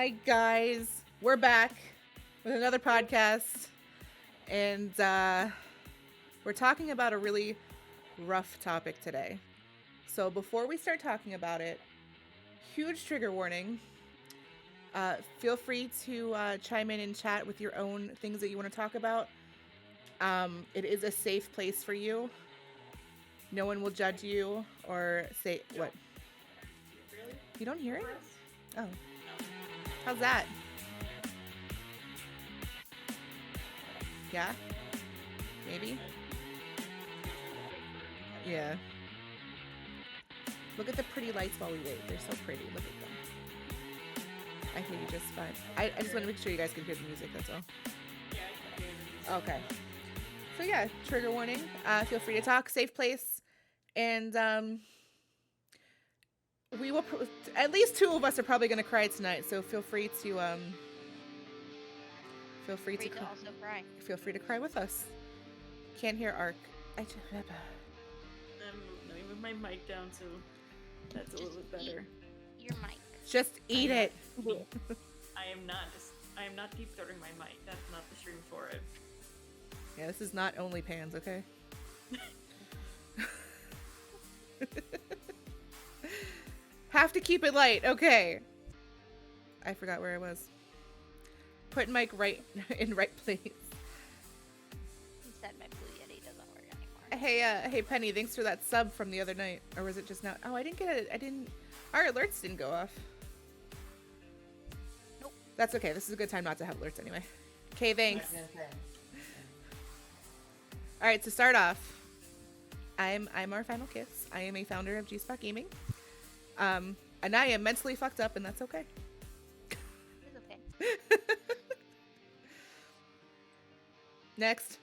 Hi guys, we're back with another podcast, and we're talking about a really rough topic today. So before we start talking about it, huge trigger warning. Feel free to chime in and chat with your own things that you want to talk about. It is a safe place for you. No one will judge you or say what. Really? You don't hear it? Oh. How's that? Yeah? Maybe? Yeah. Look at the pretty lights while we wait. They're so pretty. Look at them. I hear you just fine. I just want to make sure you guys can hear the music, that's all. Yeah, I can hear the music. Okay. So yeah, trigger warning. Feel free to talk. Safe place. And we will at least two of us are probably going to cry tonight, so feel free to also cry. Feel free to cry with us. Can't hear Ark. Let me move my mic down so that's a little bit better. Your mic. Just eat it. I am not deep throating my mic. That's not the stream for it. Yeah, this is not OnlyPans, okay? Have to keep it light. Okay. I forgot where I was. Put mic right in right place. Instead, my Blue Yeti doesn't work anymore. Hey, Penny, thanks for that sub from the other night. Or was it just now? Oh, I didn't get it. Our alerts didn't go off. Nope. That's okay. This is a good time not to have alerts anyway. Okay, thanks. All right, to start off, I'm our final kiss. I am a founder of G-Spot Gaming. And I am mentally fucked up, and that's okay. It's okay. Next.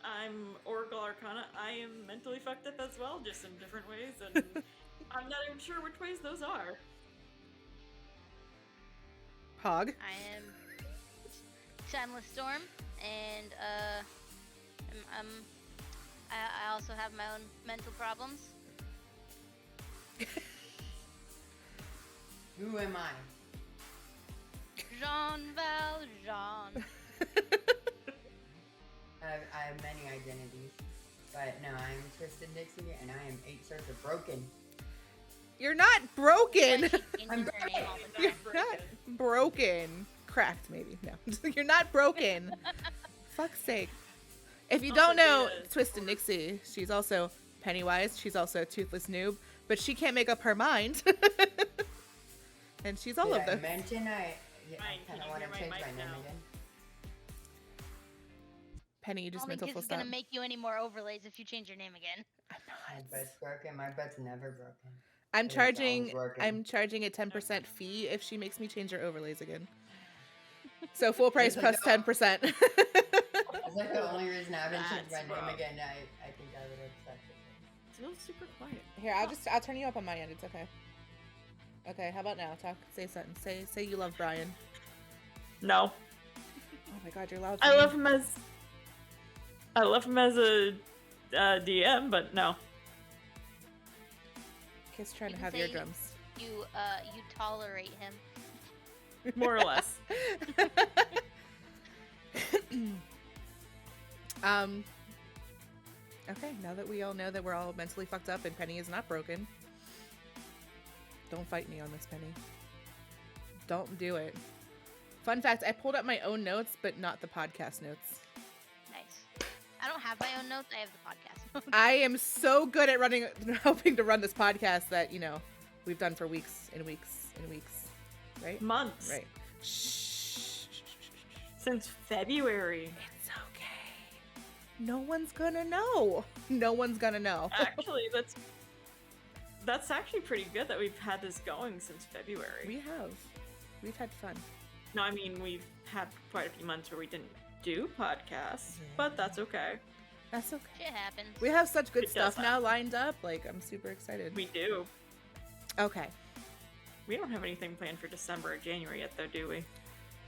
I'm Oracle Arcana. I am mentally fucked up as well, just in different ways, and I'm not even sure which ways those are. Hog. I am Timeless Storm, and I also have my own mental problems. Who am I? Jean Valjean. I have many identities, but no, I'm Twisted Nixie, and I am 8 sorts of broken. You're not broken. Like she changes her name all the You're time. not broken. Cracked, maybe. No. You're not broken. Fuck's sake. If you don't know Twisted Nixie, she's also Pennywise. She's also Toothless Newb, but she can't make up her mind. And she's all of Did I them. mention I Fine, kind can of you want hear to my change mic my name now? again? Penny, you just Only mental because full it's gonna stop. make you any more overlays if you change your name again. My butt's broken. My butt's never broken. I'm It's charging always broken. I'm charging a 10% fee if she makes me change her overlays again. So full price plus 10%. It's like the only reason I haven't changed my That's name rough. again. I think I would accept it. It's real super quiet. Here, I'll turn you up on my end. It's okay. Okay, how about now? Talk. Say something. Say you love Brian. No. Oh my God, you're loud. I love him as a DM, but no. Kiss trying to You can have say eardrums. You tolerate him. More or less. Okay, now that we all know that we're all mentally fucked up and Penny is not broken, don't fight me on this, Penny. Don't do it. Fun fact, I pulled up my own notes, but not the podcast notes. Nice. I don't have my own notes. I have the podcast notes. I am so good at helping to run this podcast that, we've done for weeks and weeks and weeks. Right? Months. Right. Shh. Since February. It's okay. No one's gonna know. No one's gonna know. Actually, that's actually pretty good that we've had this going since February. We have. We've had fun. No, I mean, we've had quite a few months where we didn't do podcasts, but that's okay. That's okay. Shit happens. We have such good It does stuff now lined up. Like, I'm super excited. We do. Okay. We don't have anything planned for December or January yet, though, do we?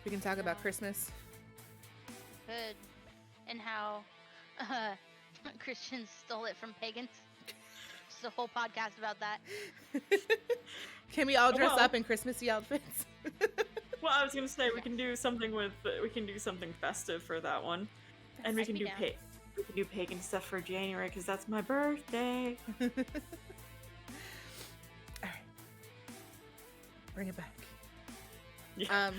We can talk about Christmas. Good. And how Christians stole it from pagans. Just a whole podcast about that. Can we all dress Well- up in Christmassy outfits? Well, I was gonna say we can do something festive for that one, and we I'd can be do down. we can do pagan stuff for January because that's my birthday. All right. Bring it back. Yeah.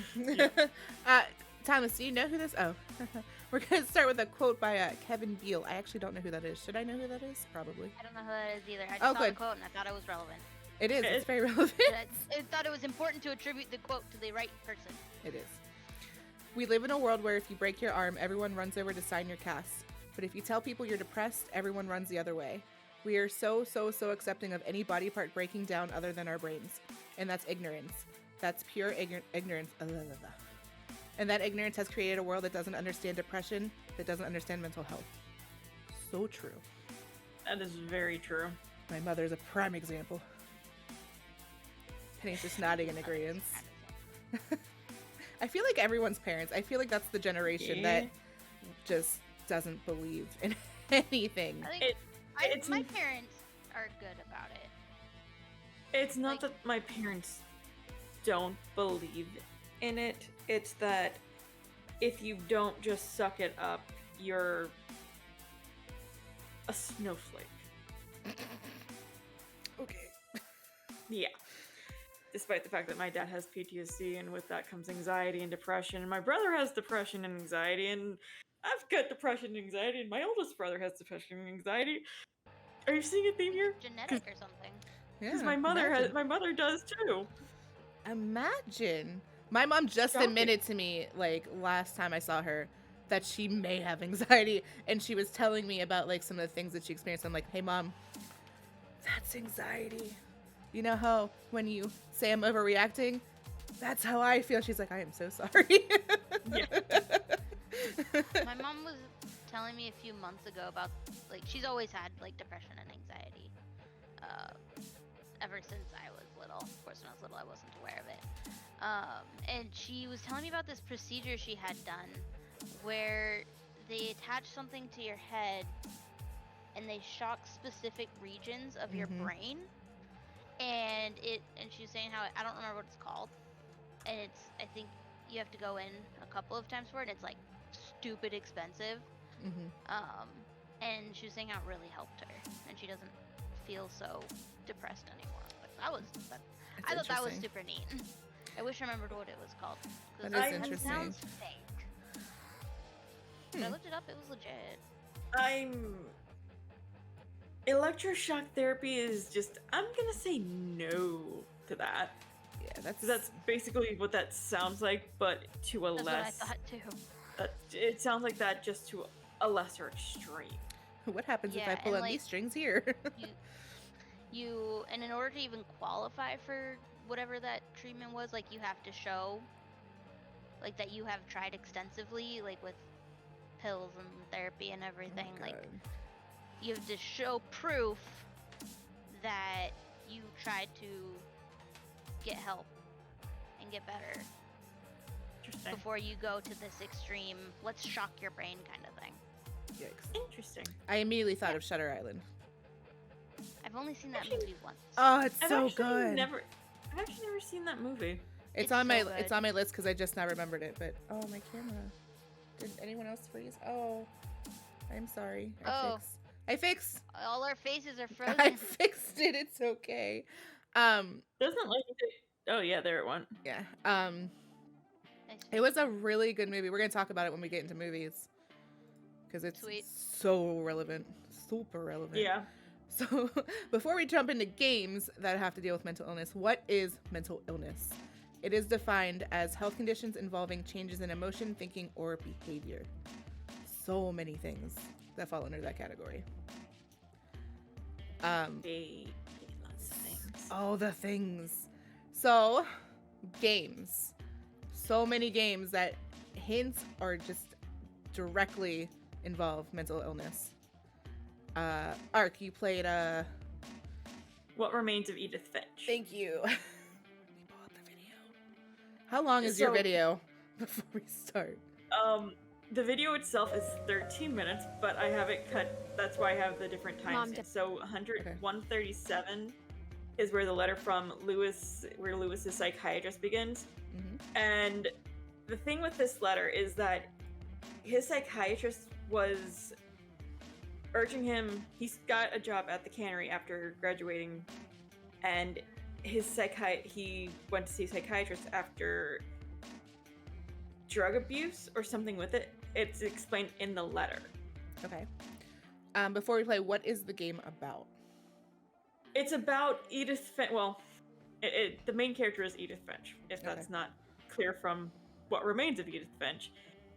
Thomas, do you know who this? Oh, we're gonna start with a quote by Kevin Beale. I actually don't know who that is. Should I know who that is? Probably. I don't know who that is either. I just Oh, saw the good. quote and I thought it was relevant. It is. It's very relevant. I thought it was important to attribute the quote to the right person. It is. We live in a world where if you break your arm, everyone runs over to sign your cast. But if you tell people you're depressed, everyone runs the other way. We are so accepting of any body part breaking down other than our brains. And that's ignorance. That's pure ignorance. And that ignorance has created a world that doesn't understand depression, that doesn't understand mental health. So true. That is very true. My mother's a prime example. Penny's just nodding in agreement. I feel like everyone's parents. I feel like that's the generation that just doesn't believe in anything. I think my parents are good about it. It's not that my parents don't believe in it. It's that if you don't just suck it up, you're a snowflake. Okay. Yeah. Despite the fact that my dad has PTSD, and with that comes anxiety and depression, and my brother has depression and anxiety, and I've got depression and anxiety, and my oldest brother has depression and anxiety. Are you seeing a theme here? Genetic or something. Because Yeah, my mother imagine. does too. Imagine. My mom just Shocking. admitted to me, like, last time I saw her, that she may have anxiety, and she was telling me about, like, some of the things that she experienced. I'm like, hey, Mom, that's anxiety. You know how when you say I'm overreacting? That's how I feel. She's like, I am so sorry. Yeah. My mom was telling me a few months ago about, like, she's always had, like, depression and anxiety. Ever since I was little. Of course, when I was little, I wasn't aware of it. And she was telling me about this procedure she had done where they attach something to your head and they shock specific regions of your brain. And she was saying how, I don't remember what it's called. And I think you have to go in a couple of times for it. And it's like stupid expensive. And she was saying how it really helped her. And she doesn't feel so depressed anymore. But I thought that was super neat. I wish I remembered what it was called. That is It interesting. sounds fake. But I looked it up, it was legit. Electroshock therapy is just, I'm gonna say no to that. Yeah, That's basically what that sounds like, but to a That's less. what I thought too. It sounds like that, just to a lesser extreme. What happens if Yeah, I pull and, on like, these strings here? And in order to even qualify for whatever that treatment was, like, you have to show, like, that you have tried extensively, like, with pills and therapy and everything. Oh, Like, God. you have to show proof that you tried to get help and get better Interesting. before you go to this extreme, let's shock your brain kind of thing. Yikes. Interesting. I immediately thought of Shutter Island. I've only seen that movie once. Oh, it's I've so actually good. I've actually never seen that movie. It's It's on my so it's good. on my list because I just now remembered it. But oh, my camera. Did anyone else freeze? Oh, I'm sorry. I fixed. All our faces are frozen. I fixed it. It's okay. Doesn't like it. Oh yeah, there it went. Yeah. Nice It was a really good movie. We're gonna talk about it when we get into movies because it's Sweet. so relevant, super relevant. Yeah. So before we jump into games that have to deal with mental illness, what is mental illness? It is defined as health conditions involving changes in emotion, thinking, or behavior. So many things that fall under that category. Lots of things. Oh, the things. So, games. So many games that hint or just directly involve mental illness. Ark, you played What Remains of Edith Finch? Thank you. Let me pull up the video. How long is your So- video before we start? The video itself is 13 minutes, but I have it cut. That's why I have the different times. So 100, Okay. 137 is where the letter from Lewis, where Lewis's psychiatrist begins. And the thing with this letter is that his psychiatrist was urging him. He's got a job at the cannery after graduating, and he went to see a psychiatrist after drug abuse or something with it. It's explained in the letter. Okay. Before we play, what is the game about? It's about Edith Finch. Well, the main character is Edith Finch, if that's not clear from what remains of Edith Finch.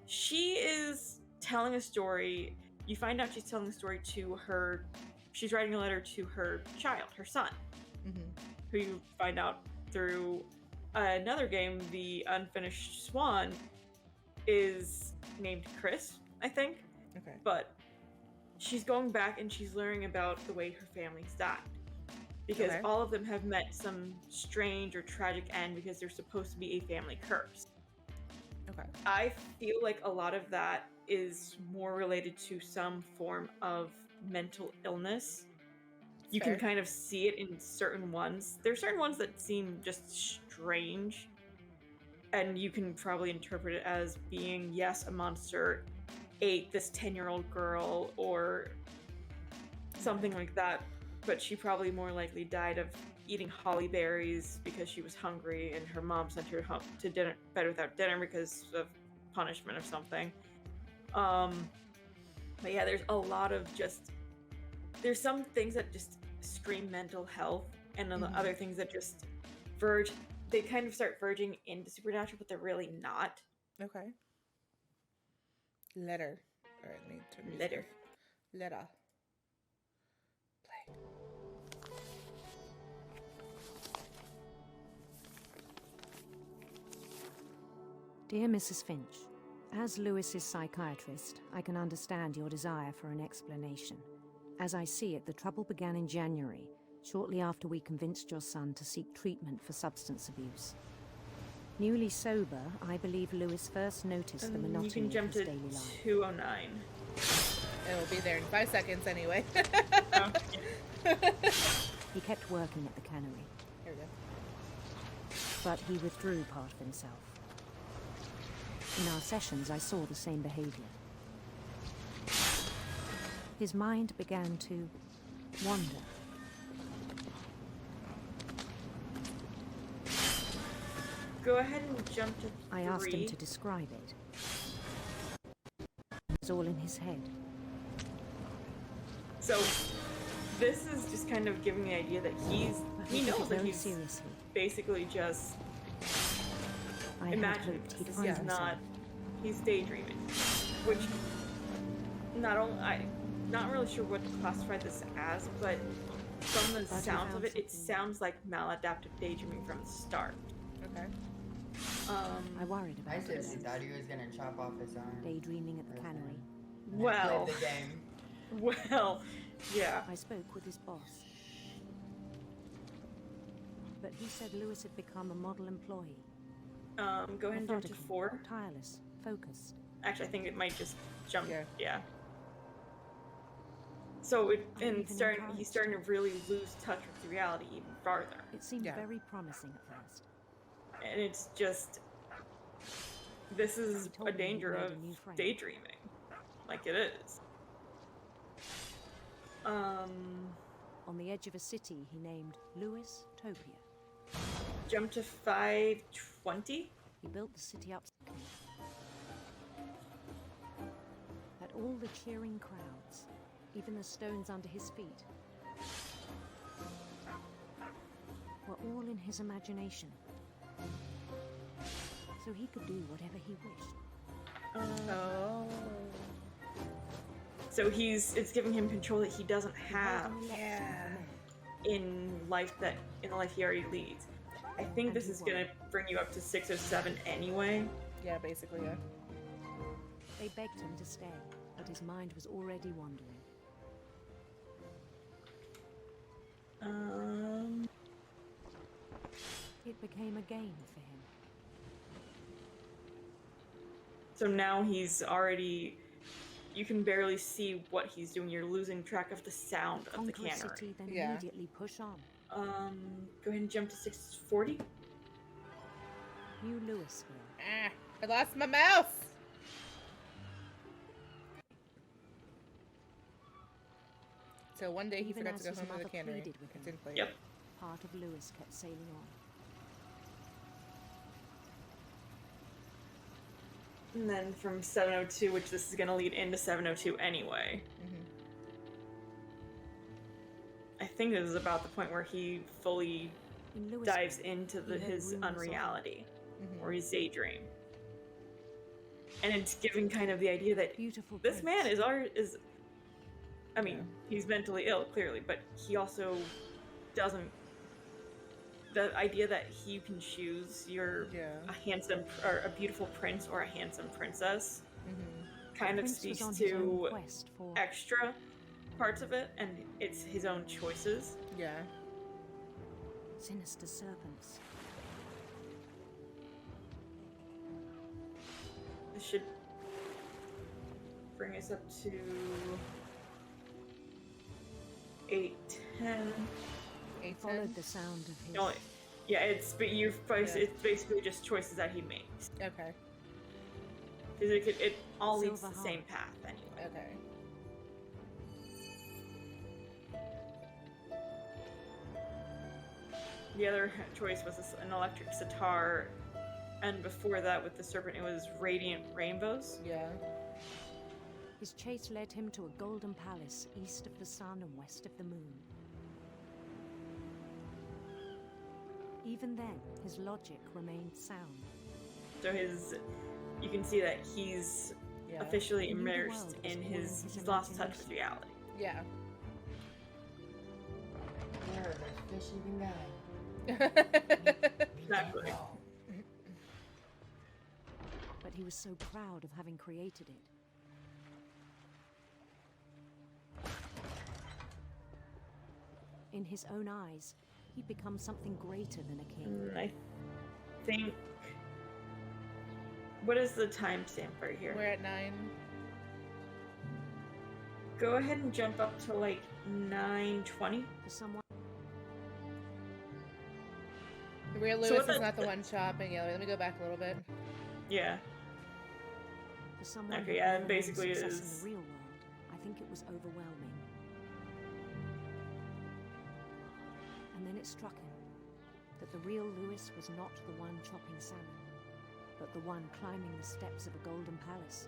She is telling a story. You find out she's telling a story to her. She's writing a letter to her child, her son, who you find out through another game, the Unfinished Swan, is named Chris, I think. Okay. But she's going back and she's learning about the way her family's died. Because all of them have met some strange or tragic end because they're supposed to be a family curse. Okay. I feel like a lot of that is more related to some form of mental illness. You can kind of see it in certain ones. There are certain ones that seem just strange, and you can probably interpret it as being, yes, a monster ate this 10-year-old girl or something like that, but she probably more likely died of eating holly berries because she was hungry and her mom sent her home to bed without dinner because of punishment or something. But yeah, there's a lot of there's some things that just scream mental health, and then the other things that just they kind of start verging into supernatural, but they're really not. Okay. Letter. All right, let me turn this Letter. off. Letter. Play. Dear Mrs. Finch, as Lewis's psychiatrist, I can understand your desire for an explanation. As I see it, the trouble began in January, shortly after we convinced your son to seek treatment for substance abuse. Newly sober, I believe Lewis first noticed the monotony you can jump of his to daily life. 209. It'll be there in 5 seconds anyway. He kept working at the cannery, Here we go. but he withdrew part of himself. In our sessions, I saw the same behavior. His mind began to wander. Go ahead and jump to 3. I asked him to describe it. It was all in his head. So this is just kind of giving the idea that he took knows it that very he's seriously. basically just I had imagining. hoped he'd This find is himself. he's daydreaming, which I'm not really sure what to classify this as, but from the But he sounds of found it, it something. sounds like maladaptive daydreaming from the start. Okay. I worried about I it. seriously thought he was gonna chop off his arm. Daydreaming at the cannery. Well, Played the game. well, yeah. I spoke with his boss. But he said Lewis had become a model employee. Go ahead and jump to Methodical, 4. tireless, focused. Actually, I think it might just jump. Yeah. Yeah. So I'm even he's encouraged. starting to really lose touch with reality even farther, It seemed Yeah. very promising at first. and it's just this is He told a me he'd danger made of a new friend. daydreaming, like it is. On the edge of a city he named Lewis Topia. Jump to 520. He built the city up that all the cheering crowds, even the stones under his feet, were all in his imagination. So he could do whatever he wished. Oh. So it's giving him control that he doesn't have Yeah. in the life he already leads. I think this is gonna bring you up to 607 anyway. Yeah, basically, yeah. They begged him to stay, but his mind was already wandering. It became a game for him. So now he's already. You can barely see what he's doing. You're losing track of the sound of the Conquer a cannery. city, then Yeah. immediately push on. Go ahead and jump to 640. You, Lewis, will. Ah, I lost my mouse. So one day he Even forgot as to go his home to the mother cannery. pleaded with It's him. in place. Yep. Part of Lewis kept sailing on. And then from 702, which this is going to lead into 702 anyway. Mm-hmm. I think this is about the point where he fully In Lewis dives Will, into he heard his rumours of- unreality, Mm-hmm. or his daydream. And it's giving kind of the idea that Beautiful this man prince. is I mean, Yeah. he's mentally ill, clearly, but he also doesn't. The idea that you can choose a handsome or a beautiful prince or a handsome princess Mm-hmm. kind of Prince was speaks on his own to quest for extra parts of it, and it's his own choices. Yeah. sinister serpents. This should bring us up to 810. Followed the sound of his. Oh, yeah, it's basically just choices that he makes. Okay. Because it all leads to Silver the same Heart. path anyway. Okay. The other choice was an electric sitar, and before that, with the serpent, it was radiant rainbows. Yeah. His chase led him to a golden palace east of the sun and west of the moon. Even then, his logic remained sound. So you can see that he's Yeah. officially He knew the immersed world was in all in he's his lost touch with imagination. reality. Yeah. Where the fish even going? Exactly. Oh. But he was so proud of having created it. In his own eyes, he'd become something greater than a king. And I think. What is the timestamp right here? We're at 9. Go ahead and jump up to like 9:20. For someone, The real So Lewis what is that- not the one shopping. Yeah, let me go back a little bit. Yeah. for someone Okay, who'd yeah, and never known basically it success is- in the real world, I think it was overwhelming. And then it struck him that the real Lewis was not the one chopping salmon, but the one climbing the steps of a golden palace.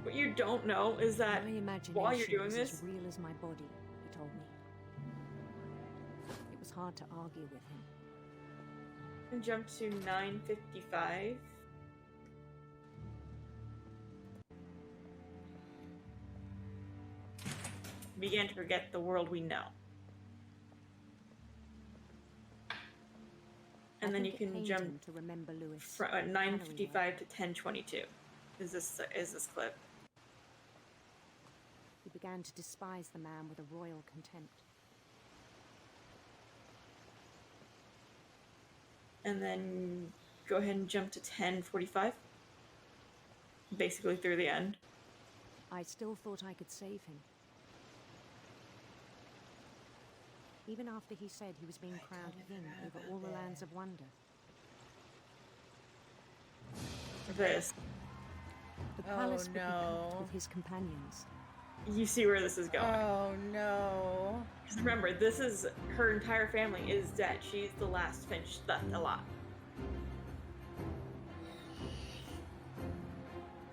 What you don't know is that My imagination while you're doing was this, as real as my body, he told me. It was hard to argue with him. and jump to 9:55. Began to forget the world we know. And I then you think it can pained jump him to remember Lewis. from 9:55 to 10:22. Is this clip? He began to despise the man with a royal contempt. And then go ahead and jump to 10:45. Basically through the end. I still thought I could save him. Even after he said he was being crowned king over all the lands of wonder. This. The Oh, palace would be no. packed with his companions. You see where this is going. Oh no. Because remember, this is her entire family is dead. She's the last Finch left alive.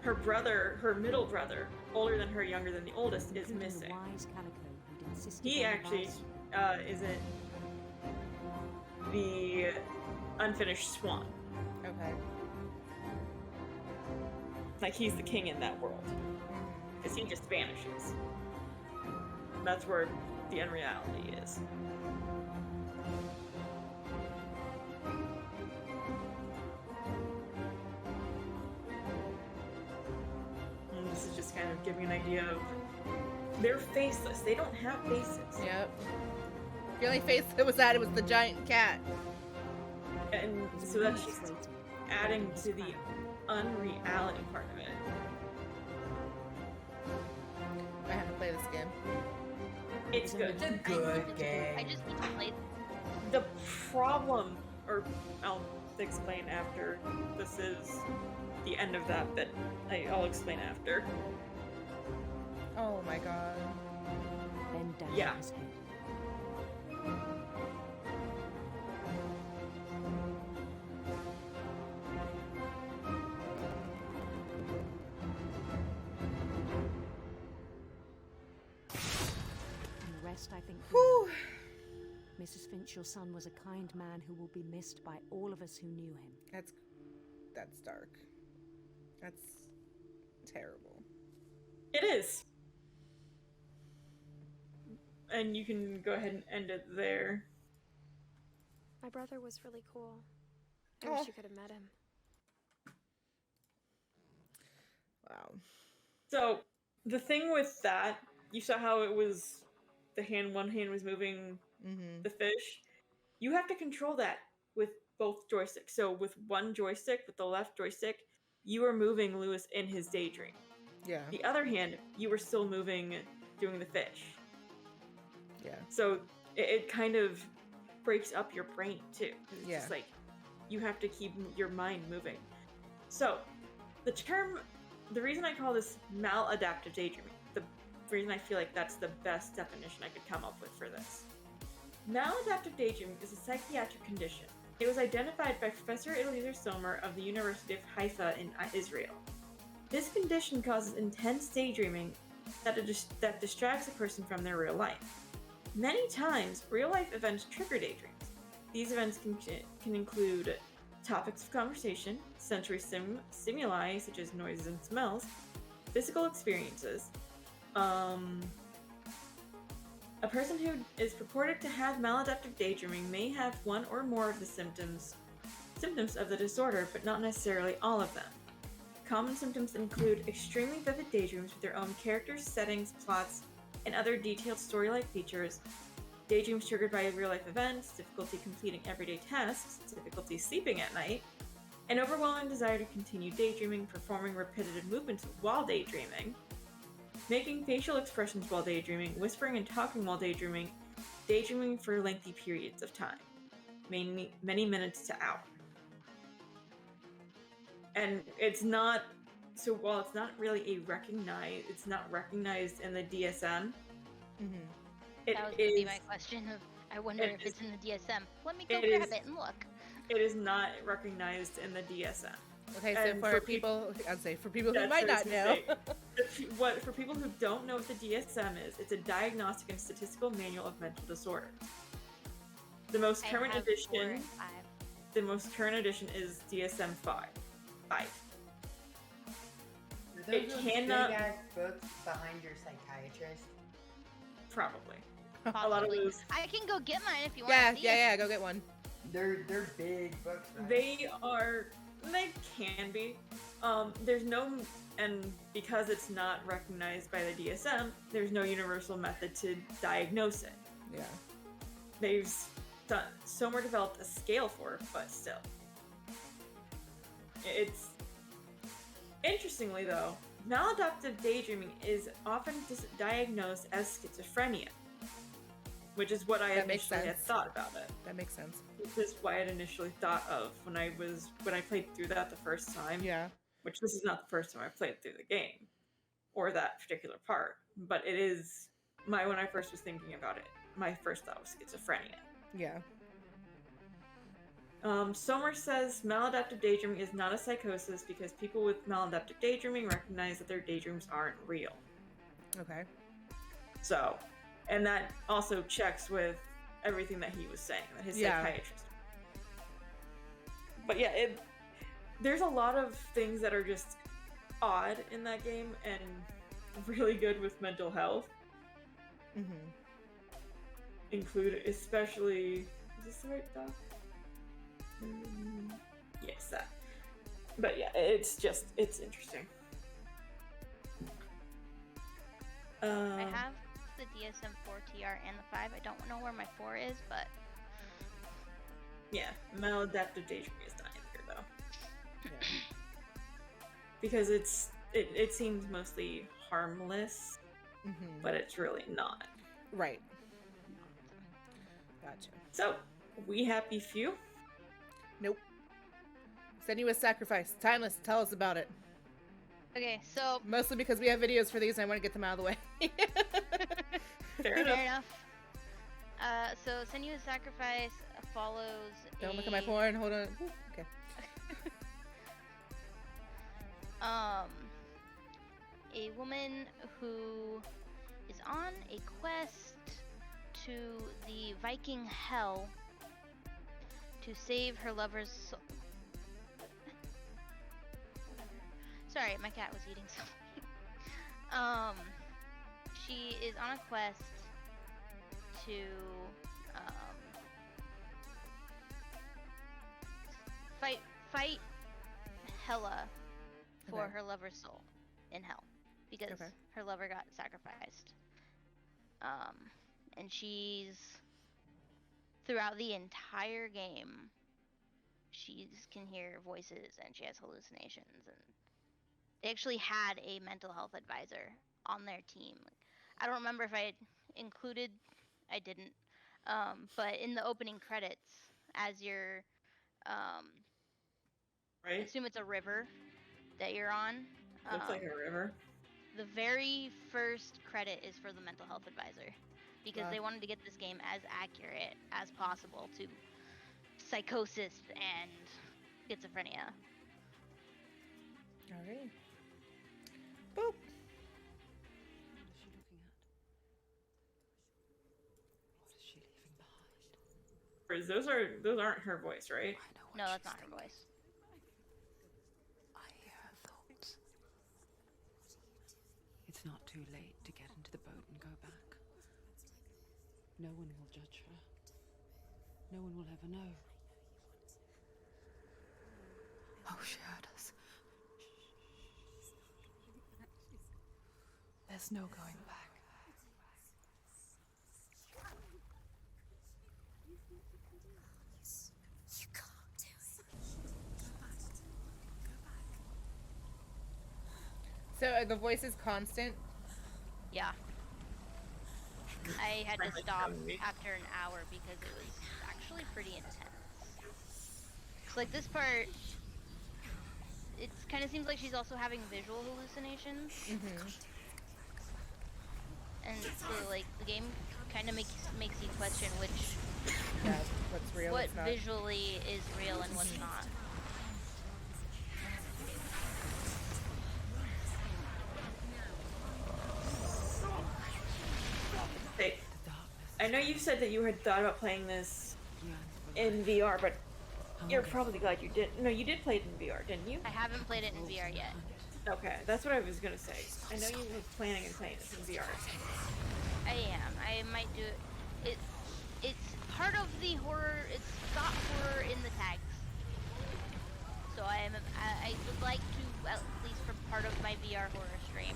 Her brother, her middle brother, older than her, younger than the oldest, is including missing. The wise Calico who'd insisted He on actually advising. isn't the unfinished swan. Okay. Like he's the king in that world. Because he just vanishes. That's where the unreality is. And this is just kind of giving an idea of they're faceless. They don't have faces. Yep. The only face that was at it was the giant cat. And His so that's knees just waited, adding holding his to the crown. unreality part of it. It's good. It's a good game. I just need to play. The problem, or I'll explain after. This is the end of that bit. I'll explain after. Oh my god. Then down Yeah. his head. And the rest, I think. you Whew. know. Mrs. Finch, your son was a kind man who will be missed by all of us who knew him. That's dark. That's terrible. It is. And you can go ahead and end it there. My brother was really cool. I Oh. wish you could have met him. Wow. So, the thing with that, you saw how it was one hand was moving Mm-hmm. the fish. You have to control that with both joysticks. So, with one joystick, with the left joystick, you are moving Lewis in his daydream. Yeah. The other hand, you were still moving, doing the fish. Yeah. So, it kind of breaks up your brain, too. It's Yeah. just like, you have to keep your mind moving. So, the reason I call this maladaptive daydreaming, the reason I feel like that's the best definition I could come up with for this. Maladaptive daydreaming is a psychiatric condition. It was identified by Professor Eliezer Somer of the University of Haifa in Israel. This condition causes intense daydreaming that distracts a person from their real life. Many times, real-life events trigger daydreams. These events can include topics of conversation, sensory stimuli such as noises and smells, physical experiences. A person who is purported to have maladaptive daydreaming may have one or more of the symptoms of the disorder, but not necessarily all of them. Common symptoms include extremely vivid daydreams with their own characters, settings, plots, and other detailed story-like features, daydreams triggered by real-life events, difficulty completing everyday tasks, difficulty sleeping at night, an overwhelming desire to continue daydreaming, performing repetitive movements while daydreaming, making facial expressions while daydreaming, whispering and talking while daydreaming, daydreaming for lengthy periods of time, many minutes to hours. And while it's not really it's not recognized in the DSM. Mm-hmm. That was gonna be my question. I wonder if it's in the DSM. Let me go grab it and look. It is not recognized in the DSM. Okay, so And for people who That's might what I was not gonna know. say. For people who don't know what the DSM is, it's a diagnostic and statistical manual of mental disorders. The most current I have 4 edition. and 5. The most current edition is DSM 5. Are those It those cannot- big ass books behind your psychiatrist? Probably. Possibly. A lot of those. I can go get mine if you want. Yeah, go get one. They're big books, right? They can be. There's no, and because it's not recognized by the DSM, there's no universal method to diagnose it. Yeah. They've Somer developed a scale for it, but still. It's interestingly though, maladaptive daydreaming is often diagnosed as schizophrenia, which is what I That makes initially had sense. thought about it. That makes sense. This is what I had initially thought of when I played through that the first time. Yeah. Which this is not the first time I played through the game, or that particular part, but it is when I first was thinking about it, my first thought was schizophrenia. Yeah. Somer says maladaptive daydreaming is not a psychosis because people with maladaptive daydreaming recognize that their daydreams aren't real. Okay. So, and that also checks with everything that he was saying, that his Yeah. psychiatrist. But yeah, there's a lot of things that are just odd in that game and really good with mental health. Mm-hmm. Include especially, is this the right doc? Yes, that. But yeah, it's interesting. I have the DSM-4 TR and the 5. I don't know where my 4 is, but Yeah, maladaptive daydreaming is not in here though, Yeah. because it seems mostly harmless, Mm-hmm. but it's really not. Right. Gotcha. So, we happy few? Nope. Sensuous sacrifice. Timeless. Tell us about it. Okay, so Mostly because we have videos for these and I want to get them out of the way. Fair fair enough. enough. So Senua's sacrifice follows. Don't look at my porn. Hold on. Ooh, okay. A woman who is on a quest to the Viking hell to save her lover's soul. Sorry, my cat was eating something. She is on a quest to fight Hela for Okay. her lover's soul in hell because Okay. her lover got sacrificed. And she's throughout the entire game, she can hear voices and she has hallucinations, and they actually had a mental health advisor on their team. I don't remember if I included, I didn't, but in the opening credits, as you're, I Right? assume it's a river that you're on. Looks like a river. The very first credit is for the mental health advisor because Wow. they wanted to get this game as accurate as possible to psychosis and schizophrenia. Alright. Boop. Those aren't her voice, right? No, that's not her voice. I hear her thoughts. It's not too late to get into the boat and go back. No one will judge her. No one will ever know. Oh, she heard us. There's no going back. You can't do it. So the voice is constant. Yeah. I had to Friendly stop zombie. after an hour because it was actually pretty intense. So like this part, it kind of seems like she's also having visual hallucinations. Mm-hmm. And so like the game kind of makes you question Yeah. What's real? what What's not. visually is real and what's not. Hey, I know you said that you had thought about playing this in VR, but you're probably glad you didn't. No, you did play it in VR, didn't you? I haven't played it in VR yet. Okay, that's what I was gonna say. I know you were planning on playing this in VR. I am. I might do it. It's part of the horror. It's got horror in the tags. So I would like to, at least for part of my VR horror stream,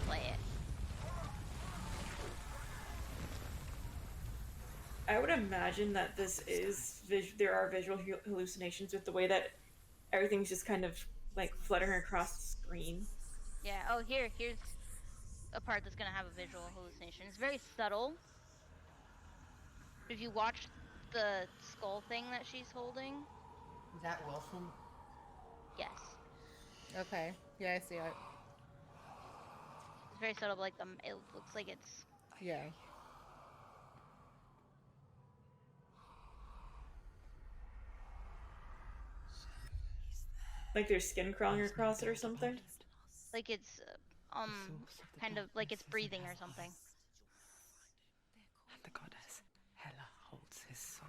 play it. I would imagine that this is there are visual hallucinations with the way that everything's just kind of like fluttering across the screen. Yeah. Oh, here's a part that's gonna have a visual hallucination. It's very subtle. If you watch the skull thing that she's holding, Is that Wilson? yes, Okay. Yeah, I see it. it's very subtle. But like it looks like it's. Yeah. Like there's skin crawling across it or something. Like it's kind of like it's breathing or something. And the goddess Hela holds his soul.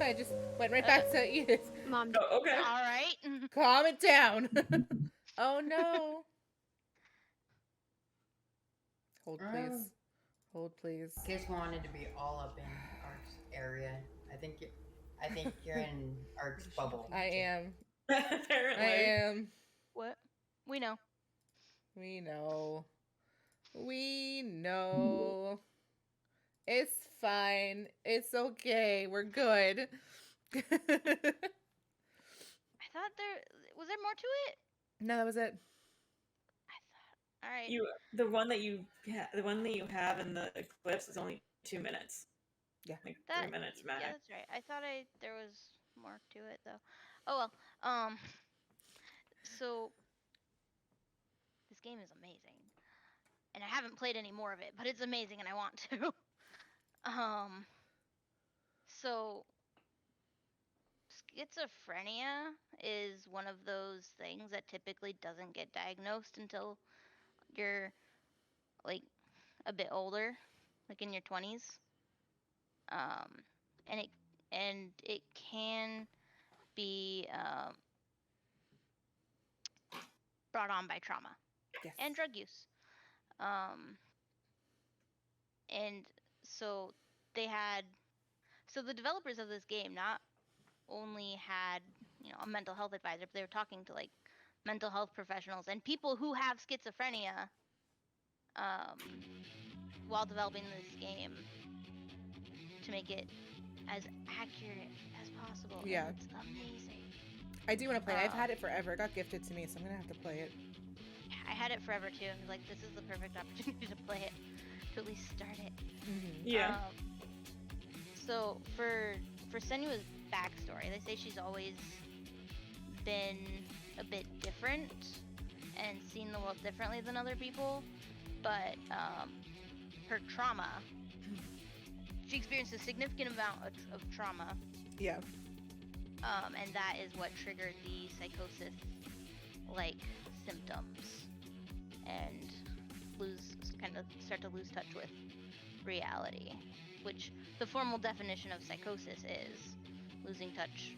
I just went right back to Edith. Mom, Oh, okay. All right. Calm it down. Oh no. Hold please. Hold please. Kiss wanted to be all up in Ark's area. I think you're in Ark's bubble. I am. Apparently. I am. What? We know. We know. We know. It's fine. It's okay. We're good. I thought was there more to it? No, that was it. I thought. All right. The one that you have in the clips is only 2 minutes. Yeah. Like That 3 minutes max. Yeah, that's right. I thought there was more to it though. Oh well. So this game is amazing, and I haven't played any more of it, but it's amazing, and I want to. So schizophrenia is one of those things that typically doesn't get diagnosed until you're like a bit older, like in your 20s. And it can be brought on by trauma Yes. and drug use. And so the developers of this game not only had, a mental health advisor, but they were talking to like mental health professionals and people who have schizophrenia while developing this game to make it as accurate as possible. Yeah. And it's amazing. I do want to play it. I've had it forever. It got gifted to me, so I'm going to have to play it. I had it forever too, and like, this is the perfect opportunity to play it, to at least start it. Mm-hmm. Yeah. So for Senua's backstory, they say she's always been a bit different and seen the world differently than other people, but her trauma, she experienced a significant amount of trauma. Yeah. And that is what triggered the psychosis-like symptoms, and start to lose touch with reality, which the formal definition of psychosis is losing touch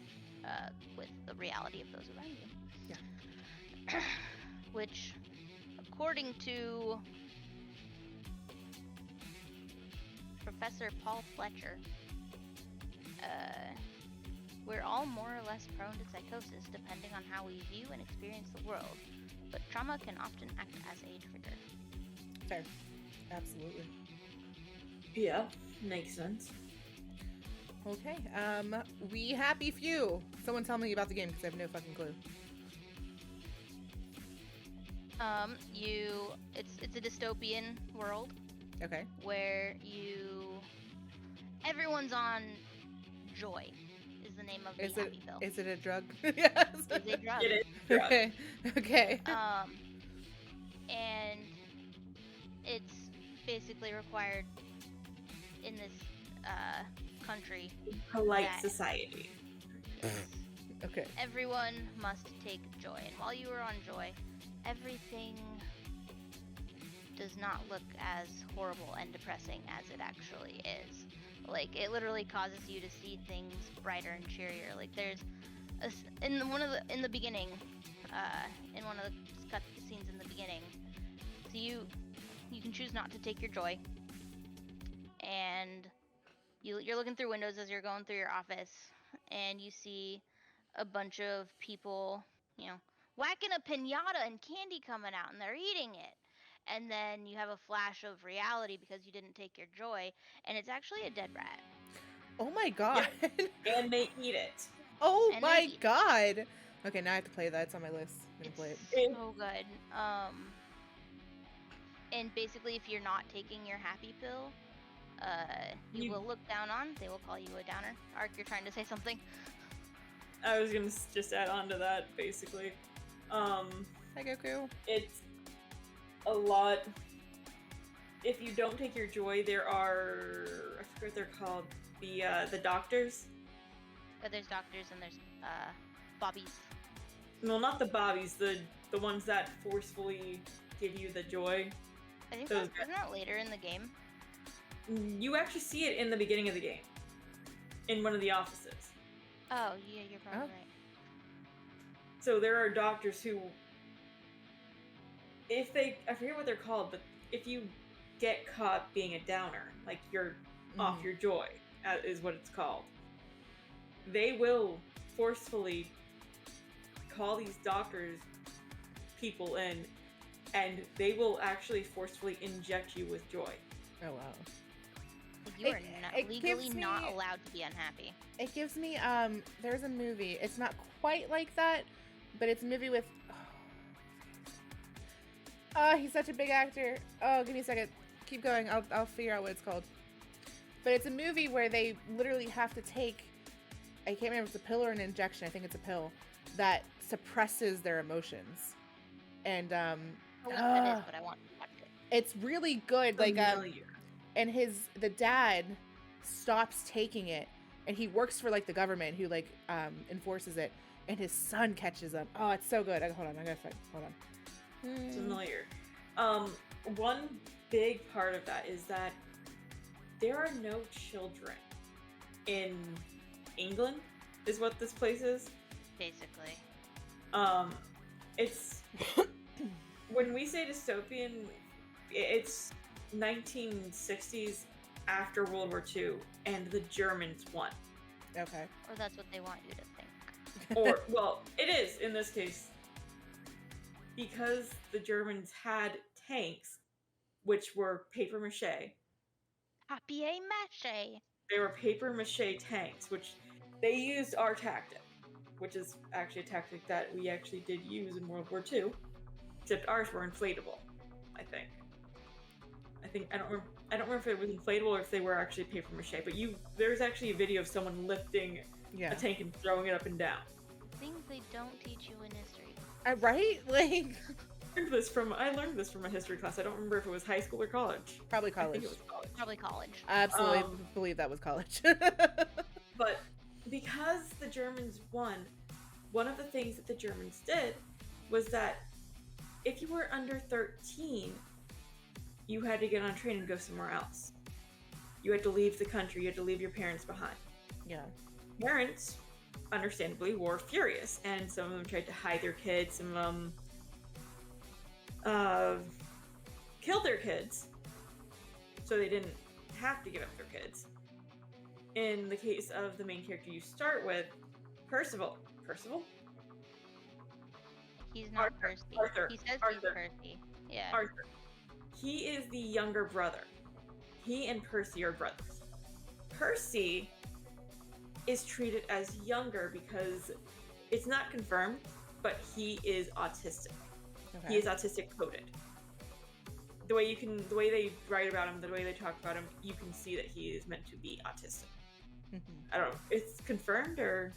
with the reality of those around you. Yeah. Which, according to Professor Paul Fletcher, we're all more or less prone to psychosis depending on how we view and experience the world, but trauma can often act as a trigger. Fair. Absolutely. Yeah, makes sense. Okay. We Happy Few. Someone tell me about the game because I have no fucking clue. It's a dystopian world Okay. where everyone's on joy. Is the name of the happy pill. Is it a drug? Yes. It's a drug. It is a drug. Okay. Okay. And it's basically required in this country. Polite that- society. Yes. Okay. Everyone must take joy, and while you are on joy, everything does not look as horrible and depressing as it actually is. Like, it literally causes you to see things brighter and cheerier. Like, there's in the beginning, in one of the cut scenes in the beginning, so you can choose not to take your joy, and you're looking through windows as you're going through your office, and you see a bunch of people, whacking a piñata and candy coming out, and they're eating it. And then you have a flash of reality because you didn't take your joy, and it's actually a dead rat. Oh my god. And they eat it. Oh And my they- god. Okay, now I have to play that. It's on my list. I'm gonna play it. It's so good. And basically, if you're not taking your happy pill, you will look down on. They will call you a downer. Ark, you're trying to say something? I was gonna just add on to that, basically. Hi, Goku. It's a lot. If you don't take your joy, there are, I forget what they're called, the doctors. But there's doctors and there's bobbies. No, not the bobbies. The ones that forcefully give you the joy. I think Those isn't that later in the game? You actually see it in the beginning of the game, in one of the offices. Oh yeah, you're probably Oh. right. So there are doctors who, I forget what they're called, but if you get caught being a downer, like you're off your joy, is what it's called, they will forcefully call these people in, and they will actually forcefully inject you with joy. Oh wow. Like, you are It legally gives not me- allowed to be unhappy. It gives me there's a movie. It's not quite like that, but it's a movie with Oh, he's such a big actor. Oh, give me a second. Keep going. I'll figure out what it's called. But it's a movie where they literally have to take, I can't remember if it's a pill or an injection. I think it's a pill that suppresses their emotions. And I don't know what that is, but I want to watch it. it's really good. Like Familiar. and the dad stops taking it, and he works for like the government who like enforces it, and his son catches him. Oh, it's so good. Hold on, I gotta find. Hold on. Familiar. One big part of that is that there are no children in England, is what this place is. Basically. It's when we say dystopian, it's 1960s after World War II, and the Germans won. Okay. Or that's what they want you to think. Or, well, it is in this case because the Germans had tanks, which were paper mache. Papier-mâché. They were paper mache tanks, which they used our tactic, which is actually a tactic that we actually did use in World War II, except ours were inflatable. I don't remember if it was inflatable or if they were actually paper mache. But there's actually a video of someone lifting a tank and throwing it up and down. Things they don't teach you in history. Right? Like I learned this from a history class. I don't remember if it was high school or college. probably I college. think it was college. Probably college. I absolutely believe that was college. But because the Germans won, one of the things that the Germans did was that if you were under 13, you had to get on a train and go somewhere else. You had to leave the country. You had to leave your parents behind. Yeah. Parents, understandably, were furious, and some of them tried to hide their kids. Some of them killed their kids, so they didn't have to give up their kids. In the case of the main character you start with, Percival? He's not Arthur. Percy. Arthur. He says Arthur. he's Percy. Yeah. Arthur. He is the younger brother. He and Percy are brothers. Percy is treated as younger because it's not confirmed, but he is autistic. Okay. He is autistic coded. The way they write about him, the way they talk about him, you can see that he is meant to be autistic. I don't know. It's confirmed or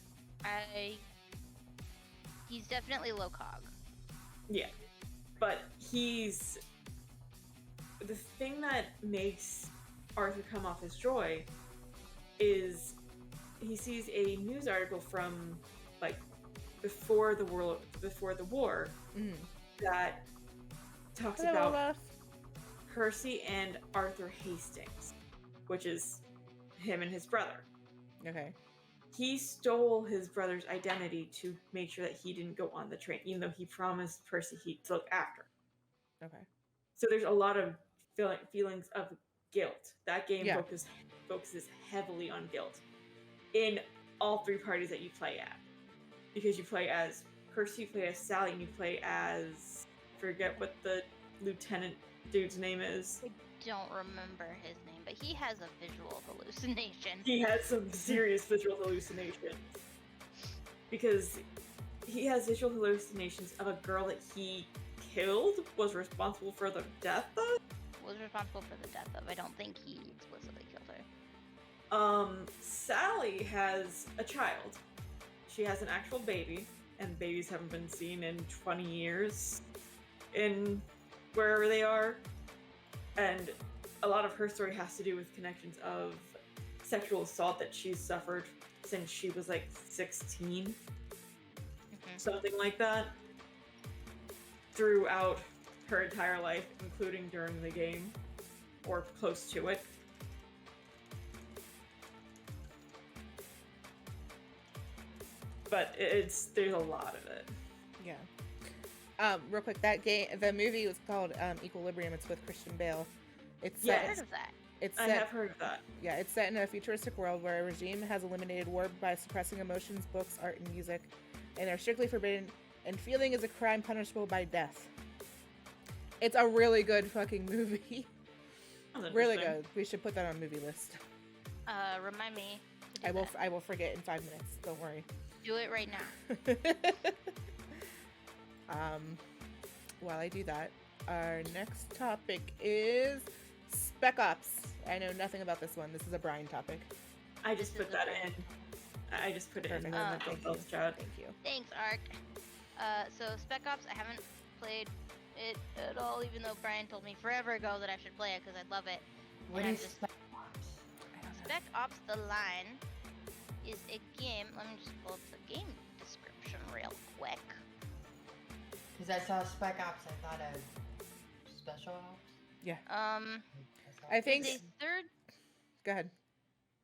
He's definitely low cog. yeah. But the thing that makes Arthur come off as Joy is he sees a news article from like before the war that talks about Percy and Arthur Hastings, which is him and his brother. Okay. He stole his brother's identity to make sure that he didn't go on the train, even though he promised Percy he'd look after. Okay. So there's a lot of feelings of guilt. That game focuses heavily on guilt in all three parties that you play at. Because you play as Percy, you play as Sally, and you play as... forget what the lieutenant dude's name is. I don't remember his name, but he has a visual hallucination. He had some serious visual hallucinations. Because he has visual hallucinations of a girl that he killed, was responsible for the death of? Was responsible for the death of. I don't think he explicitly killed her. Sally has a child. She has an actual baby, and babies haven't been seen in 20 years in wherever they are. And a lot of her story has to do with connections of sexual assault that she's suffered since she was like 16. Something like that. Throughout her entire life, including during the game, or close to it. But there's a lot of it. Yeah. Real quick, the movie was called Equilibrium. It's with Christian Bale. It's I've heard of that. I have heard of that. Yeah, it's set in a futuristic world where a regime has eliminated war by suppressing emotions, books, art, and music, and they're strictly forbidden, and feeling is a crime punishable by death. It's a really good fucking movie. Really good. We should put that on movie list. Remind me. I will forget in 5 minutes. Don't worry. Do it right now. While I do that, Our next topic is Spec Ops. I know nothing about this one. This is a Brian topic. I just put that in. I just put it in the Perfect. mental health chat. Thank you. Thanks, Ark. So Spec Ops, I haven't played it at all, even though Brian told me forever ago that I should play it because I love it. What And I'm is just- Spec Ops? Spec Ops: The Line is a game. Let me just pull up the game description real quick. Because I saw Spec Ops, I thought of Special Ops. I think. It's a Go ahead.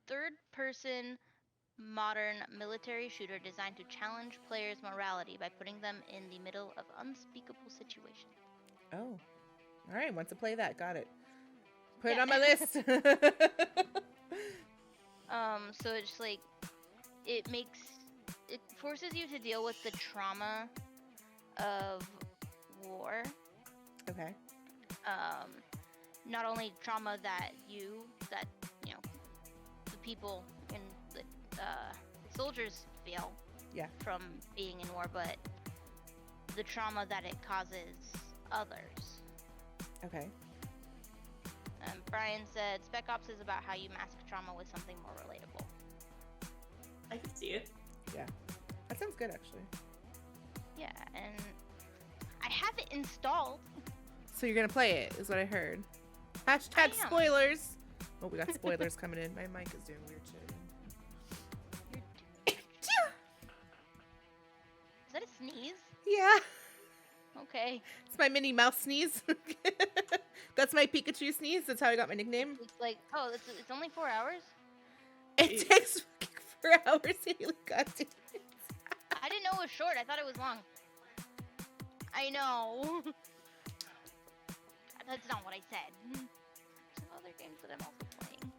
third-person modern military shooter designed to challenge players' morality by putting them in the middle of unspeakable situations. Oh. All right. Want to play that? Got it. Put it Yeah. on my list. So it's like it forces you to deal with the trauma of war. Okay. Not only trauma that you know the people and the soldiers feel from being in war, but the trauma that it causes others. Okay. Brian said Spec Ops is about how you mask trauma with something more relatable. I can see it. Yeah. That sounds good, actually. Yeah, and I have it installed. So you're gonna play it, is what I heard. Hashtag I am. spoilers. Oh, we got spoilers coming in. My mic is doing weird shit. Is that a sneeze? Yeah. Okay. It's my Minnie Mouse sneeze. That's my Pikachu sneeze. That's how I got my nickname. It's like, oh, it's only 4 hours? It takes fucking 4 hours, Haley. God damn it. I didn't know it was short. I thought it was long. I know. That's not what I said. Some other games that I'm also playing.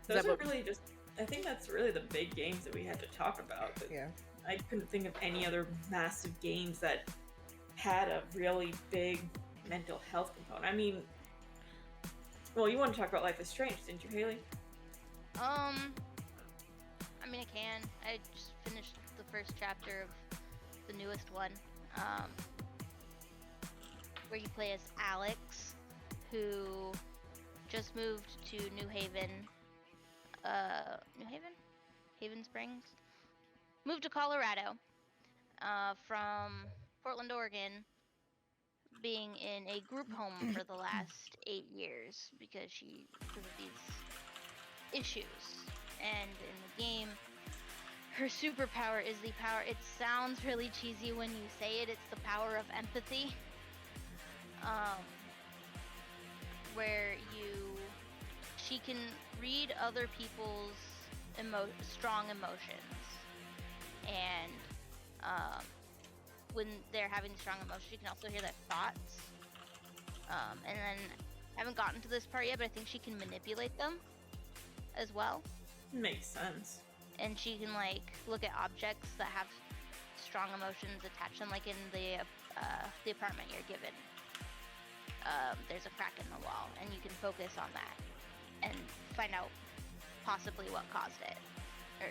Those that are what- really just. I think that's really the big games that we had to talk about. But Yeah. I couldn't think of any other massive games that had a really big mental health component. I mean, well, you want to talk about Life is Strange, didn't you, Haley? I mean, I can. I just finished the first chapter of the newest one, where you play as Alex, who just moved to New Haven, Haven Springs? Moved to Colorado, from Portland, Oregon, being in a group home for the last 8 years because of these issues. And in the game, her superpower is the power. It sounds really cheesy when you say it. It's the power of empathy, where she can read other people's strong emotions, and when they're having strong emotions, you can also hear their thoughts. And then I haven't gotten to this part yet, but I think she can manipulate them as well. Makes sense. And she can like look at objects that have strong emotions attached to them, like in the apartment you're given. There's a crack in the wall, and you can focus on that and find out possibly what caused it, or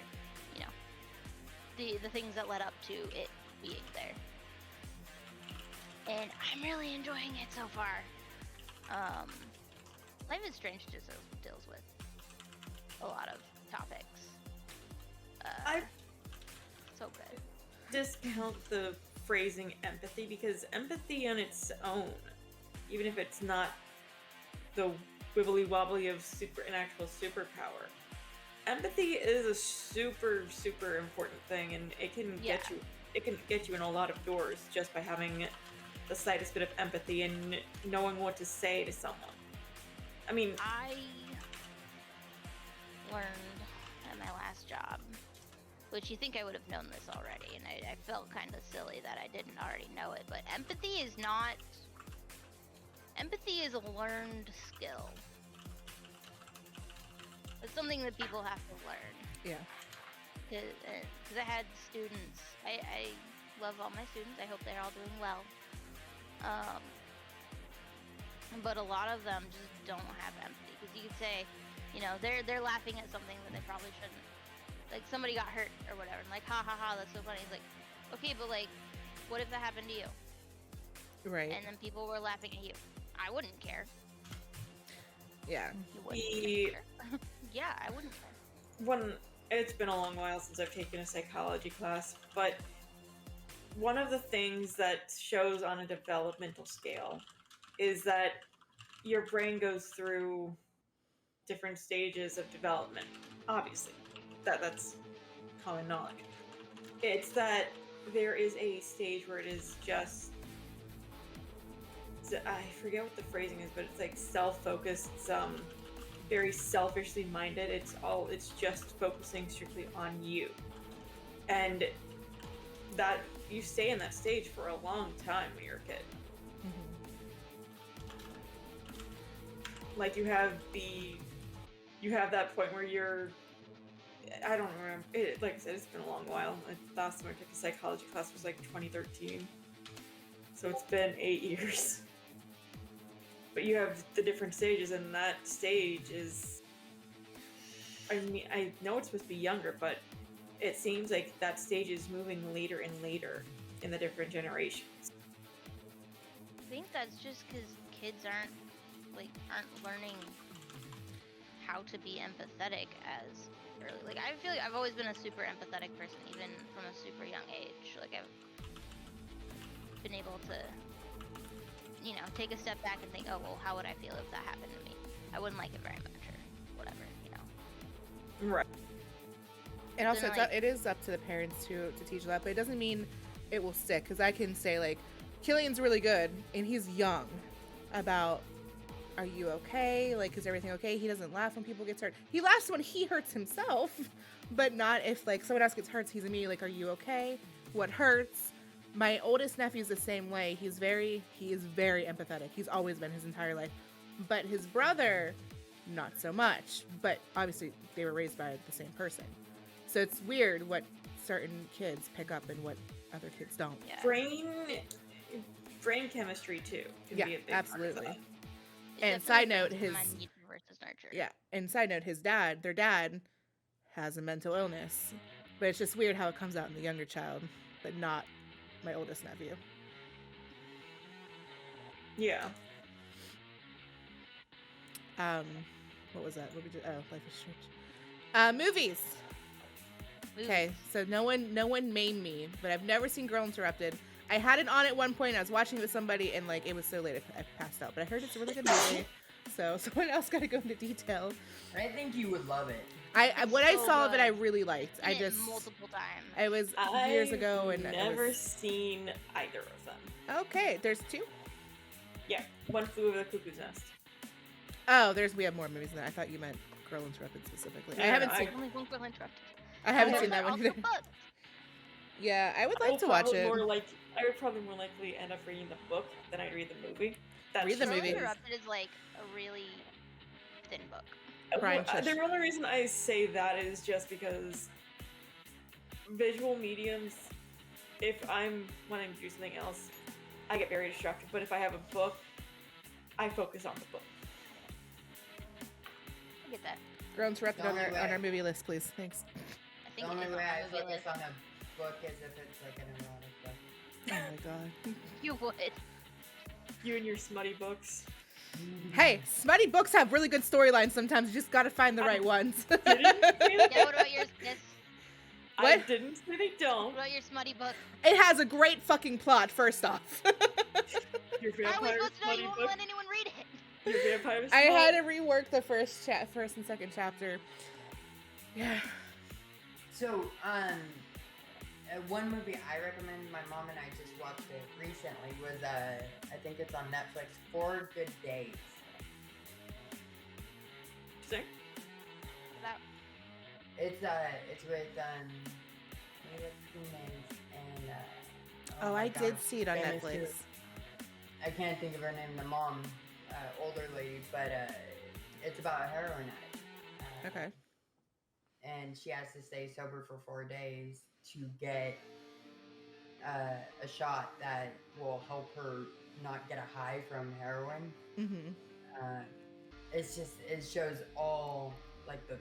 the things that led up to it being there. And I'm really enjoying it so far. Life is Strange just deals with a lot of topics. I so good. discount the phrasing empathy, because empathy on its own, even if it's not the wibbly wobbly of an actual superpower, empathy is a super important thing, and it can get you in a lot of doors just by having the slightest bit of empathy and knowing what to say to someone. I mean, I learned at my last job, which you think I would have known this already, and I felt kind of silly that I didn't already know it, but empathy is a learned skill. It's something that people have to learn. Yeah. Because I had students, I love all my students, I hope they're all doing well. But a lot of them just don't have empathy, because you could say, they're laughing at something that they probably shouldn't. Like somebody got hurt or whatever, and like, ha ha ha, that's so funny. It's like, okay, but like, What if that happened to you? Right. And then people were laughing at you. I wouldn't care. Yeah. You wouldn't care. Yeah, I wouldn't care. It's been a long while since I've taken a psychology class, but one of the things that shows on a developmental scale is that your brain goes through different stages of development. Obviously, that's common knowledge. It's that there is a stage where it is just, I forget what the phrasing is, but it's like self-focused, very selfishly minded. It's just focusing strictly on you, and that you stay in that stage for a long time when you're a kid. Like you have that point where you're, I don't remember it, like I said, it's been a long while. The last time I took a psychology class was like 2013, so it's been 8 years. But you have the different stages, and that stage is, I mean, I know it's supposed to be younger, but it seems like that stage is moving later and later in the different generations. I think that's just because kids aren't learning how to be empathetic as early. Like, I feel like I've always been a super empathetic person, even from a super young age. Like, I've been able to, you know, take a step back and think, oh, well, how would I feel if that happened to me? I wouldn't like it very much, or whatever, you know. Right. And also, Then, it is up to the parents to teach that, but it doesn't mean it will stick. Because I can say, like, Killian's really good, and he's young, about, are you okay? Like, is everything okay? He doesn't laugh when people get hurt. He laughs when he hurts himself, but not if, like, someone else gets hurt. He's immediately like, are you okay? What hurts? My oldest nephew's the same way. He is very empathetic. He's always been his entire life. But his brother, not so much. But obviously, they were raised by the same person. So it's weird what certain kids pick up and what other kids don't. Yeah. Brain chemistry too can be a big absolutely. part of that. And side note, Nature versus nurture. Yeah, and side note, their dad has a mental illness, but it's just weird how it comes out in the younger child, but not my oldest nephew. Yeah. What was that? What we did? Oh, Life is Strange. Movies. Okay, so no one maimed me, but I've never seen Girl Interrupted. I had it on at one point. I was watching it with somebody, and like it was so late, I passed out. But I heard it's a really good movie, so someone else got to go into detail. I think you would love it. What I saw of it, I really liked. I just multiple times. It was years ago, and I've never seen either of them. Okay, there's two. Yeah, One Flew Over the Cuckoo's Nest. Oh, we have more movies than that. I thought you meant Girl Interrupted specifically. Yeah, I haven't seen. Only one Girl Interrupted. I haven't seen that one either. Yeah, I would like to watch it. I would probably more likely end up reading the book than I'd read the movie. Read the movie. Girl Interrupted is like a really thin book. The only reason I say that is just because visual mediums, when I'm doing something else, I get very distracted. But if I have a book, I focus on the book. I get that. Girl Interrupted on our movie list, please. Thanks. I think The only it is way I on the movie focus list. on a book is if it's like an erotic book. Oh my god. You would. You and your smutty books. Hey, smutty books have really good storylines sometimes. You just gotta find the right ones. Yeah, what about yours, Miss? I What? didn't say they don't. What about your smutty book? It has a great fucking plot, first off. Your How are we vampire supposed to know smutty you won't book. let anyone read it? Your vampire I smut. had to rework the first and second chapter. Yeah. So, one movie I recommend, my mom and I just watched it recently, was, I think it's on Netflix, 4 Good Days. Interesting. About It's with, Mila Kunis and, Oh, my I God, did see it on famous Netflix. too. I can't think of her name, the mom, older lady, but, it's about a heroin addict. Okay. And she has to stay sober for 4 days to get a shot that will help her not get a high from heroin. Mm-hmm. It shows all like the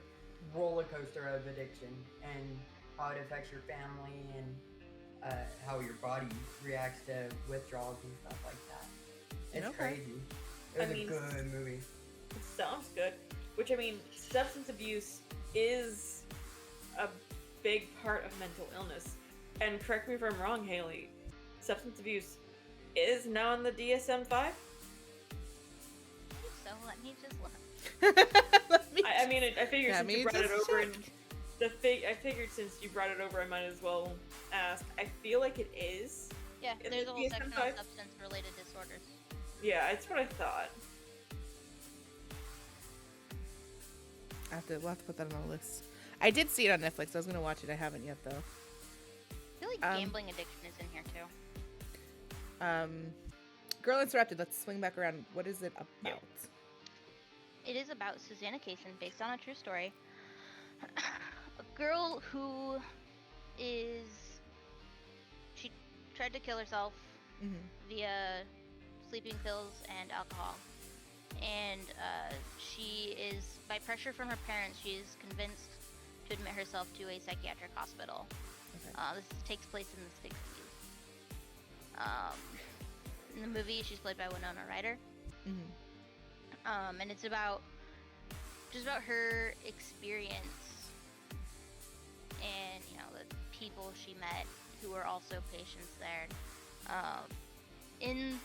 roller coaster of addiction and how it affects your family and how your body reacts to withdrawals and stuff like that. It's Okay. crazy. It was I mean, a good movie. It sounds good. Which, I mean, substance abuse is a big part of mental illness. And correct me if I'm wrong, Haley, substance abuse is now in the DSM-5? I think so. Let me just look. I mean, I figured Let since me you brought it just over, check. and I figured since you brought it over, I might as well ask. I feel like it is. Yeah, In there's the a whole section on DSM-5? substance-related disorders. Yeah, it's what I thought. We'll have to put that on the list. I did see it on Netflix. I was gonna watch it. I haven't yet though. I feel like gambling addiction is in here too. Girl Interrupted. Let's swing back around. What is it about? Yeah. It is about Susanna Kaysen, based on a true story. A girl who she tried to kill herself Mm-hmm. via sleeping pills and alcohol. And she is, by pressure from her parents, she is convinced to admit herself to a psychiatric hospital. Okay. This takes place in the 60s. In the movie, she's played by Winona Ryder. Mm-hmm. And it's about her experience and, you know, the people she met who were also patients there. In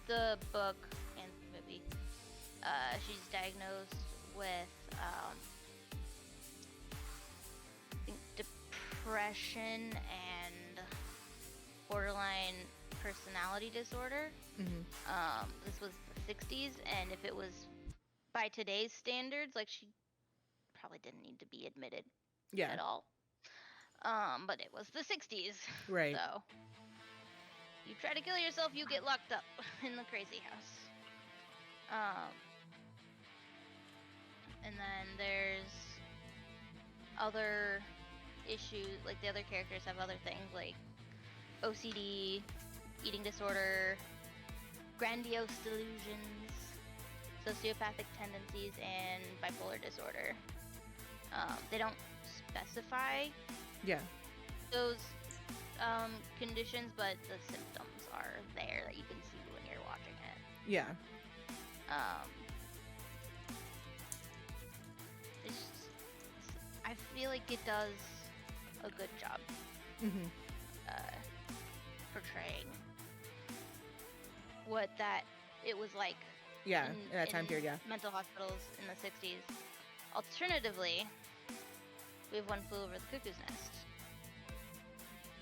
the book and the movie, she's diagnosed with I think depression and borderline personality disorder. Mm-hmm. This was the 60s, and if it was by today's standards, like, she probably didn't need to be admitted Yeah. at all. But it was the 60s. Right. So, you try to kill yourself, you get locked up in the crazy house. And then there's other issues, like the other characters have other things like OCD, eating disorder, grandiose delusions, sociopathic tendencies, and bipolar disorder. They don't specify Yeah. those conditions, but the symptoms are there that you can see when you're watching it. Yeah. I feel like it does a good job Mm-hmm. portraying what it was like. Yeah. In that time period. Yeah. Mental hospitals in the 60s. Alternatively, we have One Flew Over the Cuckoo's Nest,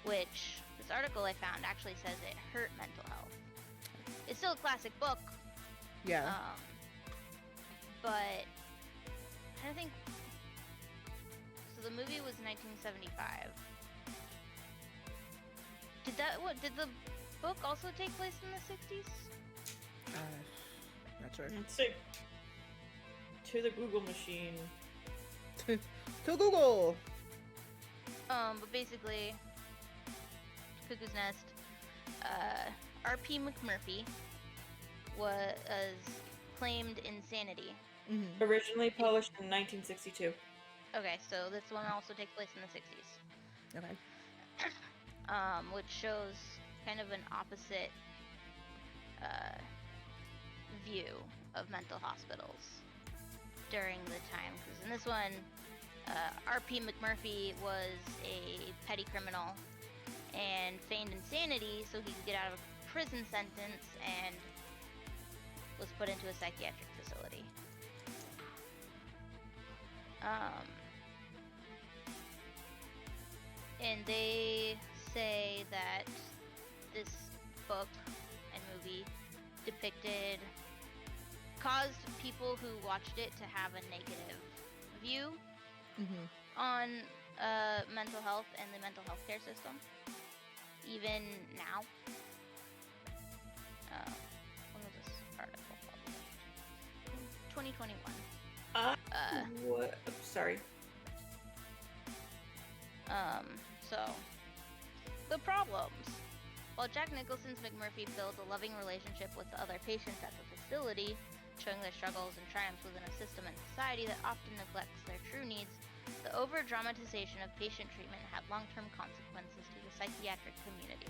which this article I found actually says it hurt mental health. It's still a classic book, Yeah. but I think so. The movie was 1975. Did the book also take place in the 60s? Not sure. Let's see. To the Google machine. To Google. But basically, Cuckoo's Nest, R.P. McMurphy was claimed insanity. Mm-hmm. Originally published in 1962. Okay, so this one also takes place in the 60s. Okay. Which shows kind of an opposite view of mental hospitals during the time. Because in this one, R.P. McMurphy was a petty criminal and feigned insanity so he could get out of a prison sentence and was put into a psychiatric facility. And they say that this book and movie caused people who watched it to have a negative view Mm-hmm. on mental health and the mental health care system, even now. When was this article published? 2021. What? Sorry. So, the problems. While Jack Nicholson's McMurphy builds a loving relationship with the other patients at the facility, showing their struggles and triumphs within a system and society that often neglects their true needs, The over-dramatization of patient treatment had long-term consequences to the psychiatric community.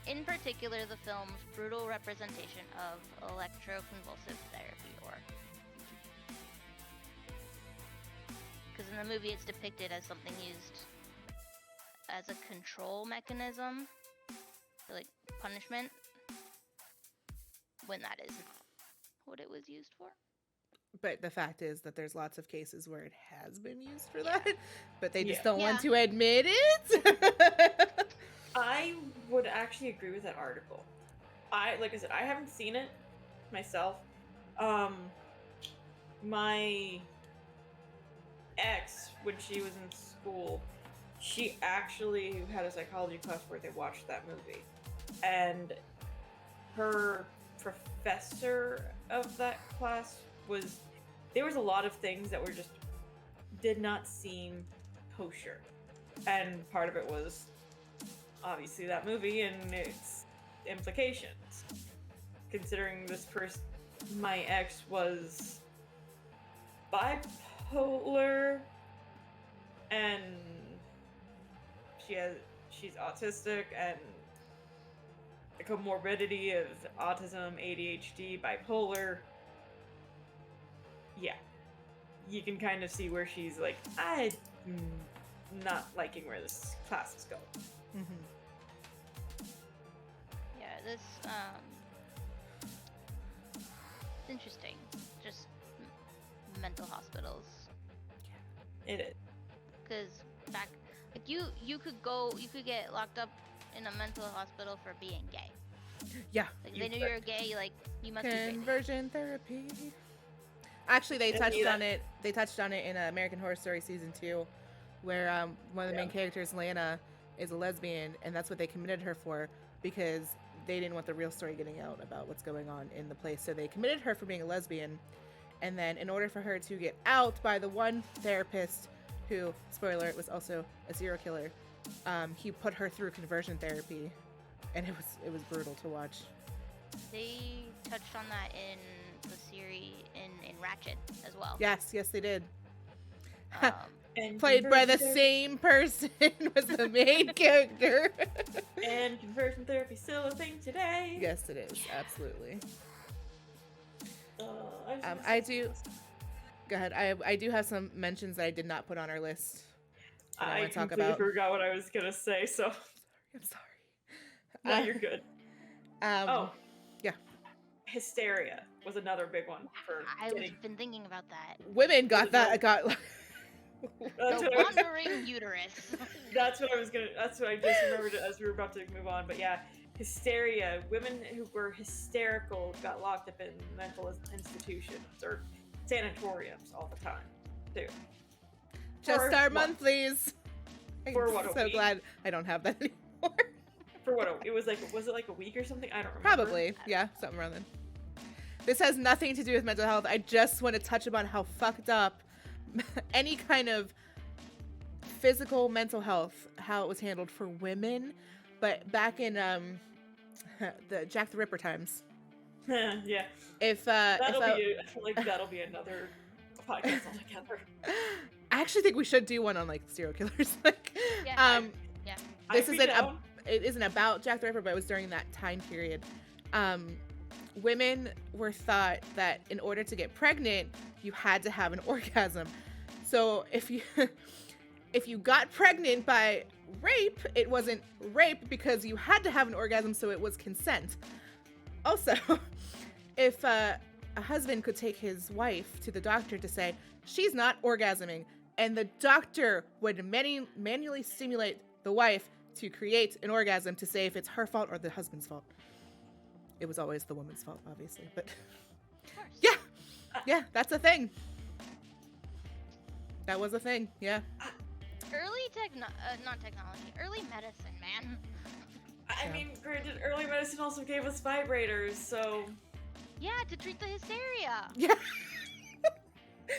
In particular, the film's brutal representation of electroconvulsive therapy, or... Because in the movie it's depicted as something used as a control mechanism, for, like, punishment, when that is not what it was used for. But the fact is that there's lots of cases where it has been used for Yeah. that, but they just Yeah. don't want Yeah. to admit it. I would actually agree with that article. Like I said, I haven't seen it myself. My ex, when she was in school, she actually had a psychology class where they watched that movie. And her professor of that class there was a lot of things that did not seem kosher. And part of it was obviously that movie and its implications. Considering this person, my ex, was bipolar and she's autistic and the comorbidity of autism, ADHD, bipolar. Yeah. You can kind of see where she's like, I'm not liking where this class is going. Mhm. Yeah, this, it's interesting. Just mental hospitals. It is. Because back, like, you could get locked up in a mental hospital for being gay. Yeah. Like, You they knew you were gay, like, you must be crazy. Conversion therapy. Actually, they And touched yeah. on it. They touched on it in American Horror Story season 2, where one of the main characters, Lana, is a lesbian, and that's what they committed her for because they didn't want the real story getting out about what's going on in the place. So they committed her for being a lesbian, and then in order for her to get out by the one therapist, who, spoiler, it was also a serial killer, he put her through conversion therapy, and it was brutal to watch. They touched on that in the series in Ratchet as well. Yes, they did. And Played by the conversion same person was the main character. And conversion therapy still a thing today. Yes, it is. Absolutely. just I do. Go ahead. I do have some mentions that I did not put on our list. that I I wanna talk completely about. forgot what I was gonna say, so I'm sorry. no, you're good. Yeah. Hysteria was another big one for I've getting. been thinking about that. Women got that. Got. That's The what I was- wandering uterus. That's what I just remembered as we were about to move on. But yeah, hysteria. Women who were hysterical got locked up in mental institutions or sanatoriums all the time, too. Just For our what? monthlies. For I'm what, a so week? glad I don't have that anymore. For what? Was it like a week or something? I don't remember. Probably. Yeah, something around then. This has nothing to do with mental health. I just want to touch upon how fucked up any kind of physical mental health, how it was handled for women. But back in the Jack the Ripper times, Yeah. I feel like that'll be another podcast altogether. actually think we should do one on like serial killers. Like, Yeah. this I'd be isn't down. it isn't about Jack the Ripper, but it was during that time period. Women were thought that in order to get pregnant, you had to have an orgasm. So if you got pregnant by rape, it wasn't rape because you had to have an orgasm, so it was consent. Also, if a husband could take his wife to the doctor to say, she's not orgasming, and the doctor would manually stimulate the wife to create an orgasm to say if it's her fault or the husband's fault. It was always the woman's fault, obviously, but Of course. yeah, that's a thing. That was a thing, yeah. Early not technology. Early medicine, man. I Yeah. mean, granted, early medicine also gave us vibrators, so Yeah, to treat the hysteria. Yeah.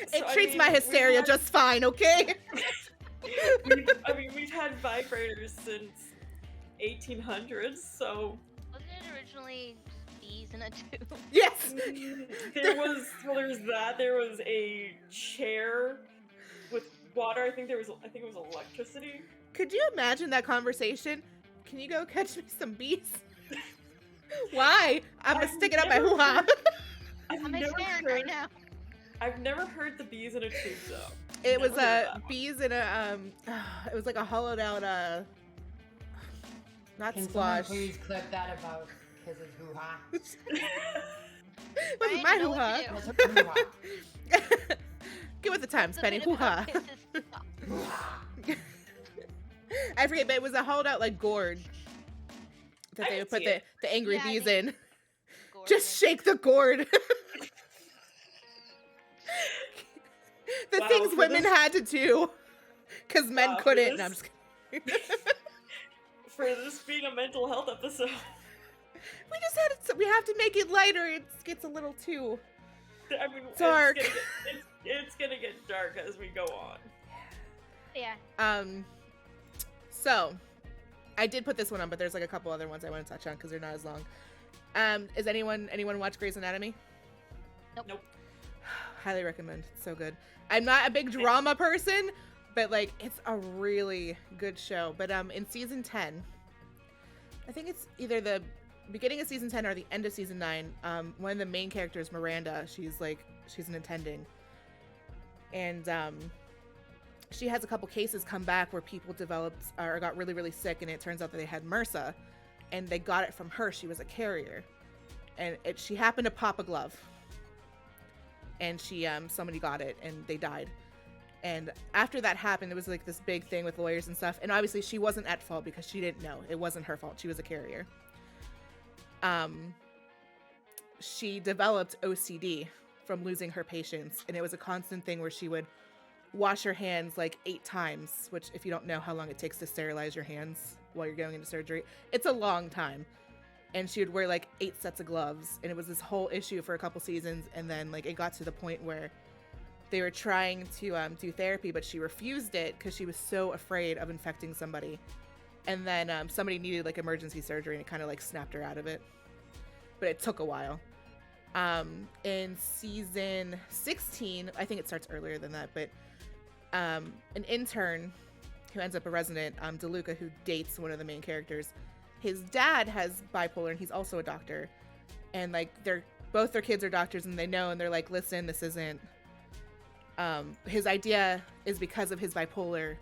So, It I treats mean, my we've hysteria had- just fine, okay? we've had vibrators since 1800s, so Wasn't it originally bees in a tube? Yes. there was that. There was a chair with water. I think it was electricity. Could you imagine that conversation? Can you go catch me some bees? Why? I'm gonna stick it up my hoo-ha. I'm scared right now. I've never heard the bees in a tube though. It was bees in a it was like a hollowed out not Can squash. someone please clip that about Kiss's hoo-ha? Wasn't my know what hoo-ha. to do. That's her hoo-ha. Get with the times, It's a Penny. bit about Hoo-ha. Kiss's I forget, but it was a hollowed out like gourd that I they can would put see it. the angry Yeah, I bees think- in. Gourd, Just like- shake the gourd. The Wow, things for women this- had to do because men Wow, for couldn't. this- No, I'm just kidding. For this being a mental health episode. We just had it. We have to make it lighter. It gets a little too. I mean, Dark. It's gonna get dark as we go on. Yeah. So I did put this one on, but there's like a couple other ones I want to touch on because they're not as long. Is anyone watch Grey's Anatomy? Nope. Highly recommend. It's so good. I'm not a big drama person, but like it's a really good show. But in season 10, I think it's either the beginning of season 10 or the end of season 9, one of the main characters, Miranda, she's an attending. And she has a couple cases come back where people developed or got really, really sick, and it turns out that they had MRSA, and they got it from her. She was a carrier, and she happened to pop a glove, and somebody got it, and they died. And after that happened, there was like this big thing with lawyers and stuff, and obviously she wasn't at fault because she didn't know. It wasn't her fault. She was a carrier. She developed OCD from losing her patients, and it was a constant thing where she would wash her hands like 8 times, which if you don't know how long it takes to sterilize your hands while you're going into surgery, it's a long time. And she would wear like 8 sets of gloves, and it was this whole issue for a couple seasons. And then like it got to the point where they were trying to do therapy, but she refused it because she was so afraid of infecting somebody. And then somebody needed like emergency surgery, and it kind of like snapped her out of it, but it took a while. In season 16, I think it starts earlier than that, but an intern who ends up a resident, DeLuca, who dates one of the main characters, his dad has bipolar, and he's also a doctor, and like both their kids are doctors, and they know, and they're like, listen, this isn't his idea is because of his bipolar.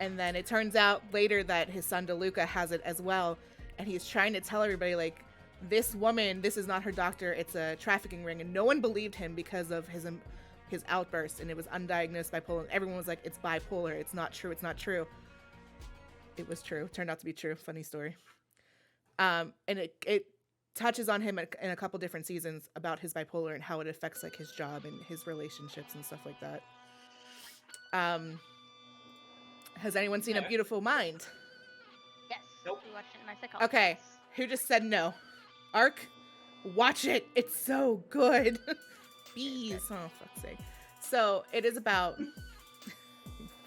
And then it turns out later that his son DeLuca has it as well, and he's trying to tell everybody like, this woman, this is not her doctor, it's a trafficking ring. And no one believed him because of his outbursts, and it was undiagnosed bipolar. And everyone was like, it's bipolar, it's not true, it's not true. It was true. Turned out to be true. Funny story. And it touches on him in a couple different seasons about his bipolar and how it affects like his job and his relationships and stuff like that. Has anyone seen A Beautiful Mind? Yes. Nope. We watched it in my psychology Okay. class. Who just said no? Ark, watch it. It's so good. Bees. Oh, fuck's sake. So it is about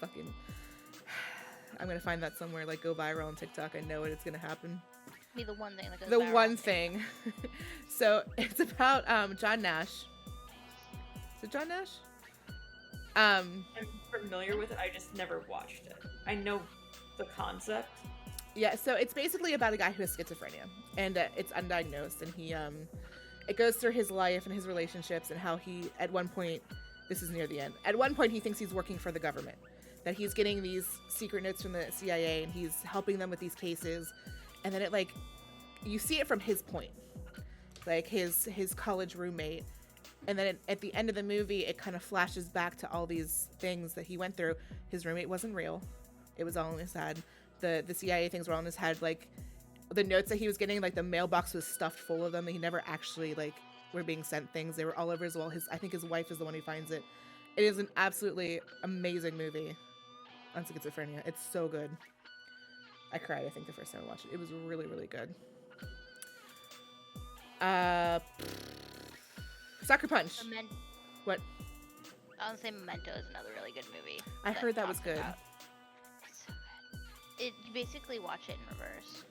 fucking. I'm gonna find that somewhere, like go viral on TikTok. I know it's gonna happen. Be the one thing that goes The viral one on thing. So it's about John Nash. Is it John Nash? I'm familiar with it. I just never watched it. I know the concept. Yeah, so it's basically about a guy who has schizophrenia, and it's undiagnosed, and he it goes through his life and his relationships, and how he, at one point, this is near the end, at one point he thinks he's working for the government, that he's getting these secret notes from the CIA, and he's helping them with these cases, and then it like, you see it from his point, like his college roommate, and then at the end of the movie, it kind of flashes back to all these things that he went through. His roommate wasn't real. It was all in his head. The CIA things were all in his head. Like, the notes that he was getting, like, the mailbox was stuffed full of them. He never actually, like, were being sent things. They were all over his wall. I think his wife is the one who finds it. It is an absolutely amazing movie on schizophrenia. It's so good. I cried, I think, the first time I watched it. It was really, really good. Sucker Punch. What? I would say Memento is another really good movie. I heard that was talks good. about- It's so good. You basically watch it in reverse.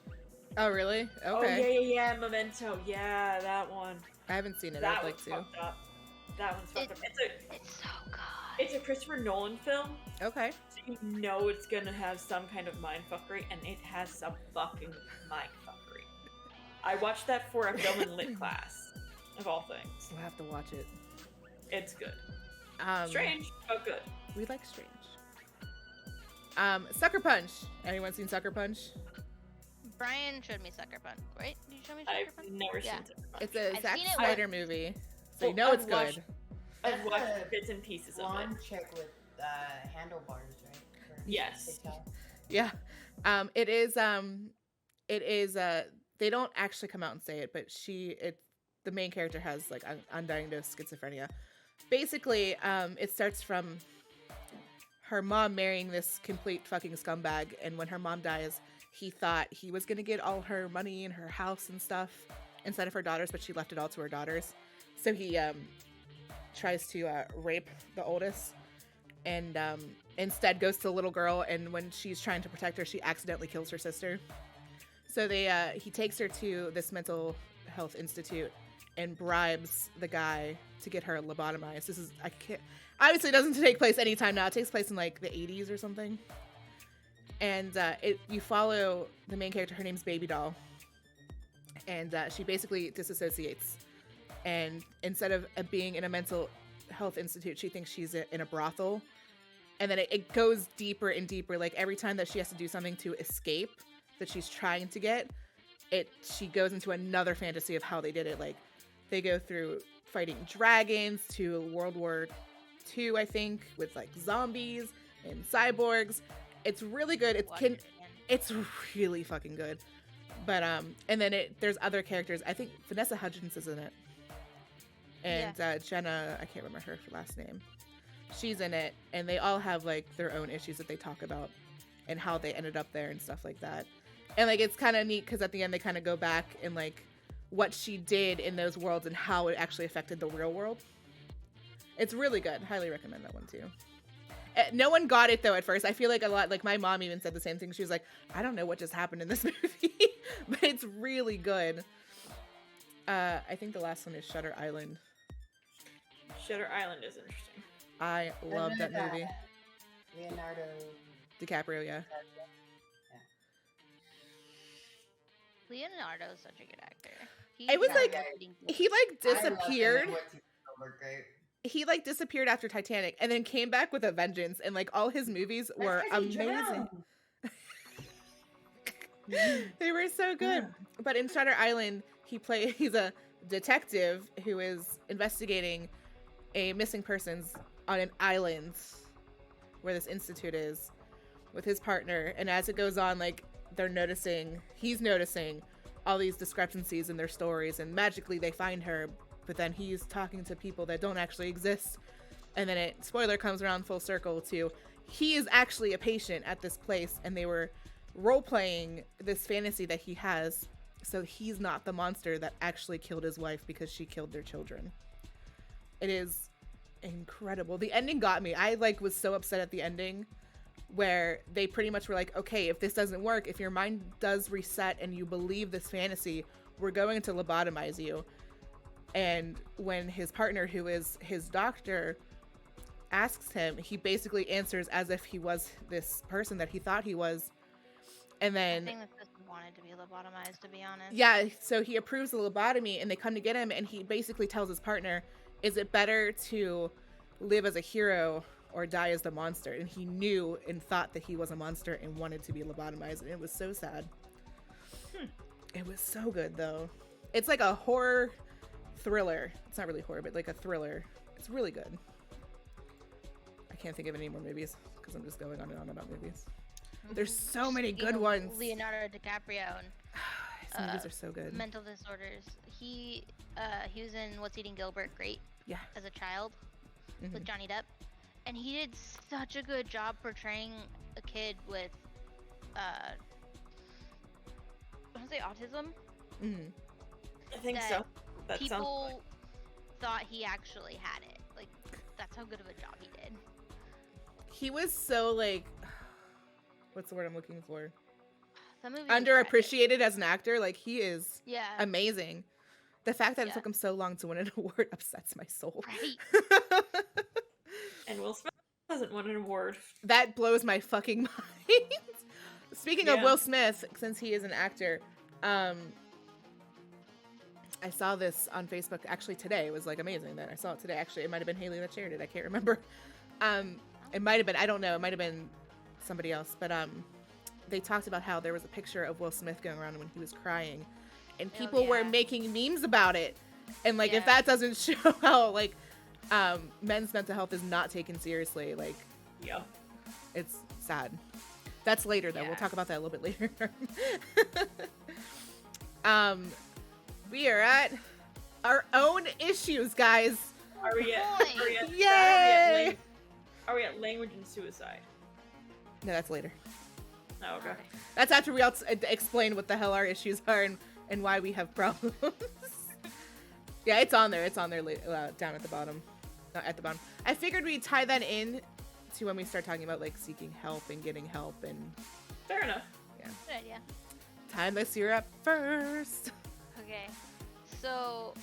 Oh, really? Okay. Oh yeah, Memento. Yeah, that one. I haven't seen it. That I'd like one's to. fucked up. That one's fucked up. It's so good. It's a Christopher Nolan film, Okay. so you know it's gonna have some kind of mindfuckery, and it has some fucking mindfuckery. I watched that for a film and lit class, of all things. We'll have to watch it. It's good. Strange. Strange, but good. We like strange. Sucker Punch. Anyone seen Sucker Punch? Brian showed me Sucker Punch, right? Did you show me Sucker I've Punch? never Yeah. seen Symptom. It's a I've Zack seen it Snyder movie, so you Well, know I've it's watched- good. I've That's watched a bits and pieces of it. Blonde chick with handlebars, right? For Yes. TikTok. Yeah. It is. They don't actually come out and say it, but the main character has like undiagnosed schizophrenia. Basically, it starts from her mom marrying this complete fucking scumbag, and when her mom dies, he thought he was gonna get all her money and her house and stuff instead of her daughters, but she left it all to her daughters. So he tries to rape the oldest, and instead goes to the little girl, and when she's trying to protect her, she accidentally kills her sister. So he takes her to this mental health institute and bribes the guy to get her lobotomized. Obviously it doesn't take place anytime now. It takes place in like the 80s or something. And you follow the main character. Her name's Baby Doll, and she basically disassociates, and instead of being in a mental health institute, she thinks she's in a brothel. And then it goes deeper and deeper. Like every time that she has to do something to escape that she's trying to get, she goes into another fantasy of how they did it. Like they go through fighting dragons to World War II, I think, with like zombies and cyborgs. It's really good. It's really fucking good. But and then there's other characters. I think Vanessa Hudgens is in it. And Jenna, I can't remember her last name. She's in it, and they all have like their own issues that they talk about and how they ended up there and stuff like that. And like it's kind of neat because at the end they kind of go back and like what she did in those worlds and how it actually affected the real world. It's really good. Highly recommend that one too. No one got it though at first. I feel like a lot, like my mom even said the same thing. She was like, I don't know what just happened in this movie, but it's really good. I think the last one is Shutter Island. Shutter Island is interesting. I love that movie. Leonardo DiCaprio, yeah. Leonardo's such a good actor. It was like marketing he like disappeared. I love him in What's Over Great. He like disappeared after Titanic and then came back with a vengeance, and like all his movies were That's 'cause he amazing. drowned. They were so good. But in Shutter Island, he's a detective who is investigating a missing persons on an island where this institute is with his partner, and as it goes on, like he's noticing all these discrepancies in their stories, and magically they find her, but then he's talking to people that don't actually exist, and then spoiler comes around full circle to he is actually a patient at this place, and they were role-playing this fantasy that he has, so he's not the monster that actually killed his wife because she killed their children. It is incredible. The ending got me. I like was so upset at the ending where they pretty much were like, okay, if this doesn't work, if your mind does reset and you believe this fantasy, we're going to lobotomize you. And when his partner, who is his doctor, asks him, he basically answers as if he was this person that he thought he was. And then I think this person wanted to be lobotomized, to be honest. yeah, so he approves the lobotomy, and they come to get him, and he basically tells his partner, is it better to live as a hero or die as the monster? And he knew and thought that he was a monster and wanted to be lobotomized, and it was so sad. It was so good, though. It's like a horror thriller. It's not really horror, but like a thriller. It's really good. I can't think of any more movies because I'm just going on and on about movies. There's so many good ones. Leonardo DiCaprio and His movies are so good. mental disorders. He was in What's Eating Gilbert Grape Yeah. as a child with Johnny Depp, and he did such a good job portraying a kid with I want to say autism. I think That so. That sounds People thought he actually had it. Like, that's how good of a job he did. He was so like, what's the word I'm looking for? That movie was Underappreciated as an actor. Like he is tragic. Yeah. amazing. The fact that it Yeah. took him so long to win an award upsets my soul. Right. And Will Smith hasn't won an award. That blows my fucking mind. Speaking of Yeah. Will Smith, since he is an actor, I saw this on Facebook actually today. It was like amazing that I saw it today. Actually, it might have been Haley that shared it. I can't remember. It might have been, I don't know, it might have been somebody else, but they talked about how there was a picture of Will Smith going around when he was crying, and people were making memes about it. And like, if that doesn't show how like men's mental health is not taken seriously, like, it's sad. That's later though. We'll talk about that a little bit later. We are at our own issues, guys. Are we at Yay! Are we at language and suicide? No, that's later. Oh, okay. That's after we all explain what the hell our issues are and why we have problems. Yeah, it's on there. It's on there down at the bottom. Not at the bottom. I figured we'd tie that in to when we start talking about like seeking help and getting help and... Fair enough. Yeah. Good idea. Time the syrup first. Okay. So,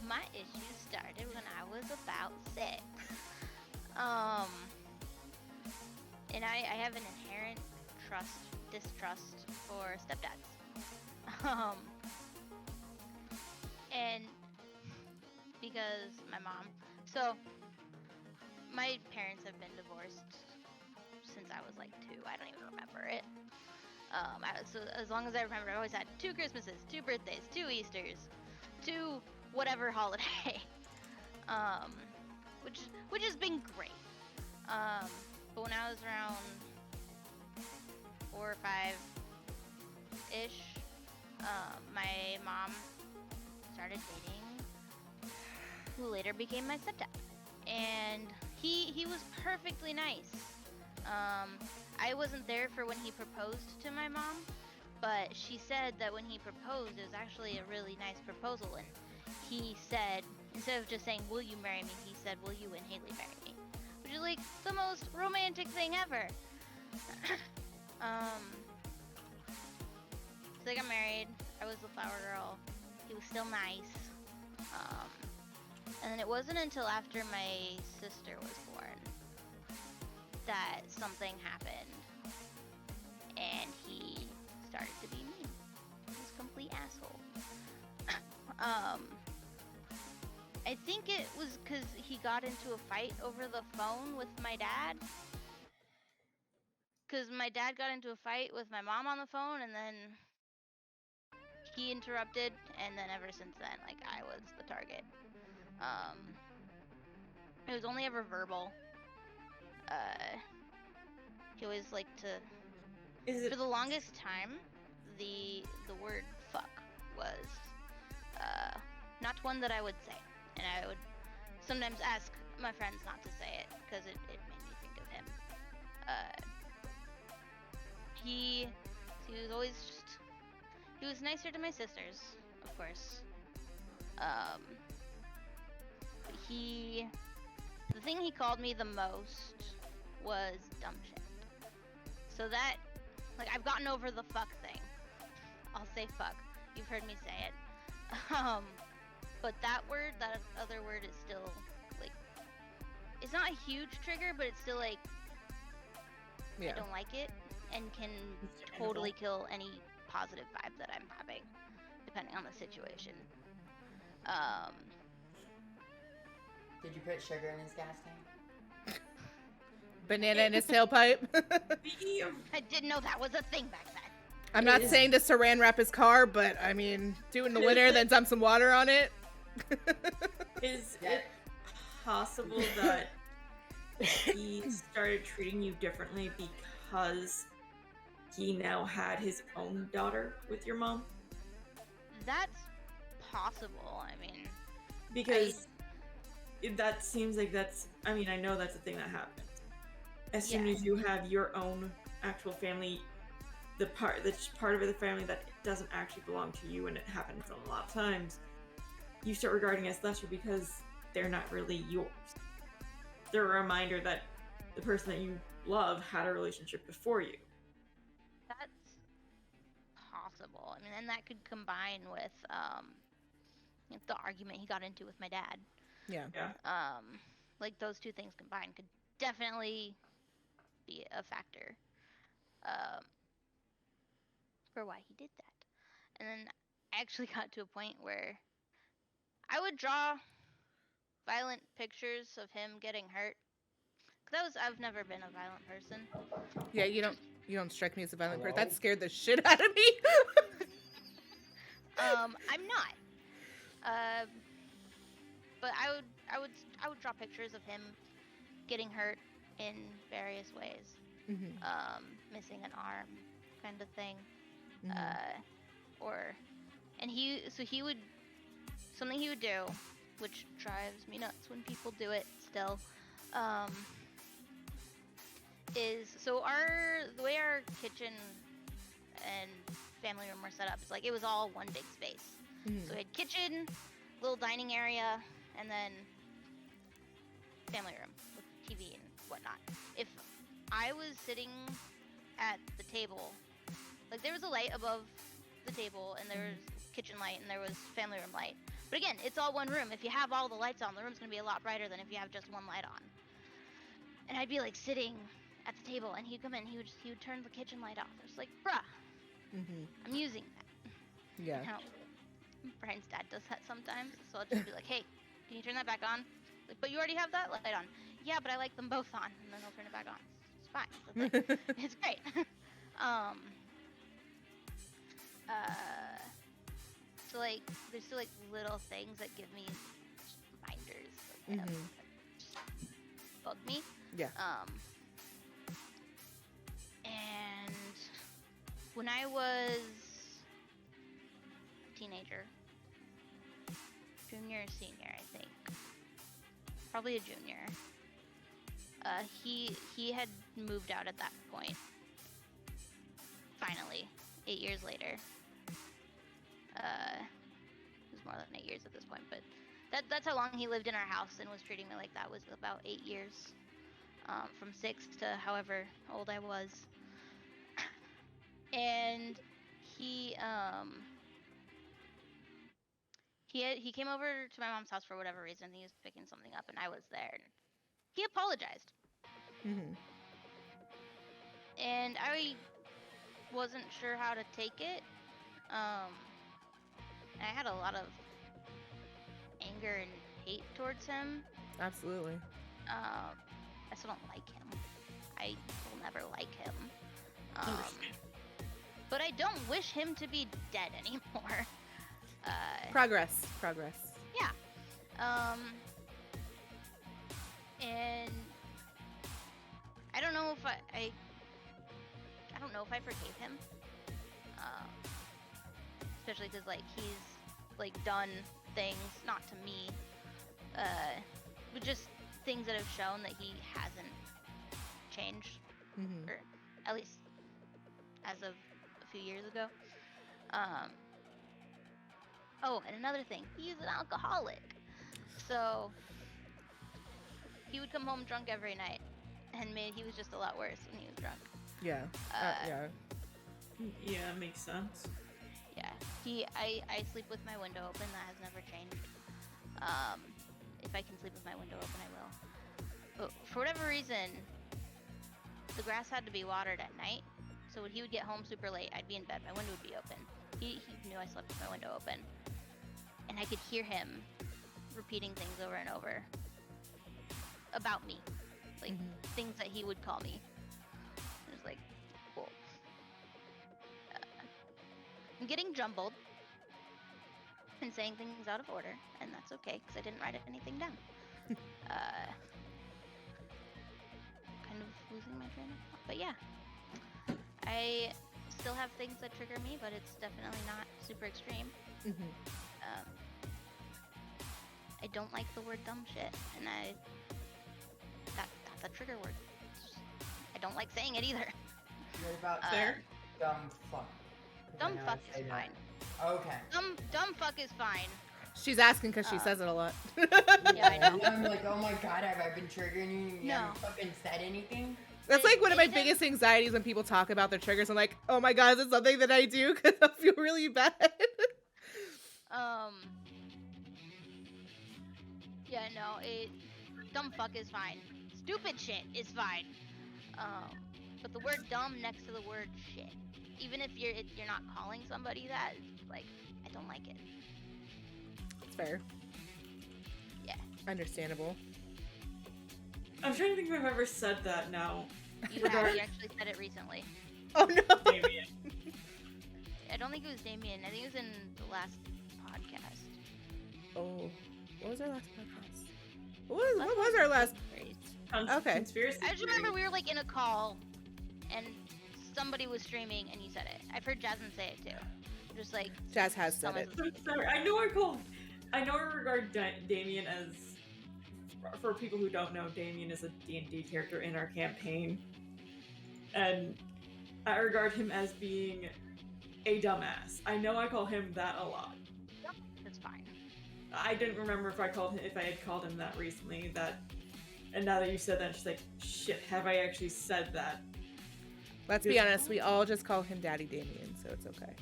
my issues started when I was about 6. And I have an inherent distrust for stepdads. And because my mom, so my parents have been divorced since I was like 2. I don't even remember it. So as long as I remember, I always had 2 Christmases, 2 birthdays, 2 Easters, 2 whatever holiday, which has been great. But when I was around 4 or 5-ish, my mom started dating who later became my stepdad, and he was perfectly nice. I wasn't there for when he proposed to my mom, but she said that when he proposed, it was actually a really nice proposal, and he said, instead of just saying, "Will you marry me?" he said, "Will you and Haley marry me?" Which is like the most romantic thing ever. So they got married. I was the flower girl. He was still nice. And then it wasn't until after my sister was born that something happened, and he started to be mean. He was a complete asshole. I think it was because he got into a fight over the phone with my dad. Because my dad got into a fight with my mom on the phone, and then he interrupted, and then ever since then, like, I was the target. It was only ever verbal. He always liked to... For the longest time, the word fuck was not one that I would say. And I would sometimes ask my friends not to say it, because it made me think of him. He was always just... He was nicer to my sisters, of course. But the thing he called me the most was dumb shit. So that, like, I've gotten over the fuck thing. I'll say fuck. You've heard me say it. But that other word is still, like, it's not a huge trigger, but it's still, like, I don't like it, and can totally kill any positive vibe that I'm having, depending on the situation. Did you put sugar in his gas tank? Banana in his tailpipe. I didn't know that was a thing back then. I'm not saying to saran wrap his car, but I mean, do it in the winter, then dump some water on it. Is it possible that he started treating you differently because he now had his own daughter with your mom? That's possible. I mean, because that seems like that's, I mean, I know that's a thing that happens. As soon as you have your own actual family, the part of the family that doesn't actually belong to you, and it happens a lot of times, you start regarding as lesser because they're not really yours. They're a reminder that the person that you love had a relationship before you. That's possible. I mean, and that could combine with the argument he got into with my dad. Yeah. like those two things combined could definitely be a factor for why he did that. And then I actually got to a point where I would draw violent pictures of him getting hurt. Cause I've never been a violent person. Yeah, you don't strike me as a violent person. Hello? That scared the shit out of me. I'm not. But I would draw pictures of him getting hurt in various ways. Missing an arm, kind of thing. Something he would do, which drives me nuts when people do it still, is the way our kitchen and family room were set up is like it was all one big space. So we had kitchen, little dining area, and then family room with TV and whatnot. If I was sitting at the table, like there was a light above the table, and there was kitchen light, and there was family room light. But again, it's all one room. If you have all the lights on, the room's gonna be a lot brighter than if you have just one light on. And I'd be like sitting at the table, and he'd come in, he would turn the kitchen light off. I was like, bruh, I'm using that. Yeah. Now, Brian's dad does that sometimes, so I'll just be like, hey, can you turn that back on? Like, but you already have that light on. Yeah, but I like them both on, and then he'll turn it back on. It's fine. It's, like, it's great. So like, there's still like little things that give me just reminders of him that just bug me. Yeah. And when I was a teenager, junior or senior, I think, probably a junior, he had moved out at that point. Finally, 8 years later. It was more than 8 years at this point, but that's how long he lived in our house and was treating me like that. Was about 8 years, from 6 to however old I was. And he came over to my mom's house for whatever reason. He was picking something up, and I was there. And he apologized, and I wasn't sure how to take it. I had a lot of anger and hate towards him. Absolutely. I still don't like him. I will never like him. But I don't wish him to be dead anymore. Progress. Yeah. And I don't know if I don't know if I forgave him. Especially because like he's like done things, not to me, but just things that have shown that he hasn't changed, or at least as of a few years ago. Oh, and another thing, he's an alcoholic, so he would come home drunk every night, and he was just a lot worse when he was drunk. Yeah. Yeah. Yeah, makes sense. Yeah, I sleep with my window open. That has never changed. If I can sleep with my window open, I will. But for whatever reason, the grass had to be watered at night. So when he would get home super late, I'd be in bed. My window would be open. He knew I slept with my window open. And I could hear him repeating things over and over about me. Like, things that he would call me. It was like, cool. I'm getting jumbled and saying things out of order, and that's okay, because I didn't write anything down. Kind of losing my train of thought. But yeah. I still have things that trigger me, but it's definitely not super extreme. I don't like the word dumb shit, and that's a trigger word. I don't like saying it either. What about dumb fuck? 'Cause I Dumb know I fuck say is that. fine. Okay. Dumb fuck is fine. She's asking because she says it a lot. Yeah, I know. I'm like, oh my god, have I been triggering you? You No. haven't fucking said anything? That's like one of my Anything? biggest anxieties when people talk about their triggers. I'm like, oh my god, is it something that I do? Because I feel really bad. Yeah, no, dumb fuck is fine. Stupid shit is fine. But the word dumb next to the word shit, even if you're not calling somebody that, like, I don't like it. It's fair. Yeah. Understandable. I'm trying to think if I've ever said that now. You actually said it recently. Oh no. Damien. I don't think it was Damien. I think it was in the last podcast. Oh, what was our last podcast? What was our last? Okay. Conspiracy I just remember we were like in a call, and somebody was streaming, and you said it. I've heard Jasmine say it too. Just like Jazz has said it. I'm sorry. I know I regard Damien as, for people who don't know, Damien is a D&D character in our campaign, and I regard him as being a dumbass. I know I call him that a lot. Yep, that's fine. I didn't remember if I had called him that recently. And now that you said that, I'm just like, shit, have I actually said that? Let's be honest, we all just call him Daddy Damien, so it's okay.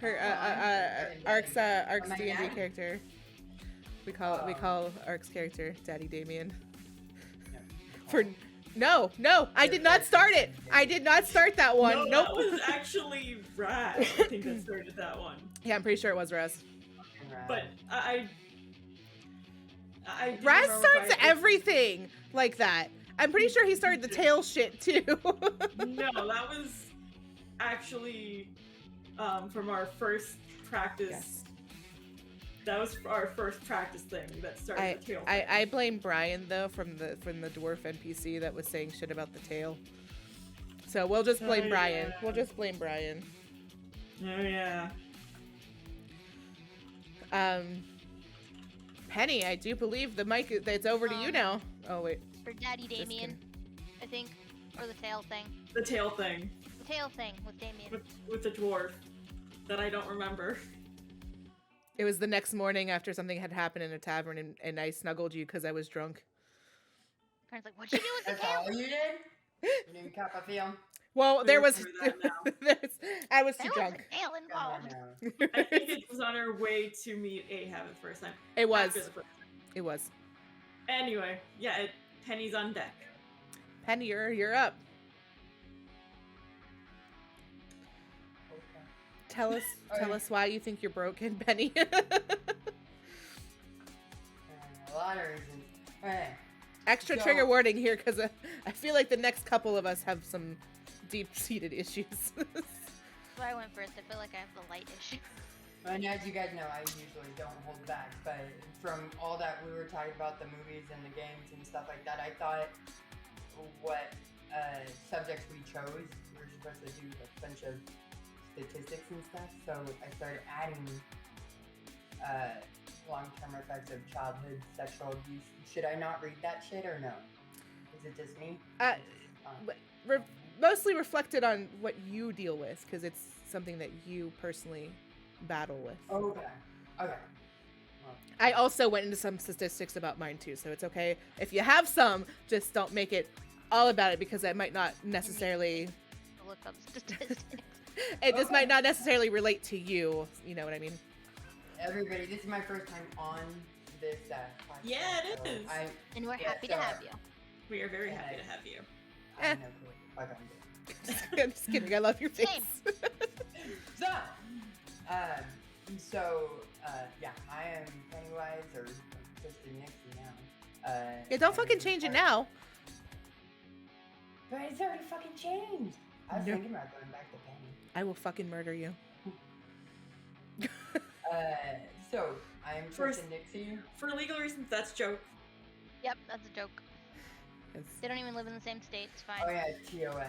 Her Ark's D&D character. We call Ark's character Daddy Damien. No, I did not start it. I did not start that one. No, nope. That was actually Raz. I think that started that one. Yeah, I'm pretty sure it was Raz. But I Raz starts everything like that. I'm pretty sure he started the tail shit too. No, that was actually from our first practice. Yes. That was our first practice thing that started the tail. I blame Brian though from the dwarf NPC that was saying shit about the tail. So we'll just blame Brian. Yeah. We'll just blame Brian. Oh yeah. Penny, I do believe the mic it's over to you now. Oh wait. For Daddy Damien, I think, or the tail thing. The tail thing. The tail thing with Damien. With the dwarf that I don't remember. It was the next morning after something had happened in a tavern, and I snuggled you because I was drunk. Parents like, what'd you do with the That's tail? all you did? You didn't cup a film? Well, there was. I was too There drunk. was a tail involved. I think it was on our way to meet Ahab the first time. It was. After the first time. It was. Anyway, yeah, Penny's on deck. Penny, you're up. Tell us why you think you're broken, Penny. A lot of reasons. Okay. Extra So- trigger warning here, because I feel like the next couple of us have some deep-seated issues. That's why I went first. I feel like I have the light issue. And as you guys know, I usually don't hold back, but from all that we were talking about, the movies and the games and stuff like that, I thought what subjects we chose, we were supposed to do a bunch of statistics and stuff, so I started adding long-term effects of childhood sexual abuse. Should I not read that shit or no? Is it just me? Mostly reflected on what you deal with, because it's something that you personally battle with. Okay. Okay. Well, I also went into some statistics about mine too, so it's okay. If you have some, just don't make it all about it, because it might not necessarily... Look up statistics. It just might not necessarily relate to you. You know what I mean? everybody, this is my first time on this podcast. Yeah, it so is. And we're happy to have you. We are very happy to have you. I have no clue what I'm doing. I'm just kidding. I love your face. Yeah, I am Pennywise or Twisted Nixie now. Yeah, don't fucking change it now. But it's already fucking changed. I was No. thinking about going back to Penny. I will fucking murder you. So I am First- Twisted Nixie. For legal reasons, that's joke. Yep, that's a joke. Yes. They don't even live in the same state. It's fine. Oh yeah, TOS.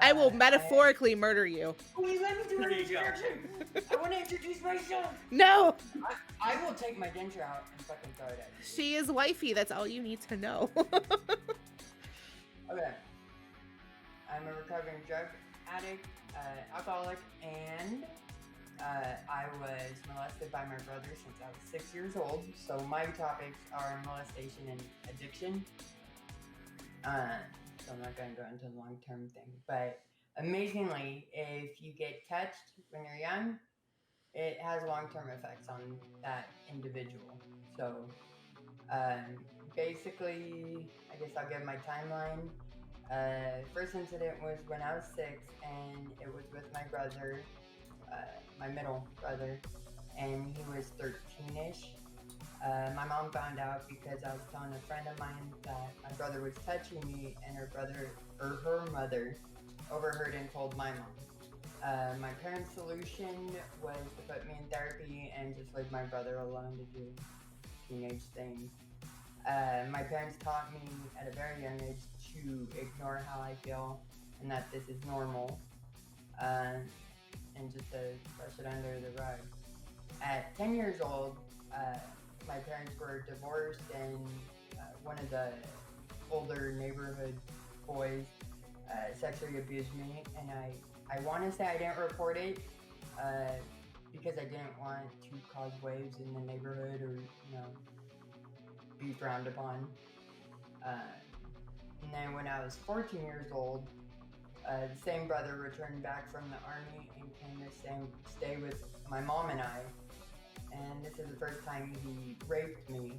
I will metaphorically murder you. Will you let me do There an you go. introduction? I want to introduce myself. No! I will take my denture out and fucking throw it at you. She is wifey. That's all you need to know. Okay. I'm a recovering drug addict, alcoholic, and I was molested by my brother since I was 6 years old. So my topics are molestation and addiction. So I'm not going to go into the long-term thing. But amazingly, if you get touched when you're young, it has long-term effects on that individual. So basically, I guess I'll give my timeline. First incident was when I was 6, and it was with my brother, my middle brother, and he was 13-ish. My mom found out because I was telling a friend of mine that my brother was touching me, and her mother overheard and told my mom. My parents' solution was to put me in therapy and just leave my brother alone to do teenage things. My parents taught me at a very young age to ignore how I feel and that this is normal, and just to brush it under the rug. At 10 years old, my parents were divorced, and one of the older neighborhood boys sexually abused me, and I want to say I didn't report it because I didn't want to cause waves in the neighborhood or, be frowned upon. And then when I was 14 years old, the same brother returned back from the army and came to stay with my mom and I. And this is the first time he raped me.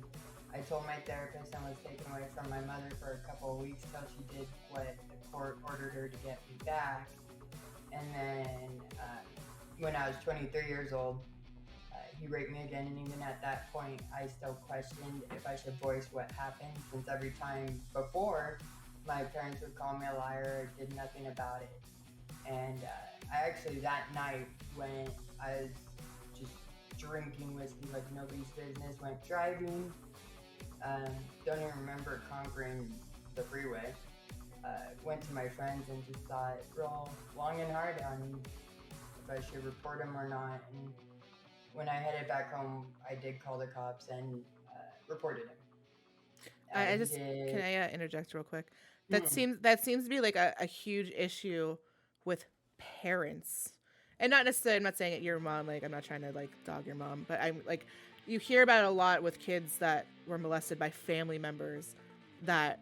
I told my therapist I was taken away from my mother for a couple of weeks till she did what the court ordered her to get me back. And then when I was 23 years old, he raped me again, and even at that point, I still questioned if I should voice what happened, since every time before, my parents would call me a liar or did nothing about it. And I actually, that night, when I was just drinking whiskey like nobody's business, went driving, don't even remember conquering the freeway, went to my friends and just thought real long and hard on if I should report him or not. And when I headed back home, I did call the cops and reported him. Can I interject real quick? That seems to be like a huge issue with parents, and not necessarily. I'm not saying it your mom. Like, I'm not trying to like dog your mom, but I'm like, you hear about it a lot with kids that were molested by family members, that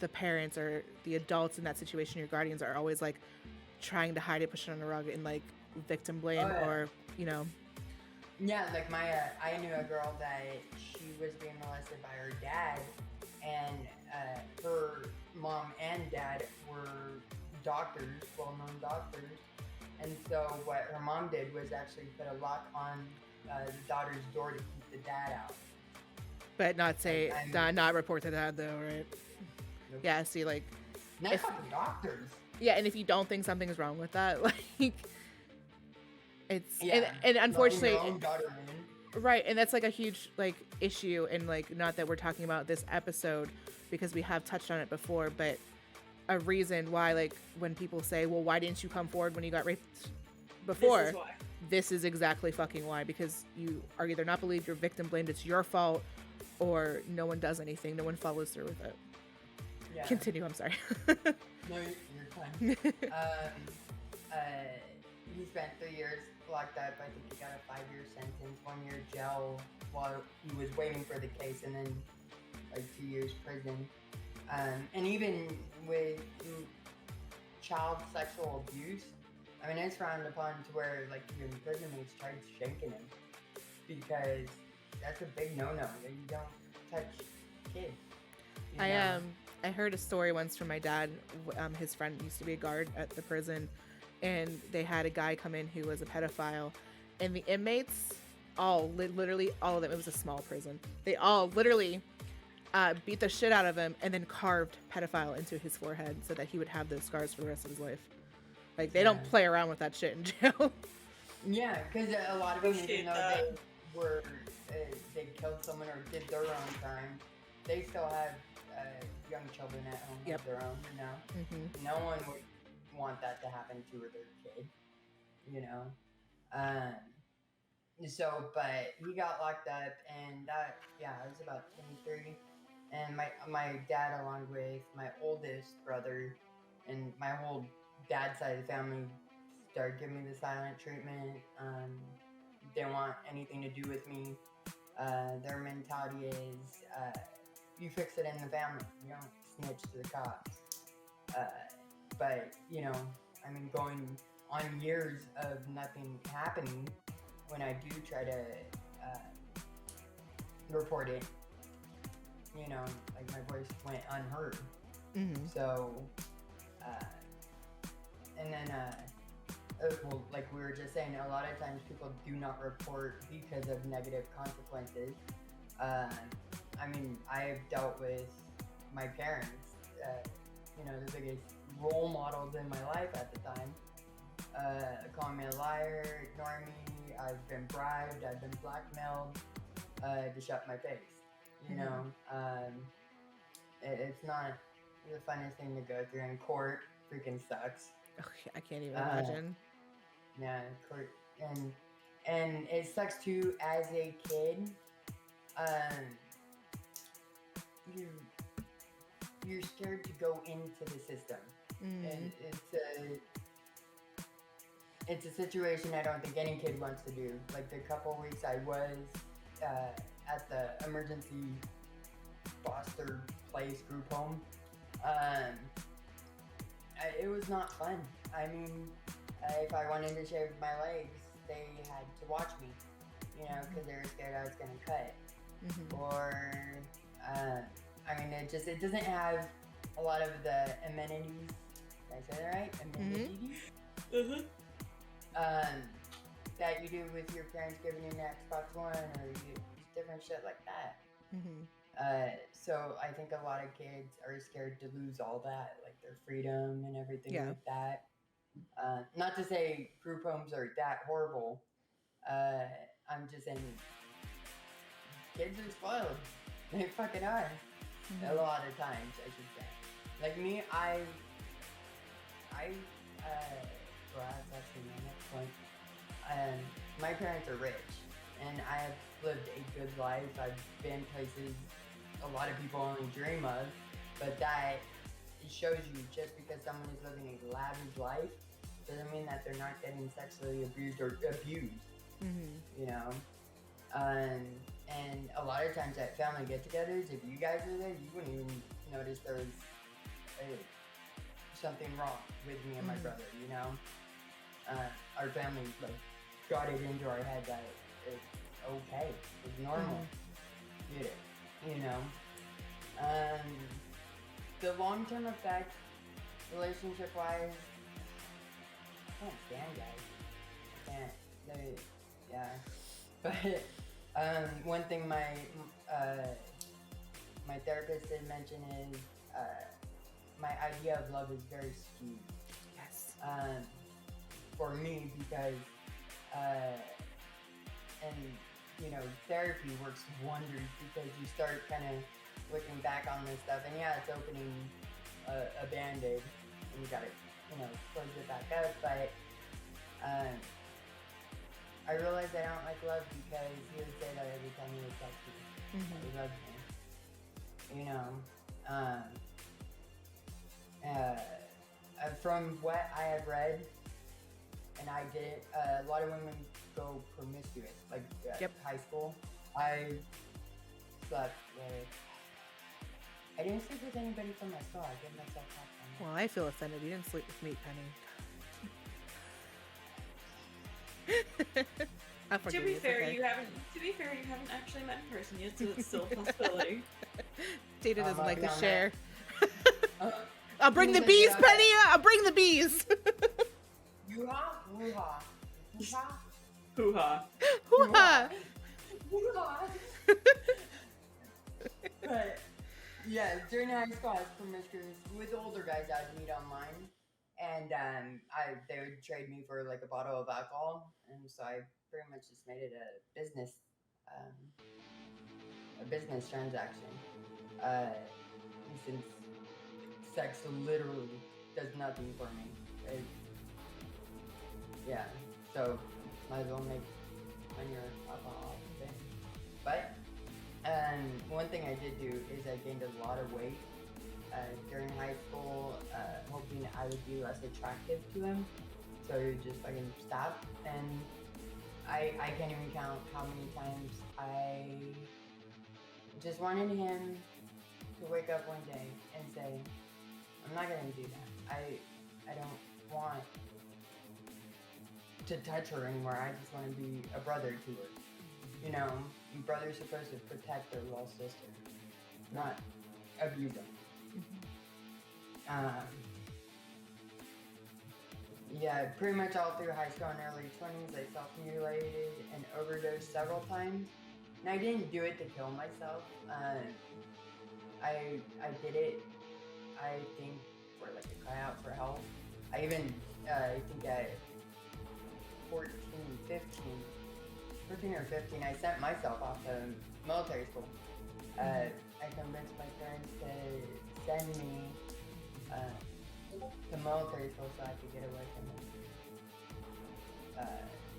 the parents or the adults in that situation, your guardians, are always like trying to hide it, push it on the rug, and like victim blame or Yeah, like I knew a girl that she was being molested by her dad, and her mom and dad were doctors, well-known doctors, and so what her mom did was actually put a lock on the daughter's door to keep the dad out. But not report to dad though, right? Nope. Yeah, see, like, not fucking doctors. Yeah, and if you don't think something is wrong with that, like, it's Yeah, and unfortunately, your own daughter in. Right, and that's like a huge like issue, and like, not that we're talking about this episode because we have touched on it before, but a reason why, like, when people say, well, why didn't you come forward when you got raped before? This is why. This is exactly fucking why, because you are either not believed, you're victim blamed, it's your fault, or no one does anything, no one follows through with it. Yeah. Continue, I'm sorry. No, you're fine. He spent 3 years locked up. I think he got a 5-year sentence, 1 year jail while he was waiting for the case, and then like 2 years prison. And even with child sexual abuse, I mean, it's frowned upon to where like even prison mates tried shanking him, because that's a big no-no. You don't touch kids. I heard a story once from my dad. His friend used to be a guard at the prison, and they had a guy come in who was a pedophile, and the inmates literally all of them, it was a small prison, they all literally beat the shit out of him and then carved pedophile into his forehead so that he would have those scars for the rest of his life. Like, they don't play around with that shit in jail. Yeah, because a lot of them, even though they killed someone or did their own crime, they still have young children at home of their own, you know? Mm-hmm. No one would want that to happen to their kid, you know? But he got locked up, and I was about 23, and my dad, along with my oldest brother and my whole dad's side of the family, started giving me the silent treatment. Didn't want anything to do with me. Their mentality is, you fix it in the family, you don't snitch to the cops. But, you know, I mean, going on years of nothing happening, when I do try to report it, you know, like my voice went unheard. Mm-hmm. So, and then, well, like we were just saying, a lot of times people do not report because of negative consequences. I mean, I've dealt with my parents, you know, the biggest role models in my life at the time, calling me a liar, ignoring me. I've been bribed, I've been blackmailed to shut my face. You know, it's not the funnest thing to go through, and court freaking sucks. Okay, I can't even imagine. Yeah, court, and it sucks too as a kid. You're scared to go into the system, and it's a situation I don't think any kid wants to do. Like the couple weeks I was at the emergency foster place group home, it was not fun. I mean, if I wanted to shave my legs, they had to watch me, you know, because they were scared I was gonna cut. Or, I mean, it doesn't have a lot of the amenities. Did I say that right? Amenities? That you do with your parents giving you an Xbox One, or you different shit like that. So I think a lot of kids are scared to lose all that, like their freedom and everything like that. Not to say group homes are that horrible. I'm just saying kids are spoiled. They fucking are. A lot of times, I should say. Like me, well, that's actually my next point. My parents are rich, and I have lived a good life. I've been places a lot of people only dream of, but that it shows you just because someone is living a lavish life doesn't mean that they're not getting sexually abused or abused. You know, and a lot of times at family get-togethers, if you guys were there, you wouldn't even notice there was something wrong with me and my brother. You know, our family like got it into our head that it's okay, it's normal. Get it, you know. The long-term effect, relationship-wise, I can't stand guys. I can't. Yeah. But one thing my therapist did mention is my idea of love is very skewed. Yes. For me, because and you know, therapy works wonders because you start kind of looking back on this stuff, and yeah, it's opening a band-aid, and you gotta, you know, close it back up. But I realized I don't like love because he would say that every time he would text me. He loved me. You know, from what I have read, and I did, a lot of women go promiscuous, like high school. I slept with, I didn't sleep with anybody from my school. I gave myself popcorn. Well, I feel offended. You didn't sleep with me, Penny. To be fair, you haven't actually met in person yet, so it's still a possibility. Data doesn't like to on share. I'll bring the bees, Penny. I'll bring the bees. Hoo-ha, hoo-ha, hoo-ha, Hoo-ha. Hoo-ha. hoo-ha. But yeah, during high school, I was promiscuous with older guys I'd meet online, and they would trade me for like a bottle of alcohol, and so I pretty much just made it a business transaction. Since sex literally does nothing for me. Yeah, so might as well make money or alcohol thing. But one thing I did do is I gained a lot of weight during high school, hoping I would be less attractive to him. So he just fucking stopped, and I can't even count how many times I just wanted him to wake up one day and say, I'm not gonna do that. I don't want to touch her anymore. I just want to be a brother to her. You know, brother's supposed to protect their little sister, not abuse them. Yeah, pretty much all through high school and early 20s, I self-mutilated and overdosed several times. And I didn't do it to kill myself. I did it, I think, for like a cry out for help. I even, I think at 14 or 15, I sent myself off to military school. I convinced my parents to send me to military school so I could get away from them.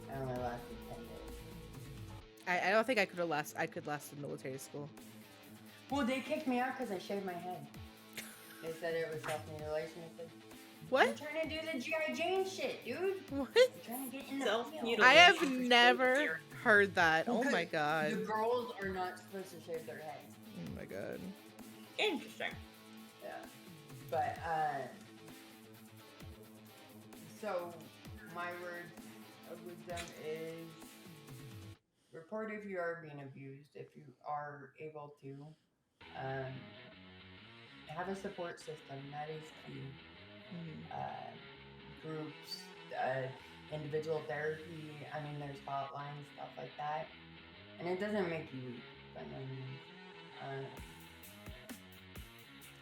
I only lasted 10 days. I don't think I could last in military school. Well, they kicked me out because I shaved my head. They said it was self-mutilation. I said, What? I'm trying to do the G.I. Jane shit, dude. What? I'm trying to get in the field. Self-mutilation. I have for never sure. heard that. Oh Because my god. The girls are not supposed to shave their heads. Oh my god. Interesting. Yeah. But, so, my word of wisdom is report if you are being abused, if you are able to. Have a support system, that is key. Groups, individual therapy, I mean, there's hotlines, stuff like that. And it doesn't make you weak, by no means.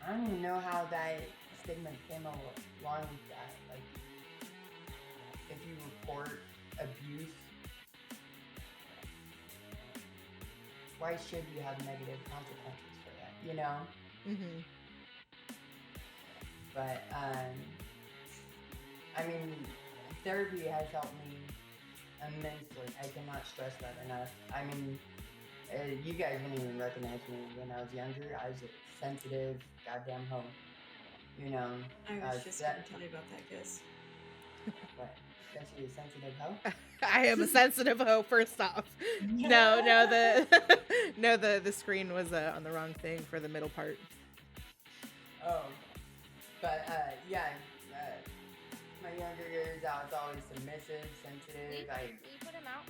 I don't even know how that stigma came along with that. Like, if you report abuse, why should you have negative consequences for that, you know? But, I mean, therapy has helped me immensely. I cannot stress that enough. I mean, you guys wouldn't even recognize me when I was younger. I was a sensitive goddamn hoe. You know? I was just going to tell you about that, Kiss. What? That she a sensitive hoe? I am a sensitive hoe, first off. No, the screen was on the wrong thing for the middle part. Oh. But, yeah, my younger years, I was always submissive, sensitive. Will you put him out?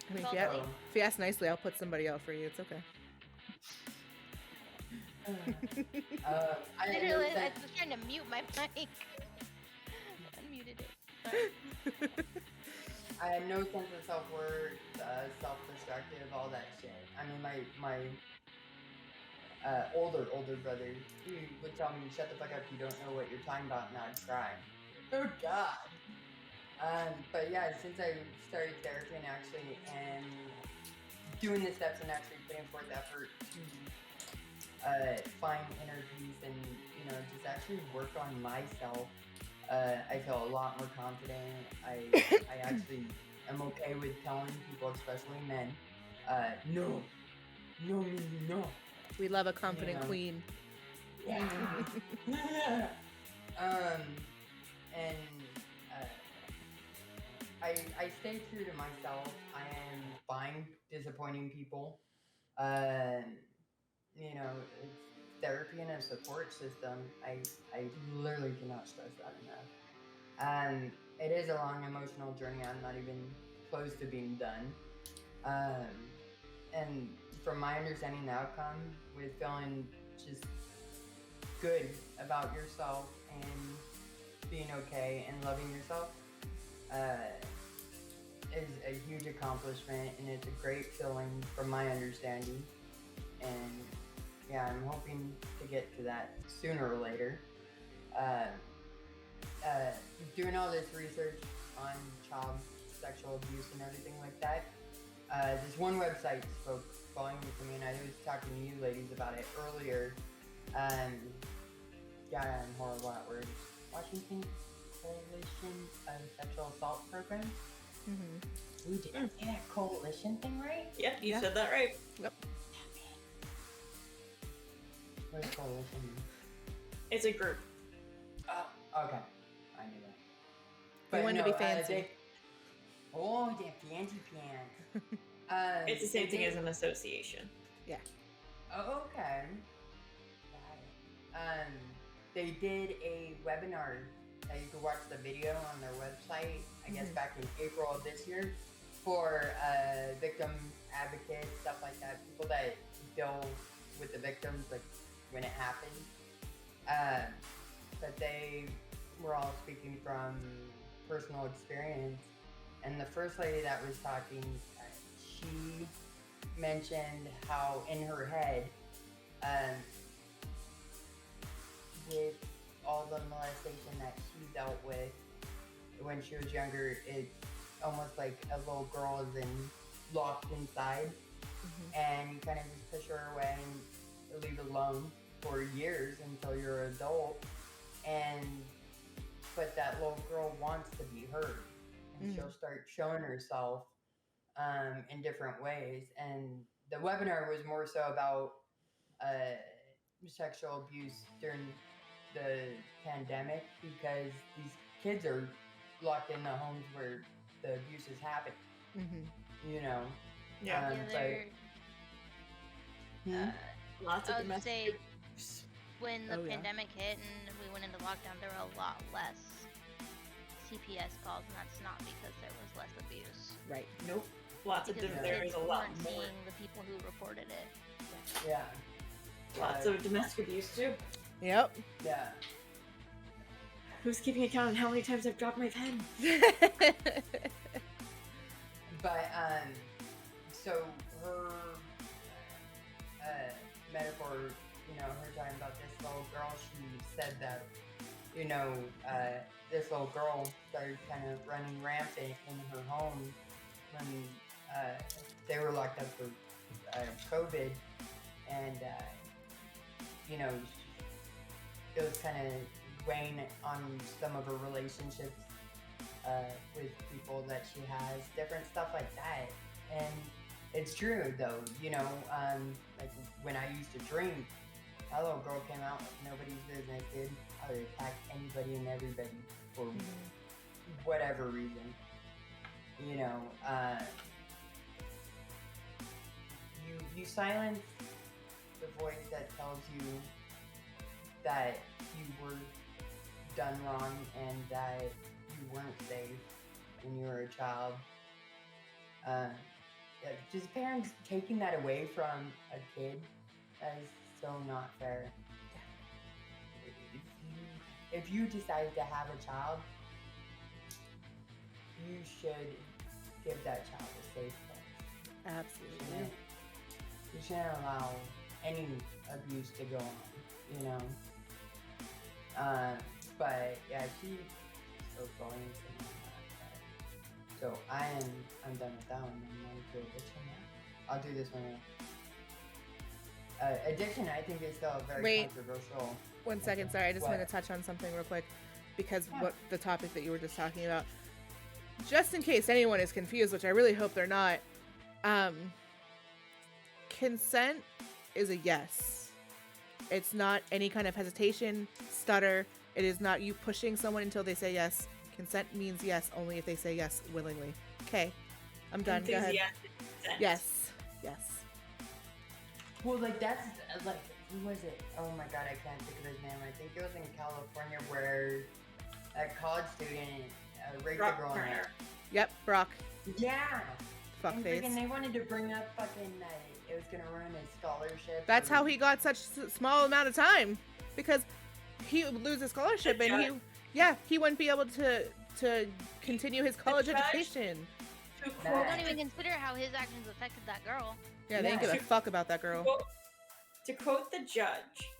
I mean, if you ask nicely, I'll put somebody out for you. It's okay. I was trying to mute my mic. Unmuted it. Sorry. I had no sense of self-worth, self-destructive, all that shit. I mean, my older brother, he would tell me, shut the fuck up, you don't know what you're talking about, and I'd cry. Oh god. But yeah, since I started therapy and doing the steps and actually putting forth effort to find inner peace and, you know, just actually work on myself, I feel a lot more confident. I actually am okay with telling people, especially men, no. We love a confident queen. Yeah. And I stay true to myself. I am fine disappointing people. You know, it's therapy and a support system. I literally cannot stress that enough. It is a long emotional journey. I'm not even close to being done. And from my understanding, the outcome with feeling just good about yourself and being okay and loving yourself is a huge accomplishment, and it's a great feeling from my understanding. And yeah, I'm hoping to get to that sooner or later. Doing all this research on child sexual abuse and everything like that, this one website spoke volumes to me, and I was talking to you ladies about it earlier. Yeah, I'm horrible at words. Washington Coalition of Sexual Assault Programs. Ooh, did I say that coalition thing right? Yep, you said that right. Yep. What does coalition mean? It's a group. Oh, okay. I knew that. They wanted to be fancy. They're fancy pants. It's the same thing as an association. Yeah. Oh, okay. Got it. They did a webinar you could watch the video on their website, I guess back in April of this year, for victim advocates, stuff like that, people that deal with the victims, like when it happened. But they were all speaking from personal experience. And the first lady that was talking, she mentioned how in her head, with all the molestation that she dealt with when she was younger, it's almost like a little girl is locked inside, and you kind of just push her away and leave it alone for years until you're an adult. But that little girl wants to be heard, and she'll start showing herself in different ways. And the webinar was more so about sexual abuse during the pandemic, because these kids are locked in the homes where the abuse is happening. You know. Yeah. Lots of I would domestic say abuse. when the pandemic hit and we went into lockdown, there were a lot less CPS calls, and that's not because there was less abuse. Right. Nope. Lots of Because there is a lot weren't more. seeing the people who reported it. Yeah. Lots of domestic abuse too. Yep. Yeah. Who's keeping account on how many times I've dropped my pen? But so her metaphor, her talking about this little girl, she said that, this little girl started kind of running rampant in her home when they were locked up for COVID, and it was kind of weighing on some of her relationships with people that she has, different stuff like that. And it's true though, like when I used to drink, that little girl came out like nobody's business, dude. I would attack anybody and everybody for whatever reason. You silence the voice that tells you that you were done wrong and that you weren't safe when you were a child. Just parents taking that away from a kid, that is so not fair. If you decide to have a child, you should give that child a safe place. Absolutely. You shouldn't allow any abuse to go on, but yeah, she's so going into that. So I'm done with that one. I'm going to addiction now. I'll do this one. Addiction, I think, is still a very controversial. 1 second, sorry, I just What? want to touch on something real quick, because what the topic that you were just talking about, just in case anyone is confused, which I really hope they're not, consent is a yes. It's not any kind of hesitation, stutter. It is not you pushing someone until they say yes. Consent means yes only if they say yes willingly. Okay, I'm done. Go ahead. Yes. Well, like that's like, who was it? Oh my god, I can't think of his name. I think it was in California where a college student raped a girl. Yep, Brock. Yeah. And Fuckface. freaking they wanted to bring up fucking it was gonna ruin his scholarship. That's how he got such a small amount of time, because he would lose his scholarship and he wouldn't be able to continue his college education. Don't even consider how his actions affected that girl. Yeah, they didn't give a fuck about that girl. To quote the judge,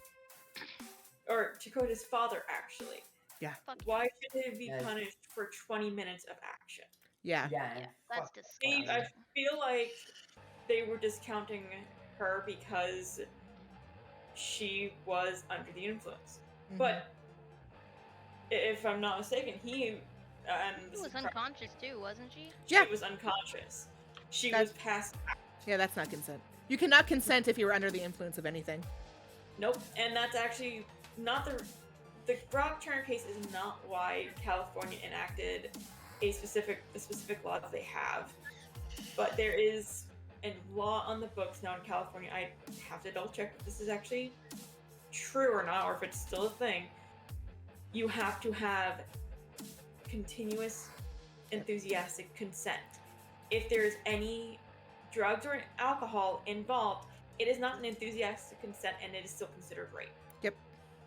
or to quote his father, actually. Yeah. Why should they be punished for 20 minutes of action? Yeah. That's disgusting. I feel like they were discounting her because she was under the influence. But if I'm not mistaken, he was unconscious too, wasn't she? Yeah. She was unconscious. She was passed out. Yeah, that's not consent. You cannot consent if you were under the influence of anything. Nope, and that's actually not the Brock Turner case is not why California enacted the specific law that they have, but there is a law on the books now in California. I have to double check if this is actually true or not, or if it's still a thing. you have to have continuous enthusiastic consent. If there's any drugs or alcohol involved, it is not an enthusiastic consent and it is still considered rape. Yep.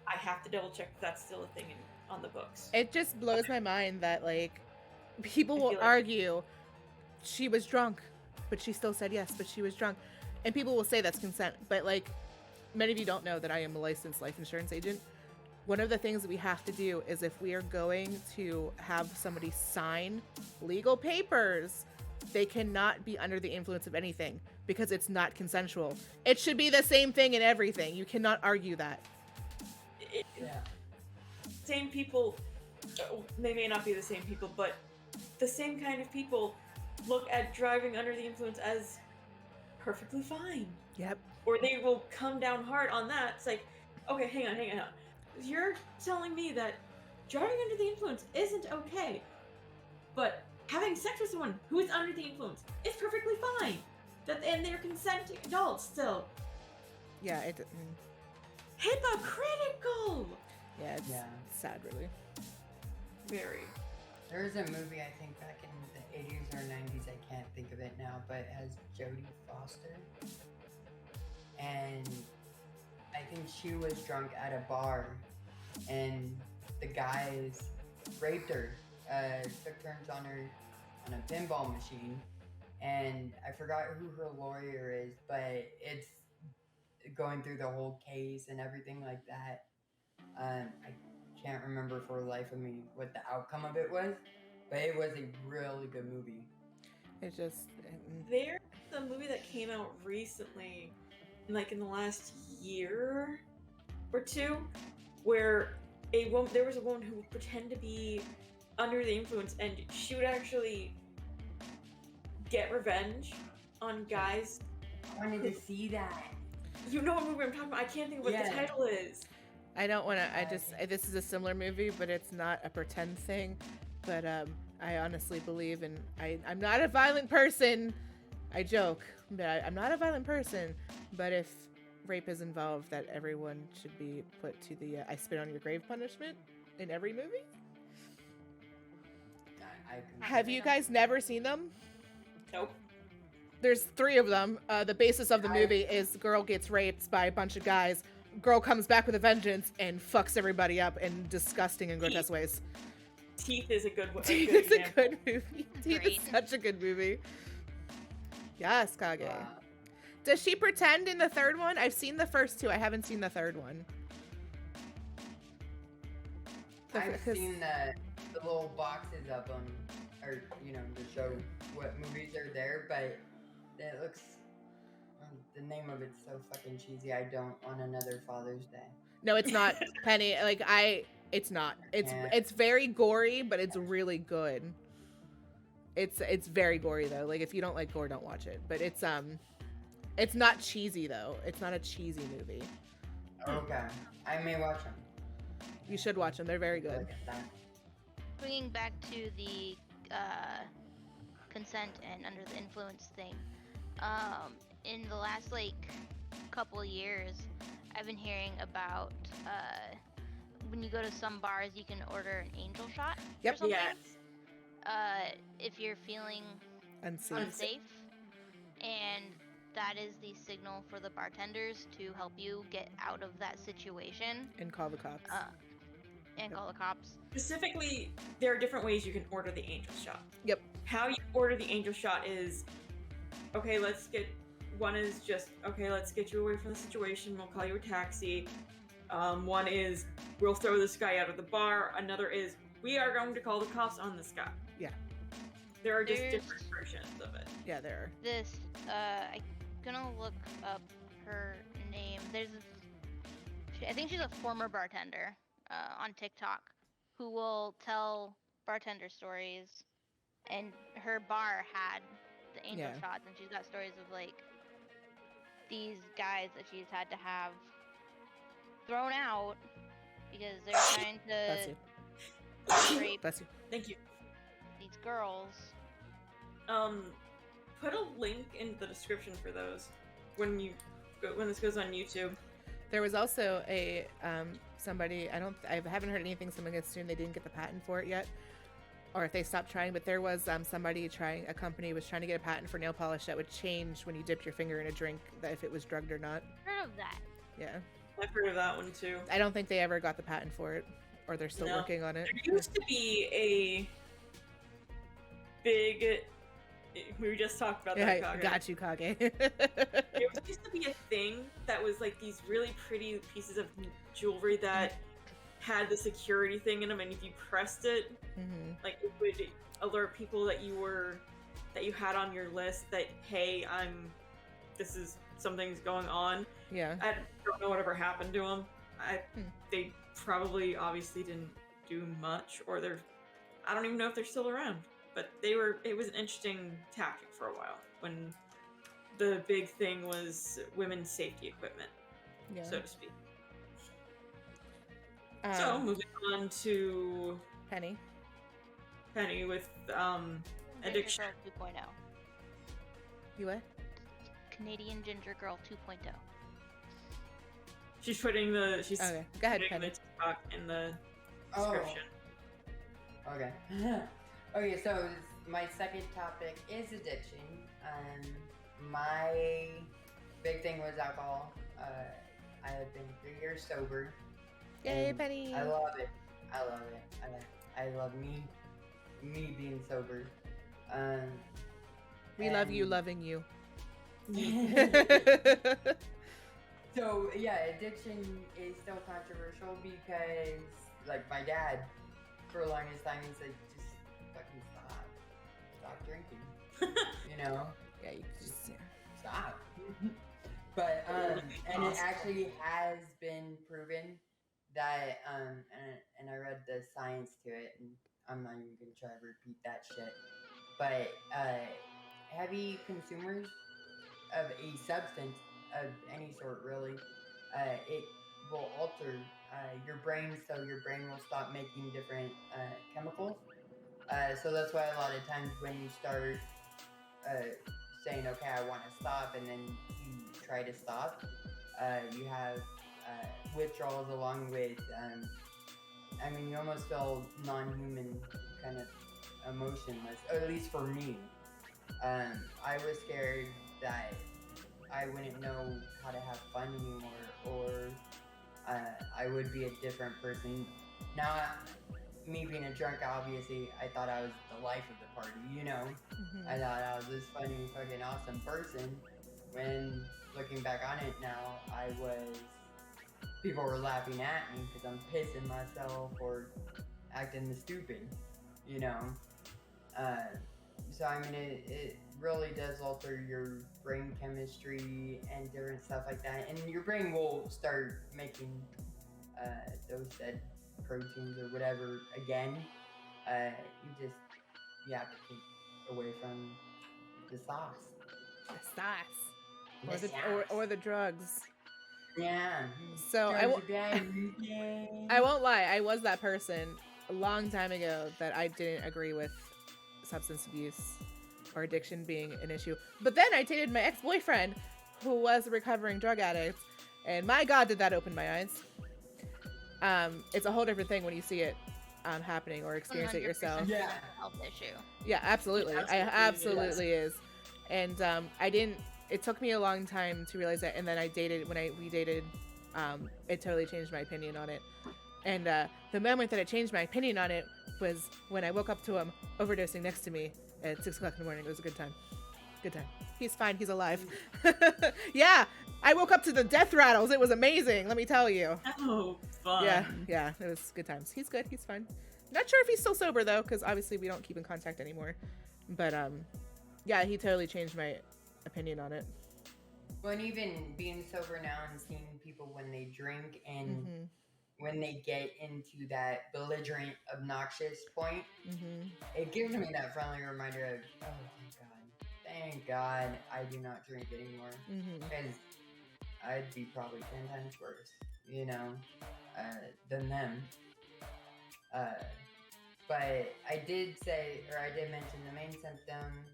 I have to double check if that's still a thing on the books. It just blows my mind that, like, people I will feel like- argue she was drunk, but she still said yes, but she was drunk. And people will say that's consent. But, like, many of you don't know that I am a licensed life insurance agent. One of the things that we have to do is if we are going to have somebody sign legal papers, they cannot be under the influence of anything because it's not consensual. It should be the same thing in everything. You cannot argue that. Yeah. Same people, they may not be the same people, but the same kind of people look at driving under the influence as perfectly fine. Yep. Or they will come down hard on that. It's like, okay, hang on. You're telling me that driving under the influence isn't okay, but having sex with someone who is under the influence is perfectly fine. And they're consenting adults still. Yeah, Hypocritical! yeah, it's sad, really. Very. There was a movie, I think, back in the 80s or 90s, I can't think of it now, but it has Jodie Foster. And I think she was drunk at a bar, and the guys raped her, took turns on her on a pinball machine, and I forgot who her lawyer is, but it's going through the whole case and everything like that. I can't remember for the life of me what the outcome of it was, but it was a really good movie. It just... There's a movie that came out recently, like in the last year or two, where there was a woman who would pretend to be under the influence, and she would actually get revenge on guys. I wanted to see that. You know what movie I'm talking about? I can't think of what the title is. I don't want to, this is a similar movie, but it's not a pretend thing. But I honestly believe in, I'm not a violent person. I joke, but I'm not a violent person. But if rape is involved, that everyone should be put to the I spit on your grave punishment in every movie. Have you guys never seen them? Nope. There's 3 of them. The basis of the movie is girl gets raped by a bunch of guys. Girl comes back with a vengeance and fucks everybody up in disgusting and grotesque ways. Teeth is a good one. Teeth is a good movie. Teeth is such a good movie. Yes, Kage. Does she pretend in the 3rd one? I've seen the first 2. I haven't seen the 3rd one. I've seen the little boxes of them, or, to show what movies are there, but it looks... The name of it's so fucking cheesy. I don't want another Father's Day. No, it's not, Penny. It's not. It's very gory, but it's really good. It's very gory though. Like if you don't like gore, don't watch it. But it's not cheesy though. It's not a cheesy movie. Okay, I may watch them. You should watch them. They're very good. Bringing back to the consent and under the influence thing. In the last couple years, I've been hearing about when you go to some bars, you can order an angel shot. Yep. Or something. Yes. If you're feeling unsafe, and that is the signal for the bartenders to help you get out of that situation. And call the cops. Call the cops. Specifically, there are different ways you can order the angel shot. Yep. How you order the angel shot is, okay, let's get you away from the situation. We'll call you a taxi. One is, we'll throw this guy out of the bar. Another is, we are going to call the cops on this guy. Yeah. There are just different versions of it. Yeah, there are. I'm gonna look up her name. I think she's a former bartender on TikTok who will tell bartender stories, and her bar had the angel shots, and she's got stories of these guys that she's had to have thrown out because they're trying to rape Thank you. these girls. Put a link in the description for those when this goes on YouTube. There was also a somebody, I haven't heard anything, so I'm gonna assume they didn't get the patent for it yet, or if they stopped trying, but there was a company was trying to get a patent for nail polish that would change when you dipped your finger in a drink, that if it was drugged or not. Heard of that? Yeah. I've heard of that one too. I don't think they ever got the patent for it, or they're still working on it. There used to be a big. We just talked about that. Yeah, Kage. got you, Kage. There used to be a thing that was like these really pretty pieces of jewelry that had the security thing in them, and if you pressed it, like it would alert people that you had on your list that, hey, something's going on. Yeah. I don't know whatever happened to them. They probably obviously didn't do much, or I don't even know if they're still around. But it was an interesting tactic for a while when the big thing was women's safety equipment, so to speak. So moving on to Penny with addiction. Ginger Girl 2.0. You what? Canadian Ginger Girl 2.0. She's putting she's okay. Go ahead, putting Penny. the TikTok in the description. Okay. Okay, so my second topic is addiction. My big thing was alcohol. I have been 3 years sober. Yay, and Penny! I love it. I love me being sober. We love you loving you. So yeah, addiction is still controversial because, like, my dad, for the longest time, he said, just fucking stop drinking. You know? Yeah, you just Stop. But and it actually has been proven that and I read the science to it, and I'm not even gonna try to repeat that shit. But heavy consumers of a substance of any sort, really, it will alter your brain, so your brain will stop making different chemicals. So that's why a lot of times when you start saying, okay, I want to stop, and then you try to stop, you have withdrawals along with, I mean, you almost feel non-human, kind of emotionless, or at least for me. I was scared that I wouldn't know how to have fun anymore, or I would be a different person. Now, me being a drunk, obviously, I thought I was the life of the party, you know? I thought I was this funny, fucking awesome person. When looking back on it now, people were laughing at me because I'm pissing myself or acting the stupid, you know? So, I mean, it really does alter your brain chemistry and different stuff like that. And your brain will start making those said proteins or whatever again. You have to keep away from the sauce. The sauce. Or the drugs. Yeah. So I I won't lie, I was that person a long time ago that I didn't agree with substance abuse or addiction being an issue. But then I dated my ex-boyfriend who was a recovering drug addict, and my God, did that open my eyes. It's a whole different thing when you see it happening or experience it yourself. Yeah. Health issue. Yeah, absolutely. Absolutely is. And it took me a long time to realize that, and then we dated, it totally changed my opinion on it. And the moment that it changed my opinion on it was when I woke up to him overdosing next to me at 6 o'clock in the morning. It was a good time. Good time. He's fine. He's alive. Yeah, I woke up to the death rattles. It was amazing, let me tell you. Oh, fun. Yeah, it was good times. He's good. He's fine. Not sure if he's still sober, though, because obviously we don't keep in contact anymore. But, yeah, he totally changed my opinion on it. Well, and even being sober now and seeing people when they drink and when they get into that belligerent, obnoxious point, it gives me that friendly reminder of, oh, thank God I do not drink anymore. Because I'd be probably 10 times worse, you know, than them. But I did mention the main symptom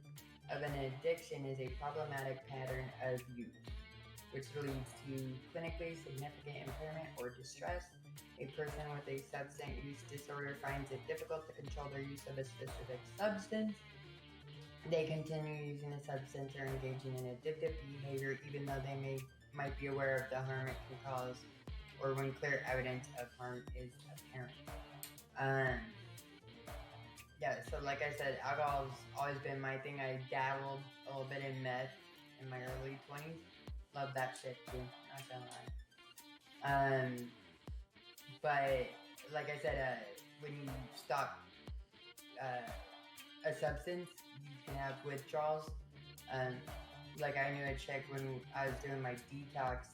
of an addiction is a problematic pattern of use. which leads to clinically significant impairment or distress. A person with a substance use disorder finds it difficult to control their use of a specific substance. They continue using the substance or engaging in addictive behavior even though they might be aware of the harm it can cause or when clear evidence of harm is apparent. Yeah, so like I said, alcohol's always been my thing. I dabbled a little bit in meth in my early 20s. Love that shit too, not gonna lie. But like I said, when you stop a substance, you can have withdrawals. Like I knew a chick when I was doing my detox,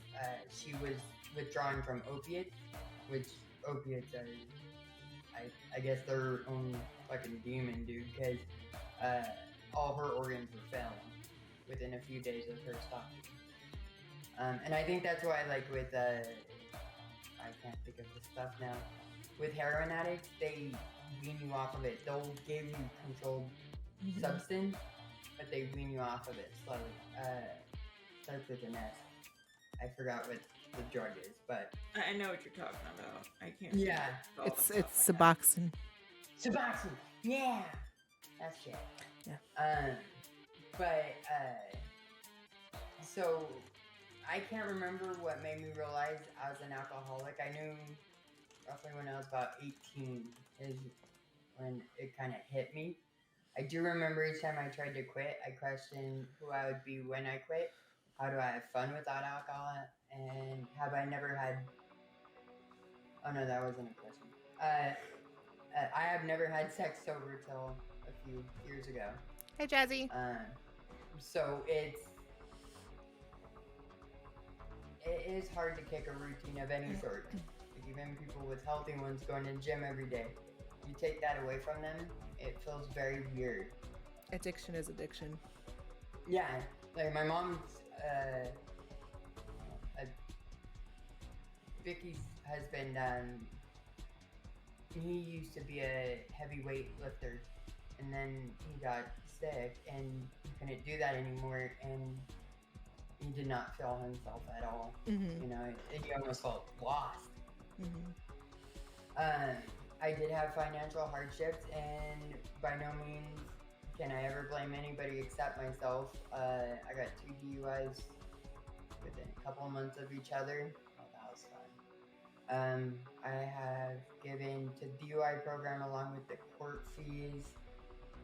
she was withdrawing from opiates, which opiates are, I guess they're her own fucking demon, dude, because all her organs were failing within a few days of her stopping. And I think that's why, like with, I can't think of the stuff now, with heroin addicts, they wean you off of it. They'll give you controlled substance, but they wean you off of it slowly. Starts with an S. I forgot what the drug is, but I know what you're talking about. I can't. yeah, It's Suboxone. Suboxone. Yeah, that's shit. Yeah. So I can't remember what made me realize I was an alcoholic. I knew roughly when I was about 18 is when it kind of hit me. I do remember each time I tried to quit, I questioned who I would be when I quit. How do I have fun without alcohol? And have I never had... Oh no, that wasn't a question. I have never had sex sober till a few years ago. Hey, Jazzy. So it is hard to kick a routine of any sort. Like even people with healthy ones going to the gym every day. You take that away from them, it feels very weird. Addiction is addiction. Yeah, like my mom's, Vicky's husband, he used to be a heavyweight lifter, and then he got sick, and he couldn't do that anymore, and he did not feel himself at all. Mm-hmm. You know, he almost felt lost. Mm-hmm. I did have financial hardships, and by no means can I ever blame anybody except myself. I got 2 DUIs within a couple months of each other. Oh, that was fun. I have given to DUI program along with the court fees,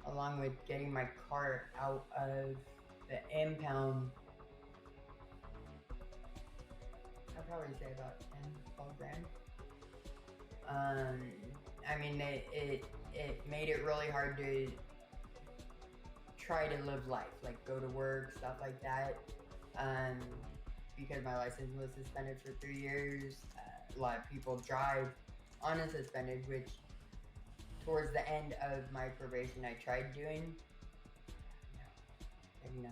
along with getting my car out of the impound. I'd probably say about 10, 12 grand. I mean, it made it really hard to try to live life, like go to work, stuff like that. Because my license was suspended for 3 years. A lot of people drive on a suspended, which towards the end of my probation, I tried doing. No.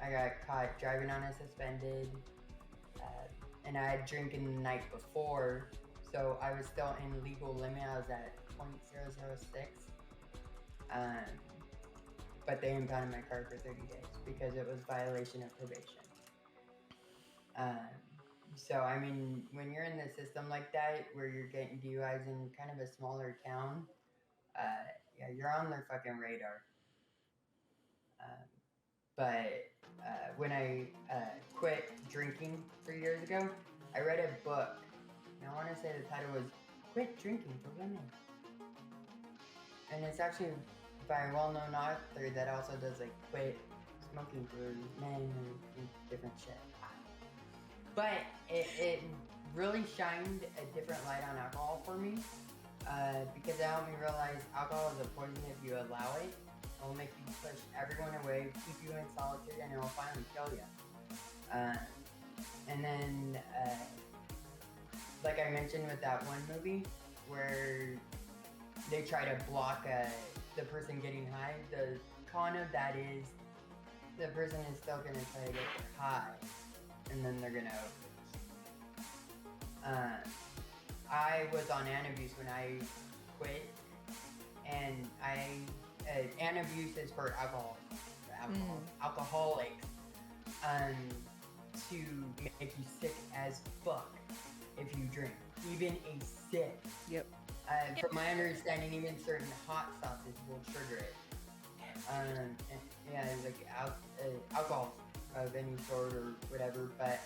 I got caught driving on a suspended, and I had drinking the night before, so I was still in legal limit. I was at 0.006. But they impounded my car for 30 days because it was violation of probation. So, I mean, when you're in the system like that, where you're getting DUIs in kind of a smaller town, yeah, you're on their fucking radar. But when I quit drinking 3 years ago, I read a book, and I want to say the title was Quit Drinking for Women. And it's actually by a well-known author that also does like quit smoking for men and different shit. But it really shined a different light on alcohol for me, because it helped me realize alcohol is a poison if you allow it. It will make you push everyone away, keep you in solitude, and it will finally kill you. And then, like I mentioned with that one movie, where they try to block the person getting high, the con of that is the person is still going to try to get their high, and then they're going to overdose. I was on Antabuse when I quit, and Antabuse is for alcoholics. to make you sick as fuck if you drink. Even a sip. Yep. From my understanding, even certain hot sauces will trigger it. And, yeah, like alcohol of any sort or whatever, but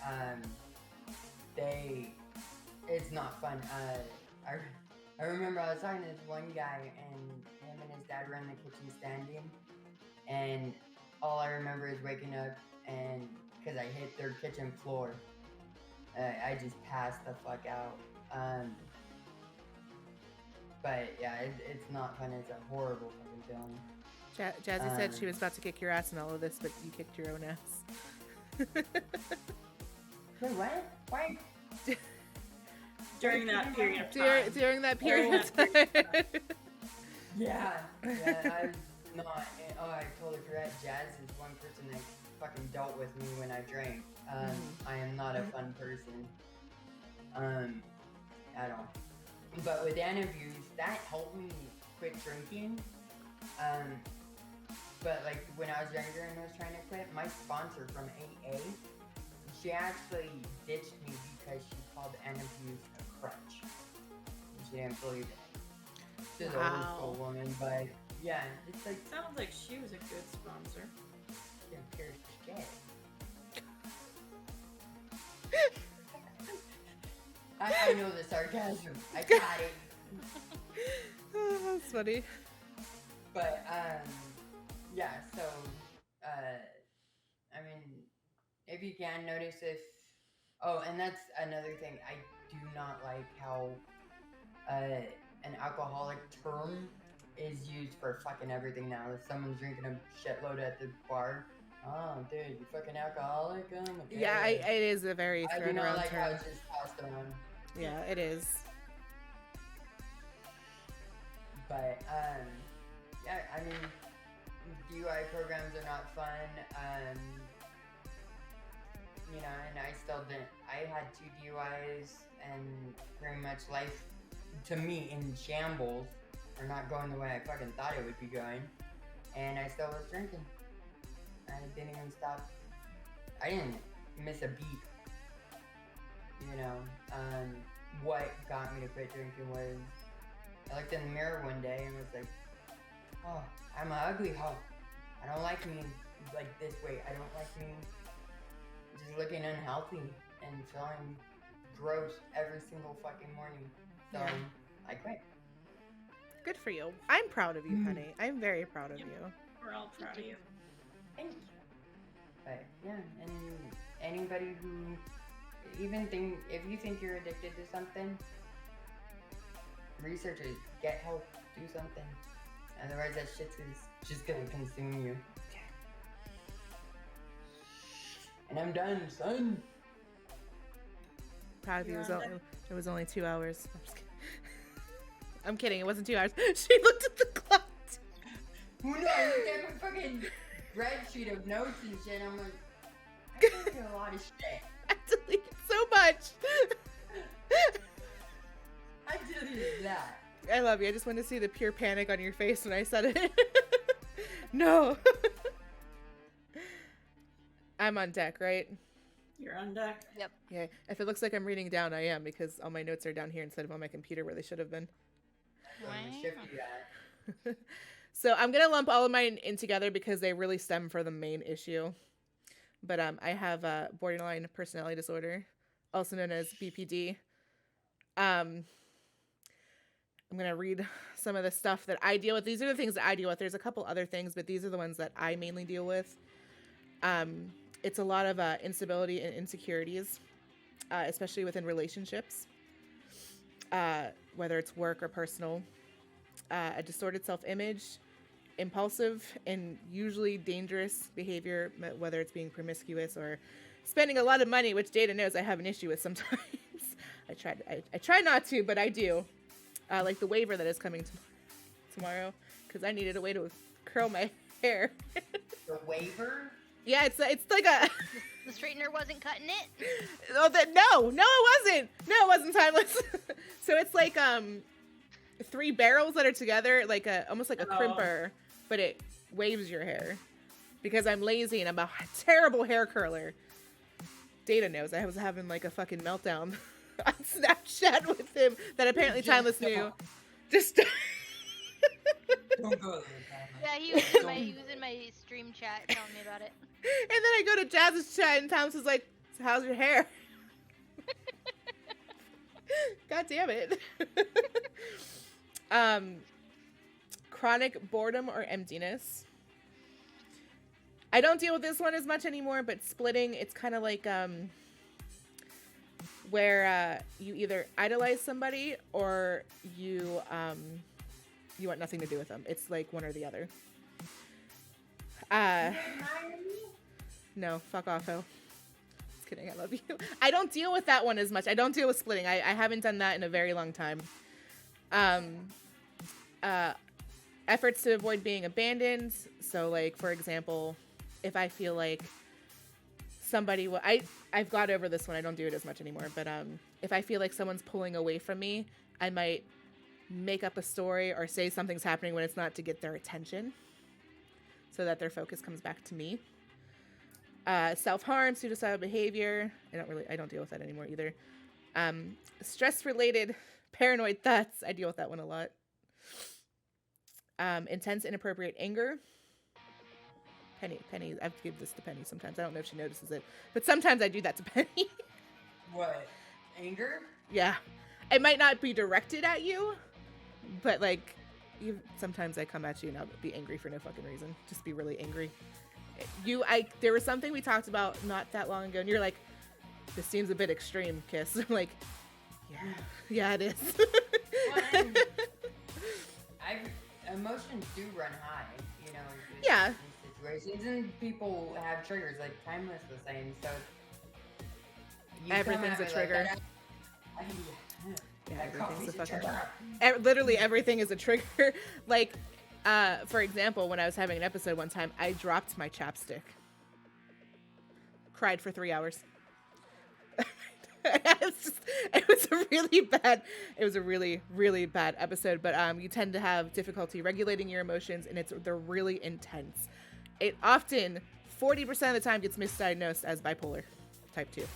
it's not fun. I remember I was talking to this one guy, and him and his dad were in the kitchen standing, and all I remember is waking up and because I hit their kitchen floor, I just passed the fuck out. But yeah, it's not fun. It's a horrible fucking feeling. Jazzy said she was about to kick your ass in all of this, but you kicked your own ass. Wait, what? Why? During that period of time. During that period of time. Yeah, I was not. Oh, I totally forgot. Jazz is one person that fucking dealt with me when I drank. I am not a fun person. At all. But with Anabuse, that helped me quit drinking. But like when I was younger and I was trying to quit, my sponsor from AA, she actually ditched me because she called Anabuse a crutch. She didn't believe it. She's an old school woman, but yeah, it's like Sounds like she was a good sponsor. pure shit. I know the sarcasm. I got it. Oh, that's funny. But yeah. So I mean, if you can notice if and that's another thing. I do not like how an alcoholic term is used for fucking everything now. If someone's drinking a shitload at the bar, oh dude, you fucking alcoholic. Oh, okay. Yeah, it is a very I do thrown not around like how term. it's just passed around. Yeah, it is. But yeah, I mean, DUI programs are not fun. You know, and I still didn't. I had 2 DUIs, and pretty much life to me in shambles, or not going the way I fucking thought it would be going. And I still was drinking. I didn't even stop. I didn't miss a beat. You know, what got me to quit drinking was I looked in the mirror one day and was like, oh, I'm an ugly hoe. I don't like me like this way. I don't like me just looking unhealthy and feeling gross every single fucking morning. So I quit. Good for you. I'm proud of you, honey. I'm very proud of you. We're all proud of you. Thank you. But yeah, and anybody who even think if you think you're addicted to something, research it, get help, do something. Otherwise that shit is just gonna consume you. And I'm done, son. Proud of you. It was only 2 hours. I'm just kidding. I'm kidding. It wasn't 2 hours. She looked at the clock. Who knows? I looked at my fucking spreadsheet of notes and shit. I'm like, I did a lot of shit. I deleted so much. I deleted that. I love you. I just wanted to see the pure panic on your face when I said it. No. I'm on deck, right? You're on deck. Yep. Yeah. If it looks like I'm reading down, I am, because all my notes are down here instead of on my computer where they should have been. So I'm going to lump all of mine in together because they really stem from the main issue. But I have borderline personality disorder, also known as BPD. I'm going to read some of the stuff that I deal with. These are the things that I deal with. There's a couple other things, but these are the ones that I mainly deal with. It's a lot of instability and insecurities, especially within relationships, whether it's work or personal. A distorted self-image, impulsive and usually dangerous behavior, whether it's being promiscuous or spending a lot of money, which Data knows I have an issue with sometimes. I try not to, but I do. Like the waiver that is coming tomorrow, because I needed a way to curl my hair. The waiver? Yeah, it's like a. The straightener wasn't cutting it. Oh, no, it wasn't Timeless. So it's like 3 barrels that are together, like almost like a crimper, but it waves your hair. because I'm lazy and I'm a terrible hair curler. Data knows I was having like a fucking meltdown on Snapchat with him that apparently Timeless knew. Just Don't go there, Yeah, he was in my stream chat telling me about it. And then I go to Jazz's chat and Thomas is like, so how's your hair? God damn it. Chronic boredom or emptiness. I don't deal with this one as much anymore, but splitting, it's kind of like where you either idolize somebody or you want nothing to do with them. It's like one or the other. No, fuck off, Ho. Just kidding, I love you. I don't deal with that one as much. I don't deal with splitting. I haven't done that in a very long time. Efforts to avoid being abandoned. So, like, for example, if I feel like somebody will... I've got over this one. I don't do it as much anymore. But if I feel like someone's pulling away from me, I might make up a story or say something's happening when it's not, to get their attention so that their focus comes back to me. Self-harm, suicidal behavior. I don't deal with that anymore either. Stress-related paranoid thoughts. I deal with that one a lot. Intense, inappropriate anger. Penny, I have to give this to Penny sometimes. I don't know if she notices it, but sometimes I do that to Penny. What? Anger? Yeah. It might not be directed at you, but like, sometimes I come at you and I'll be angry for no fucking reason. Just be really angry. There was something we talked about not that long ago, and you're like, this seems a bit extreme, Kiss. I'm like, yeah, it is. Well, emotions do run high, you know. Yeah. In situations, and people have triggers, like Timeless was saying. So everything's a trigger. Yeah, everything's a fucking trigger. Literally everything is a trigger. Like, for example, when I was having an episode one time, I dropped my chapstick. Cried for 3 hours. It was a really, really bad episode, but you tend to have difficulty regulating your emotions, and they're really intense. It often, 40% of the time, gets misdiagnosed as bipolar type 2.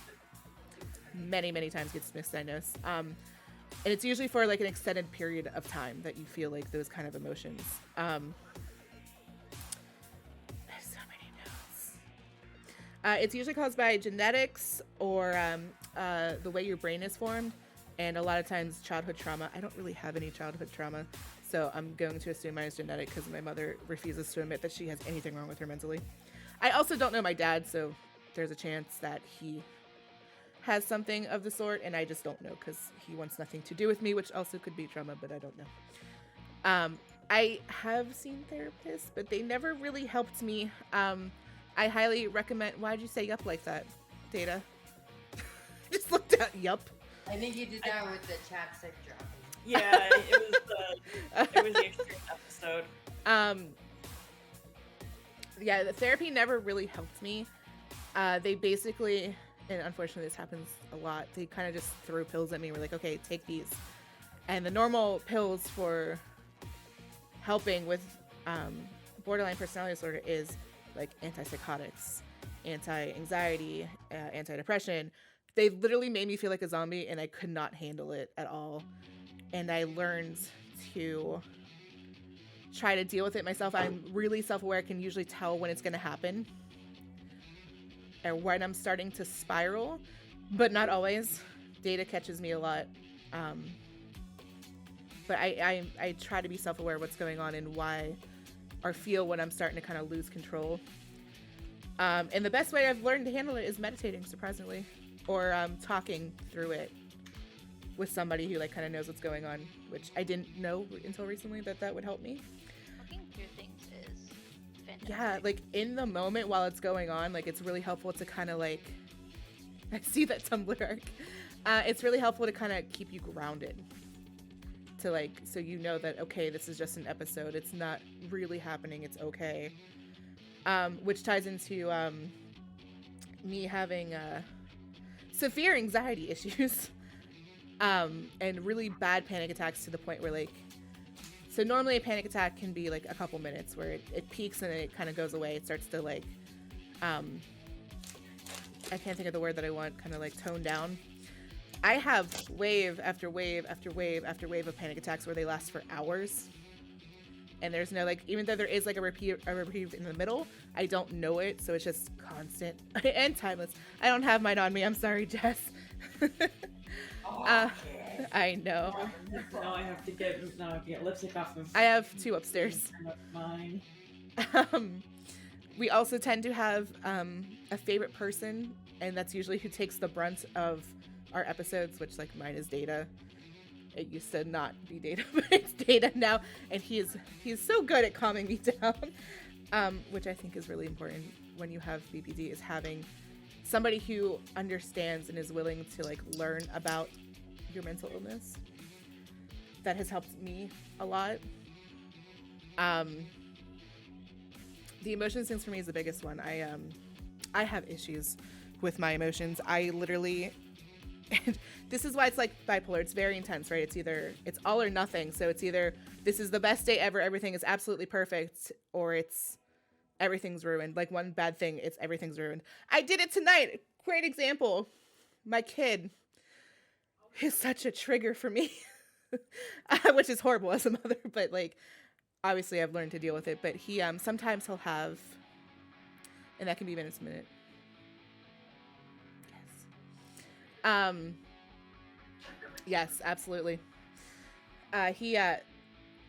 Many, many times gets misdiagnosed. And it's usually for like an extended period of time that you feel like those kind of emotions. There's so many notes. It's usually caused by genetics or the way your brain is formed, and a lot of times childhood trauma. I don't really have any childhood trauma, so I'm going to assume mine is genetic because my mother refuses to admit that she has anything wrong with her mentally. I also don't know my dad, so there's a chance that he has something of the sort, and I just don't know because he wants nothing to do with me, which also could be trauma, but I don't know. I have seen therapists, but they never really helped me. I highly recommend... Why'd you say yup like that, Data? Just looked at yup. I think you did that with the chapstick dropping. Yeah, it was the extreme episode. Yeah, the therapy never really helped me. They basically... And unfortunately this happens a lot, they kind of just threw pills at me. We're like, okay, take these. And the normal pills for helping with borderline personality disorder is like antipsychotics, anti-anxiety, anti-depression. They literally made me feel like a zombie, and I could not handle it at all. And I learned to try to deal with it myself. I'm really self-aware. I can usually tell when it's going to happen, and when I'm starting to spiral, but not always. Data catches me a lot. But I try to be self-aware of what's going on and why, or feel when I'm starting to kind of lose control. And the best way I've learned to handle it is meditating, surprisingly, or talking through it with somebody who like kind of knows what's going on, which I didn't know until recently that would help me. Talking through things is fantastic. Yeah, like in the moment while it's going on, like it's really helpful to kind of like, I see that Tumblr arc. It's really helpful to kind of keep you grounded. To like, so you know that, okay, this is just an episode. It's not really happening. It's okay. Which ties into me having severe anxiety issues and really bad panic attacks to the point where like, So normally a panic attack can be like a couple minutes where it peaks and then it kind of goes away. It starts to like, I can't think of the word that I want, kind of like tone down. I have wave after wave after wave after wave of panic attacks where they last for hours. And there's no, like, even though there is like a reprieve in the middle, I don't know it. So it's just constant and timeless. I don't have mine on me. I'm sorry, Jess. I know. Now I have to get lipstick off of. I have 2 upstairs. Mine. We also tend to have a favorite person, and that's usually who takes the brunt of our episodes, which like mine is Data. It used to not be Data, but it's Data now, and he's so good at calming me down, which I think is really important when you have BPD, is having somebody who understands and is willing to like learn about your mental illness. That has helped me a lot. The emotions things for me is the biggest one. I have issues with my emotions. I literally, and this is why it's like bipolar. It's very intense, right? It's all or nothing. So it's either this is the best day ever, everything is absolutely perfect, or it's everything's ruined. Like one bad thing, it's everything's ruined. I did it tonight. Great example. My kid is such a trigger for me, which is horrible as a mother, but like, obviously I've learned to deal with it. But he, sometimes he'll have, and that can be minutes a minute. Yes. Yes, absolutely. He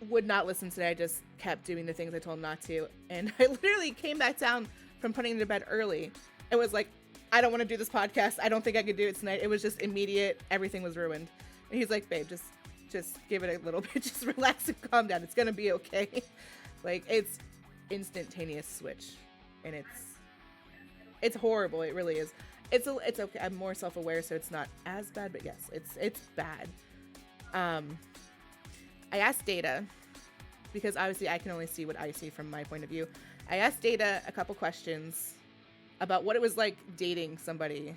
would not listen today. I just kept doing the things I told him not to. And I literally came back down from putting him to bed early. It was like, I don't want to do this podcast. I don't think I could do it tonight. It was just immediate. Everything was ruined. And he's like, babe, just give it a little bit. Just relax and calm down. It's going to be okay. Like, it's instantaneous switch. And it's horrible. It really is. It's okay. I'm more self-aware, so it's not as bad, but yes, it's bad. I asked Data, because obviously I can only see what I see from my point of view. I asked Data a couple questions about what it was like dating somebody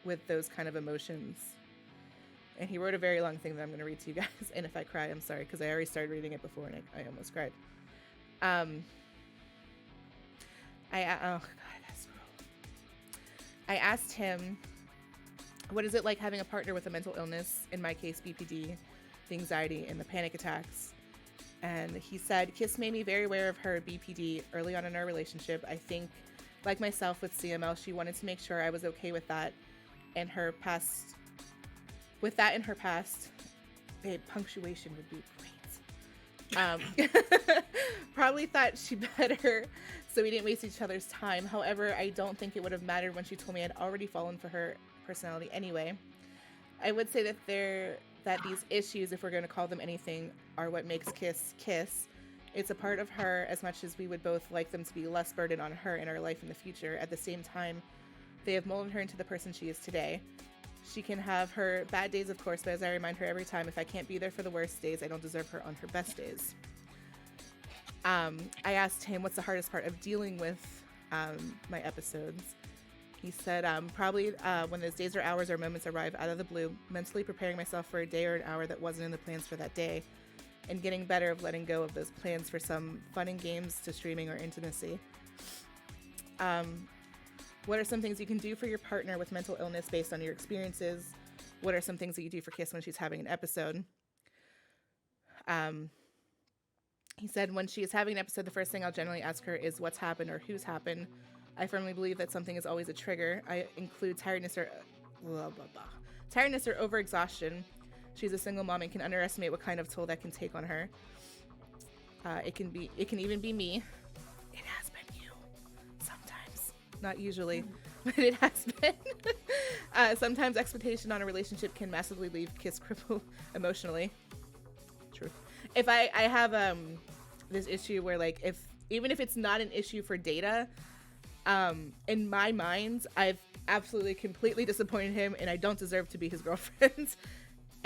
with those kind of emotions. And he wrote a very long thing that I'm going to read to you guys. And if I cry, I'm sorry, because I already started reading it before and I almost cried. I asked him, what is it like having a partner with a mental illness? In my case, BPD, the anxiety, and the panic attacks. And he said, Kiss made me very aware of her BPD early on in our relationship. I think, like myself with CML, she wanted to make sure I was okay with that in her past. With that in her past, babe, punctuation would be great. Probably thought she better, so we didn't waste each other's time. However, I don't think it would have mattered when she told me I'd already fallen for her personality anyway. I would say that these issues, if we're going to call them anything, are what makes Kiss Kiss. It's a part of her as much as we would both like them to be less burden on her in our life in the future. At the same time, they have molded her into the person she is today. She can have her bad days, of course, but as I remind her every time, if I can't be there for the worst days, I don't deserve her on her best days. I asked him, what's the hardest part of dealing with my episodes? He said, probably when those days or hours or moments arrive out of the blue, mentally preparing myself for a day or an hour that wasn't in the plans for that day, and getting better of letting go of those plans for some fun and games to streaming or intimacy. What are some things you can do for your partner with mental illness based on your experiences? What are some things that you do for Kiss when she's having an episode? He said, when she is having an episode, the first thing I'll generally ask her is what's happened or who's happened. I firmly believe that something is always a trigger. I include tiredness or overexhaustion. She's a single mom and can underestimate what kind of toll that can take on her. It can even be me. It has been you. Sometimes. Not usually, but it has been. Sometimes expectation on a relationship can massively leave Kiss crippled emotionally. True. If I have this issue where, like, even if it's not an issue for Data, in my mind, I've absolutely completely disappointed him and I don't deserve to be his girlfriend.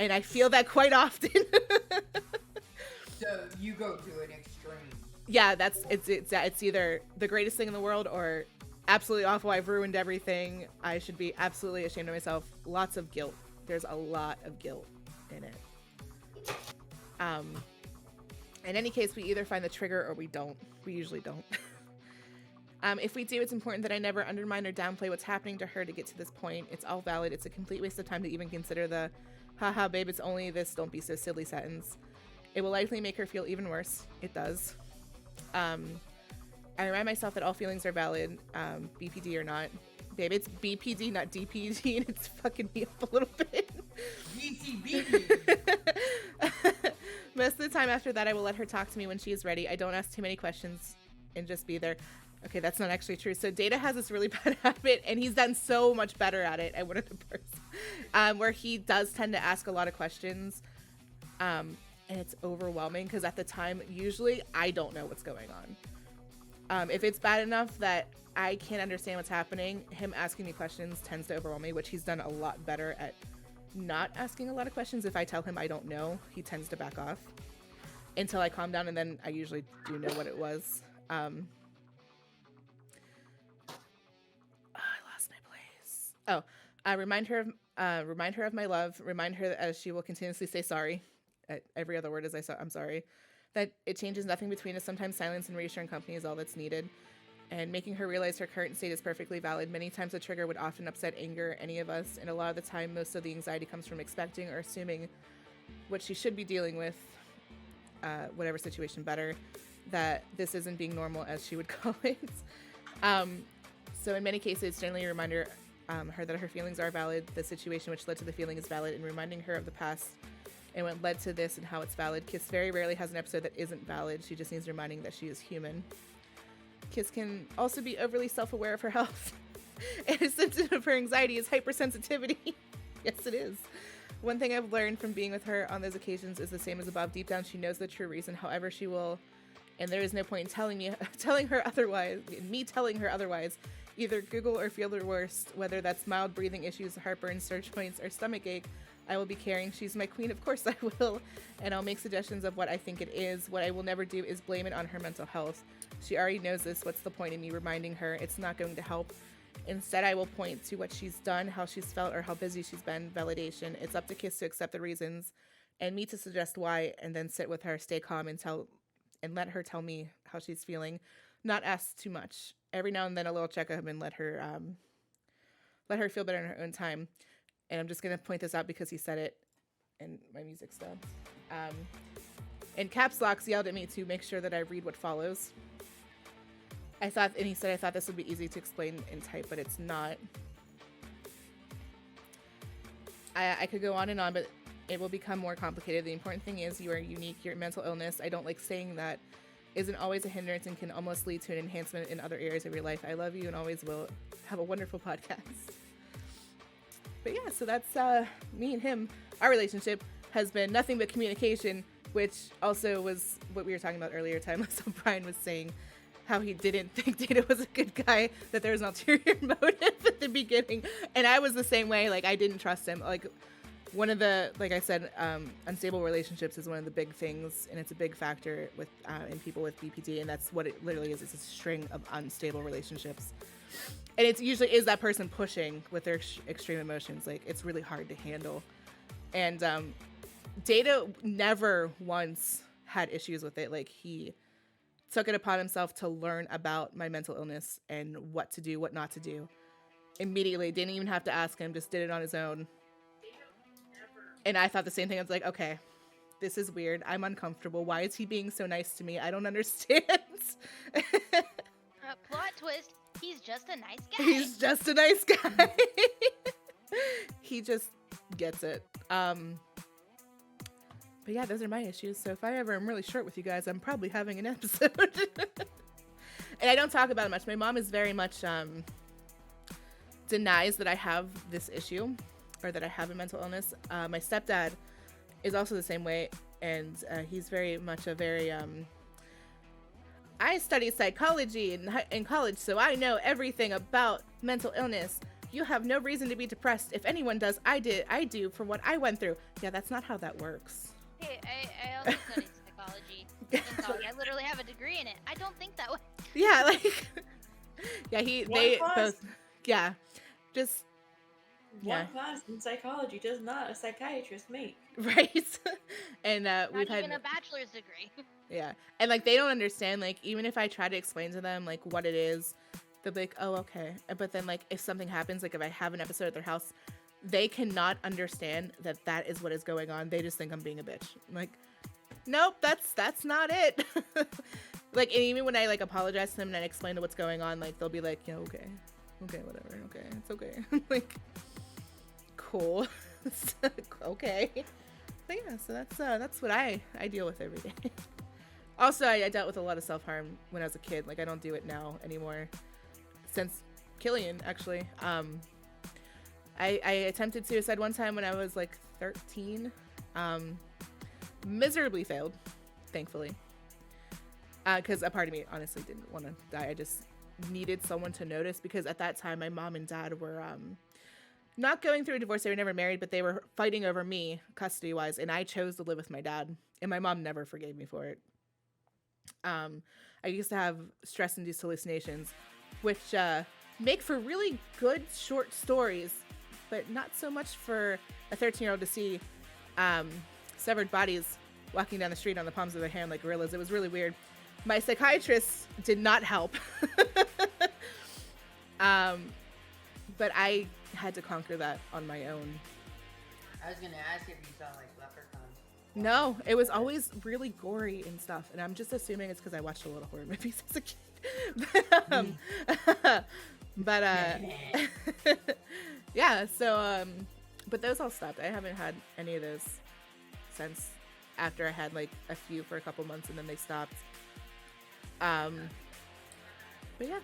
And I feel that quite often. So you go to an extreme. Yeah, it's either the greatest thing in the world or absolutely awful. I've ruined everything. I should be absolutely ashamed of myself. Lots of guilt. There's a lot of guilt in it. In any case, we either find the trigger or we don't. We usually don't. If we do, it's important that I never undermine or downplay what's happening to her to get to this point. It's all valid. It's a complete waste of time to even consider the, haha, babe, it's only this, don't be so silly sentence. It will likely make her feel even worse. It does. I remind myself that all feelings are valid, BPD or not. Babe, it's BPD, not DPD, and it's fucking me up a little bit. BCB. Most of the time after that, I will let her talk to me when she is ready. I don't ask too many questions and just be there. Okay, that's not actually true. So Data has this really bad habit, and he's done so much better at it. I wouldn't have where he does tend to ask a lot of questions, and it's overwhelming because at the time, usually I don't know what's going on. If it's bad enough that I can't understand what's happening, him asking me questions tends to overwhelm me, which he's done a lot better at not asking a lot of questions. If I tell him I don't know, he tends to back off until I calm down, and then I usually do know what it was. Remind her of my love. Remind her that as she will continuously say sorry at every other word as I'm sorry. That it changes nothing between us. Sometimes silence and reassuring company is all that's needed. And making her realize her current state is perfectly valid. Many times a trigger would often upset anger any of us, and a lot of the time most of the anxiety comes from expecting or assuming what she should be dealing with, whatever situation better, that this isn't being normal, as she would call it. So in many cases, it's generally a reminder her that her feelings are valid, the situation which led to the feeling is valid, and reminding her of the past and what led to this and how it's valid. Kiss very rarely has an episode that isn't valid. She just needs reminding that she is human. Kiss can also be overly self-aware of her health. And a symptom of her anxiety is hypersensitivity. Yes, it is. One thing I've learned from being with her on those occasions is the same as above. Deep down, she knows the true reason. However, she will, and there is no point in telling her otherwise, either Google or feel the worst, whether that's mild breathing issues, heartburn, surge points, or stomach ache. I will be caring. She's my queen. Of course I will. And I'll make suggestions of what I think it is. What I will never do is blame it on her mental health. She already knows this. What's the point in me reminding her? It's not going to help. Instead, I will point to what she's done, how she's felt, or how busy she's been. Validation. It's up to Kiss to accept the reasons and me to suggest why, and then sit with her, stay calm, and let her tell me how she's feeling. Not ask too much. Every now and then a little checkup and let her feel better in her own time. And I'm just going to point this out because he said it and my music stopped. And Caps Locks yelled at me to make sure that I read what follows. He said I thought this would be easy to explain in type, but it's not. I could go on and on, but it will become more complicated. The important thing is you are unique. Your mental illness, I don't like saying that, isn't always a hindrance and can almost lead to an enhancement in other areas of your life. I love you and always will. Have a wonderful podcast. But yeah, so that's me and him. Our relationship has been nothing but communication, which also was what we were talking about earlier. So Brian was saying how he didn't think Data was a good guy, that there was an ulterior motive at the beginning. And I was the same way. Like, I didn't trust him. Like, one of the, like I said, unstable relationships is one of the big things, and it's a big factor with in people with BPD, and that's what it literally is. It's a string of unstable relationships. And it usually is that person pushing with their extreme emotions. Like, it's really hard to handle. And Data never once had issues with it. Like, he took it upon himself to learn about my mental illness and what to do, what not to do. Immediately, didn't even have to ask him, just did it on his own. And I thought the same thing. I was like, okay, this is weird. I'm uncomfortable. Why is he being so nice to me? I don't understand. Plot twist. He's just a nice guy. He's just a nice guy. He just gets it. But yeah, those are my issues. So if I ever am really short with you guys, I'm probably having an episode. And I don't talk about it much. My mom is very much denies that I have this issue or that I have a mental illness. My stepdad is also the same way. And he's very much a very... I studied psychology in college, so I know everything about mental illness. You have no reason to be depressed. If anyone does, I do for what I went through. Yeah, that's not how that works. Hey, I also studied psychology in college. I literally have a degree in it. I don't think that way. Yeah, like, yeah, they both, yeah, just, yeah. One class in psychology does not a psychiatrist make. Right. And Not we've had even a bachelor's degree. Yeah. And like they don't understand, like even if I try to explain to them like what it is, they'll be like, oh, okay. But then like if something happens, like if I have an episode at their house, they cannot understand that that is what is going on. They just think I'm being a bitch. I'm like, nope, that's not it. Like, and even when I like apologize to them and I explain to what's going on, like they'll be like, yeah, okay, whatever, okay, it's okay. Like, cool. Okay. But yeah, so that's what I deal with every day. Also, I dealt with a lot of self-harm when I was a kid. Like, I don't do it now anymore. Since Killian, actually. I attempted suicide one time when I was like 13. Miserably failed, thankfully. Because a part of me honestly didn't want to die. I just needed someone to notice, because at that time my mom and dad were not going through a divorce. They were never married, but they were fighting over me custody-wise, and I chose to live with my dad, and my mom never forgave me for it. I used to have stress-induced hallucinations, which make for really good short stories, but not so much for a 13-year-old to see severed bodies walking down the street on the palms of their hand like gorillas. It was really weird. My psychiatrist did not help. But I had to conquer that on my own. I was gonna ask if you saw like Leprechaun. No, it was always really gory and stuff, and I'm just assuming it's because I watched a lot of horror movies as a kid. Yeah, so but those all stopped. I haven't had any of those since after I had like a few for a couple months, and then they stopped. But yeah,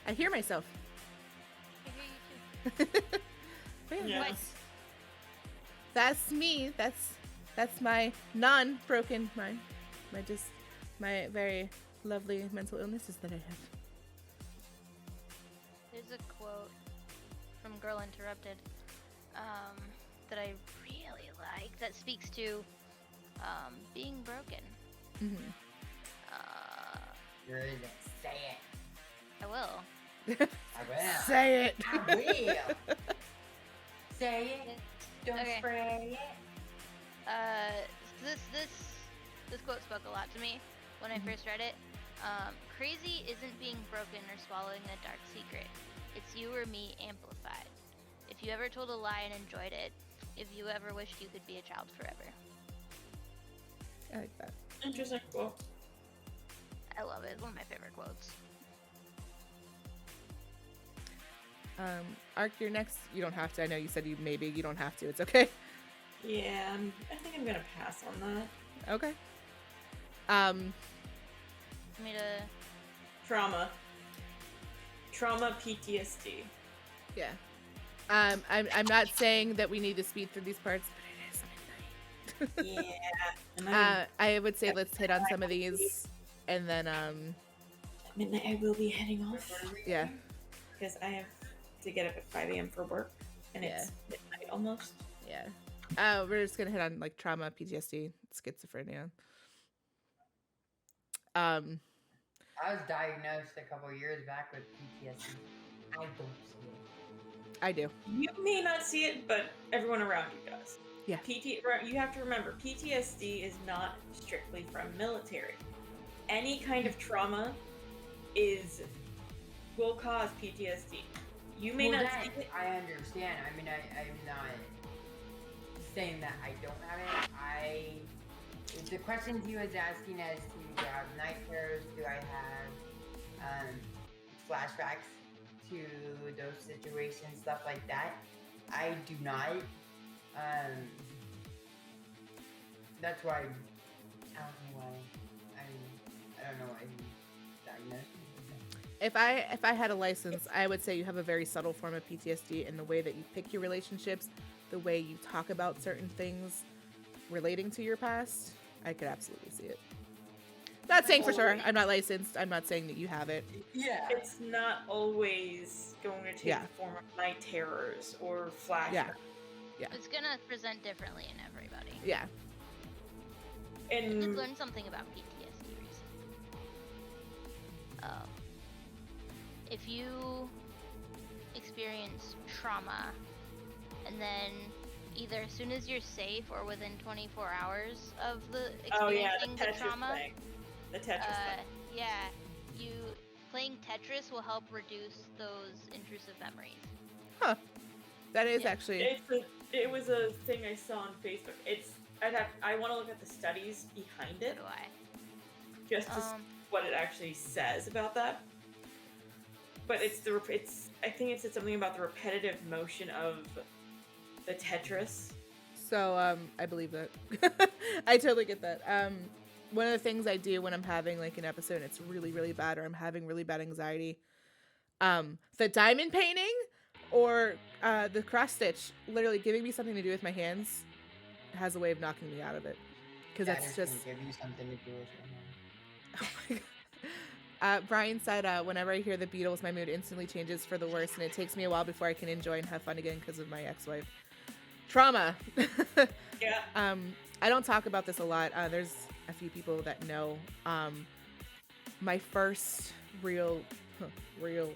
I hear myself. I hear you too. But yeah, Yes. that's me. That's my non-broken mind. My very lovely mental illnesses that I have. There's a quote from Girl Interrupted that I really like that speaks to being broken. Mm-hmm. You're gonna say it. I will. I will. Say it. I will. Say it. Don't Okay. spray it. This quote spoke a lot to me when I first read it. Crazy isn't being broken or swallowing a dark secret. It's you or me amplified. If you ever told a lie and enjoyed it, if you ever wished you could be a child forever. I like that. Interesting. Cool. I love it. It's one of my favorite quotes. Ark, you're next. You don't have to. I know you said you don't have to. It's okay. Yeah, I think I'm gonna pass on that. Okay. Me to Trauma, PTSD. Yeah. I'm not saying that we need to speed through these parts, but it is midnight. Yeah. And I would say let's hit on some of these, and then at midnight I will be heading off yeah. because I have to get up at 5 a.m. for work, and it's midnight almost. Yeah. We're just gonna hit on like trauma, PTSD, schizophrenia. I was diagnosed a couple years back with PTSD. I don't see it. I do. You may not see it, but everyone around you does. Yeah. You have to remember, PTSD is not strictly from military. Any kind of trauma will cause PTSD. You may not see it. I understand. I mean, I'm not saying that I don't have it. The questions he was asking as to do I have night terrors, do I have flashbacks to those situations, stuff like that. I do not. That's why I don't know why he diagnosed me. If I had a license, I would say you have a very subtle form of PTSD in the way that you pick your relationships, the way you talk about certain things relating to your past. I could absolutely see it. Not saying for sure. I'm not licensed. I'm not saying that you have it. Yeah. It's not always going to take the form of night terrors or flashbacks. Yeah. It's gonna present differently in everybody. Yeah. I did And learn something about PTSD recently. If you experience trauma and then either as soon as you're safe or within 24 hours of the Oh yeah, experiencing the the Tetris trauma. thing. The Tetris thing. Yeah, you playing Tetris will help reduce those intrusive memories. Huh. That is Yeah. actually. It was a thing I saw on Facebook. I want to look at the studies behind So it, do I. just to see what it actually says about that. But I think it said something about the repetitive motion of the Tetris. So, I believe that. I totally get that. One of the things I do when I'm having like an episode and it's really, really bad or I'm having really bad anxiety, the diamond painting or the cross stitch, literally giving me something to do with my hands has a way of knocking me out of it. Because That that's is just... gonna give you something to do with your hand. Oh my God. Brian said, whenever I hear the Beatles, my mood instantly changes for the worse, and it takes me a while before I can enjoy and have fun again because of my ex-wife. Trauma. Yeah. I don't talk about this a lot. There's a few people that know. My first real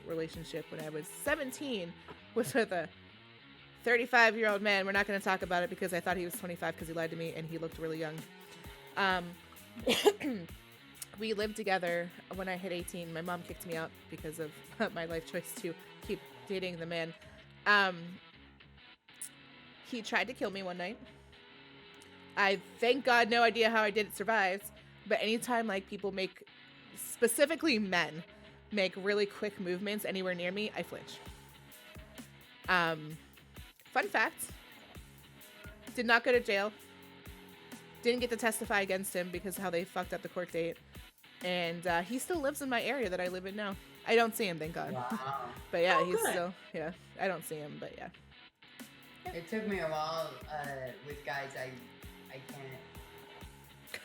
relationship when I was 17 was with a 35-year-old man. We're not going to talk about it because I thought he was 25 because he lied to me and he looked really young. We lived together when I hit 18. My mom kicked me out because of my life choice to keep dating the man. He tried to kill me one night. I, thank God, no idea how I did it, survived. But anytime like people make, specifically men, make really quick movements anywhere near me, I flinch. Fun fact, did not go to jail. Didn't get to testify against him because of how they fucked up the court date. And he still lives in my area that I live in now. I don't see him, thank God. Wow. But yeah, Oh, he's good. still, yeah, I don't see him, but yeah. It took me a while with guys I can't.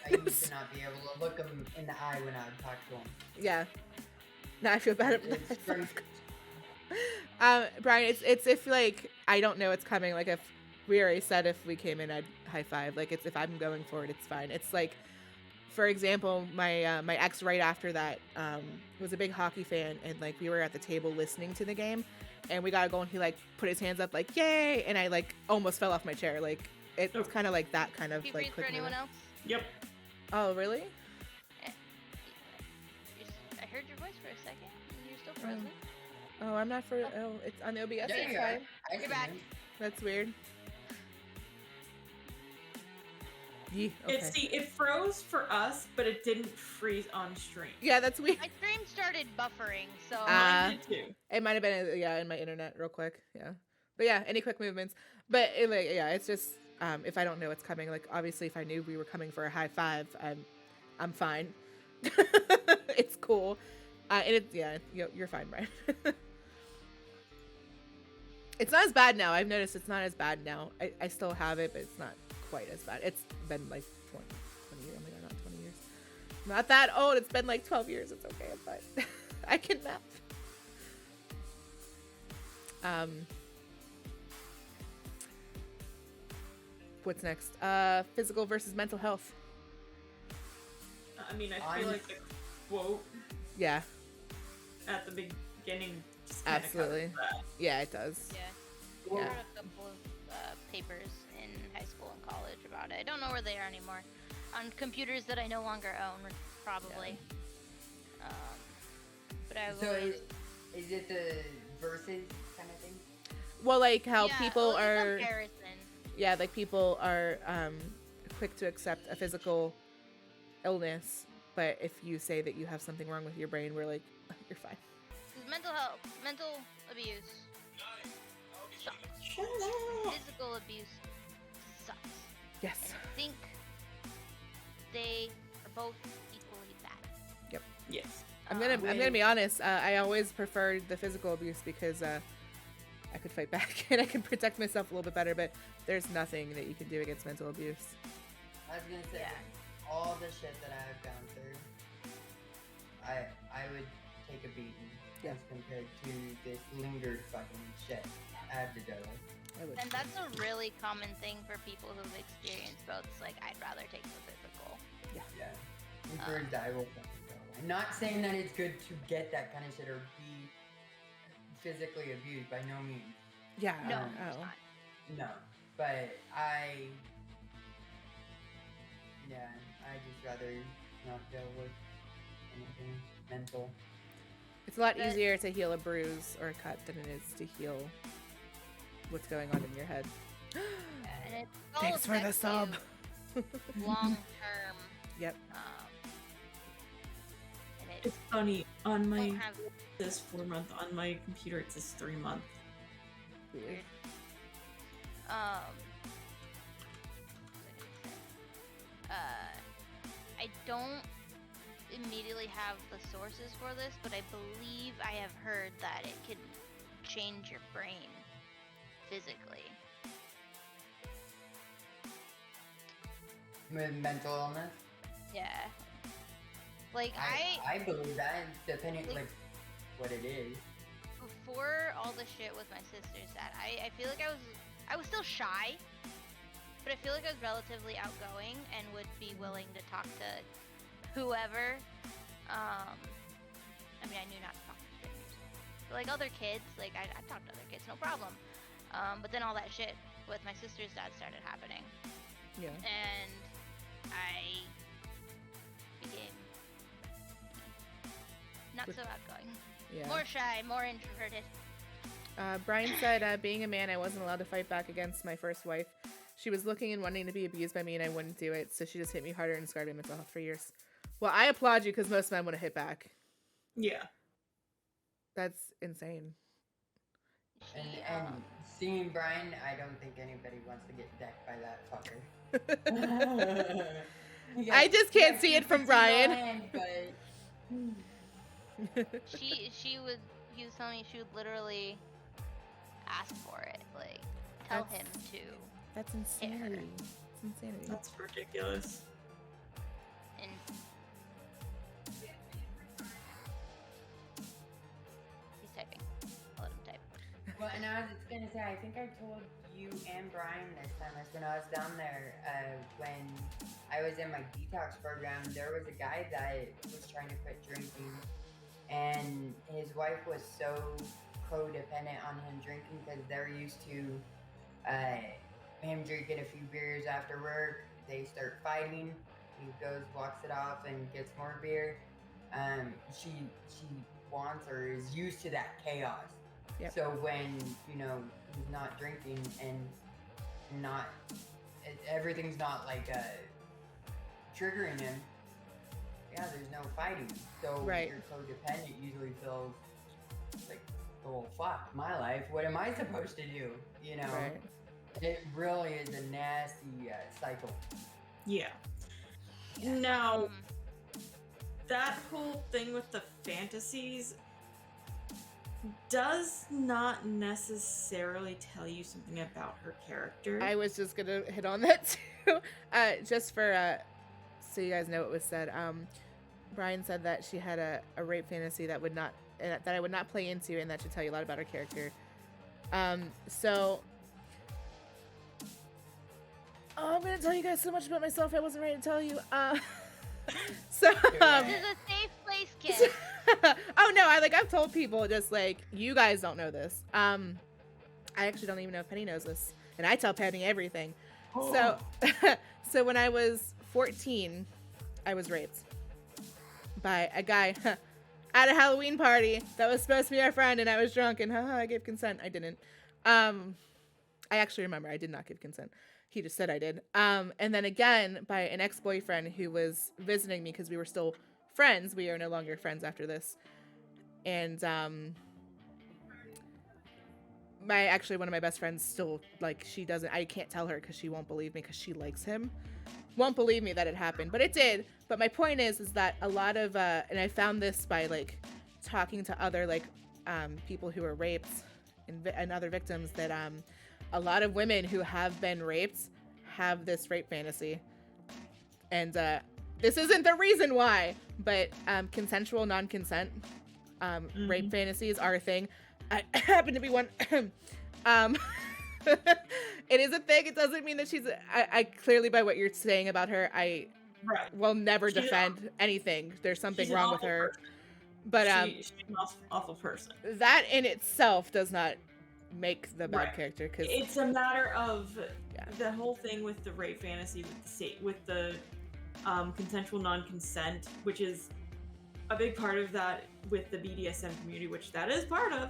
I used to not be able to look them in the eye when I would talk to them. Yeah. Now I feel bad It's about very- Brian, it's if like I don't know it's coming. Like if we already said if we came in, I'd high five. Like it's if I'm going for it, it's fine. It's like, for example, my my ex right after that was a big hockey fan, and like we were at the table listening to the game, and we got going. He like put his hands up like yay, and I like almost fell off my chair. Like it's Oh. kind of like that kind of Can you like freeze for quick anyone movement. else? Yep. Oh really? I heard your voice for a second. You're still frozen. Oh, I'm not for. Oh, it's on OBS. There It's you are. fine. I You're see back. him. That's weird. Yeah, okay. It froze for us, but it didn't freeze on stream. Yeah, that's weird. My stream started buffering, so Mine did too. It might have been in my internet real quick. Yeah. But yeah, any quick movements. But it, like yeah, it's just if I don't know what's coming, like obviously if I knew we were coming for a high five, I'm fine. It's cool. And it's yeah, you're fine, Brian. It's not as bad now. I've noticed it's not as bad now. I still have it, but it's not quite as bad. It's been like 20 years. Oh my god, not 20 years. Not that old. It's been like 12 years. It's okay. I'm fine. I can math. What's next? Physical versus mental health. I mean, I feel like the quote Yeah, at the beginning just kinda absolutely. covers that. Yeah, it does. yeah. Yeah. I wrote a couple of papers in high school and college about it. I don't know where they are anymore. On computers that I no longer own, probably. But I So will. is it the versus kind of thing? Well, like how Yeah, people well, it's are. comparison. Yeah, like people are quick to accept a physical illness, but if you say that you have something wrong with your brain, we're like, you're fine. 'Cause mental health, mental abuse sucks. Shut up. Physical abuse sucks. Yes. And I think they are both equally bad. Yes. I'm gonna be honest. I always preferred the physical abuse because I could fight back and I can protect myself a little bit better. But there's nothing that you can do against mental abuse. I was gonna say, Yeah. all the shit that I've gone through, I would take a beating Yeah. as compared to this lingered fucking shit I have to deal with. I would. And that's a really common thing for people who've experienced both. It's like, I'd rather take the physical. Yeah. And first, I will fucking go. I'm not saying that it's good to get that kind of shit or be physically abused, by no means. Yeah. No, Oh. it's not. No. but I just rather not deal with anything mental. It's a lot But- easier to heal a bruise or a cut than it is to heal what's going on in your head. And it Thanks for the sub. Long term. Yep. And it It's funny, on my won't have this 4-month, on my computer it says 3 month. weird. I don't immediately have the sources for this, but I believe I have heard that it can change your brain physically. With mental illness, Yeah. Like I believe that, depending like- like what it is. before all the shit with my sister's dad, I feel like I was still shy, but I feel like I was relatively outgoing and would be willing to talk to whoever. I mean, I knew not to talk to strangers, but like other kids, like I talked to other kids, no problem. But then all that shit with my sister's dad started happening, Yeah. and I became not so outgoing, Yeah. more shy, more introverted. Brian said, being a man, I wasn't allowed to fight back against my first wife. She was looking and wanting to be abused by me, and I wouldn't do it, so she just hit me harder and scarred my mental health for years. Well, I applaud you because most men would have hit back. Yeah. That's insane. And She, seeing Brian, I don't think anybody wants to get decked by that fucker. I just can't see it from Brian. he was telling me she would literally ask for it, like tell him to. That's insanity. It's insanity. That's ridiculous. And he's typing. I'll let him type. Well, and I was just gonna say, I think I told you and Brian this time. That's when I was down there. When I was in my detox program, there was a guy that was trying to quit drinking, and his wife was so codependent on him drinking because they're used to him drinking a few beers after work. They start fighting. He goes, walks it off, and gets more beer. She wants or is used to that chaos. Yep. So when he's not drinking and everything's not like triggering him. Yeah, there's no fighting. So Right. your codependent usually feels like, oh fuck, my life. What am I supposed to do? Right. It really is a nasty cycle. Yeah. Now, Um, that whole thing with the fantasies does not necessarily tell you something about her character. I was just gonna hit on that too. Just for so you guys know what was said. Brian said that she had a rape fantasy that I would not play into, and that should tell you a lot about her character. So I'm gonna tell you guys so much about myself I wasn't ready to tell you. So this is a safe place, kid. oh no, I've told people, just like, you guys don't know this. I actually don't even know if Penny knows this, and I tell Penny everything. So so when I was 14, I was raped by a guy at a Halloween party that was supposed to be our friend, and I was drunk, and I gave consent. I didn't. I actually remember I did not give consent. He just said I did. And then again by an ex-boyfriend who was visiting me because we were still friends. We are no longer friends after this. And one of my best friends still, like, I can't tell her because she won't believe me because she likes him. Won't believe me that it happened, but it did. But my point is that a lot of, and I found this by, like, talking to other, like, people who were raped and other victims, that a lot of women who have been raped have this rape fantasy. And this isn't the reason why, but consensual non-consent rape fantasies are a thing. I happen to be one. It is a thing. It doesn't mean that she's. I clearly, by what you're saying about her, I will never defend anything. There's something wrong with her. Person. But she's an awful person. that in itself does not make the bad Right. character, because It's a matter of Yeah. The whole thing with the rape fantasy, with the consensual non-consent, which is a big part of that with the BDSM community, which that is part of,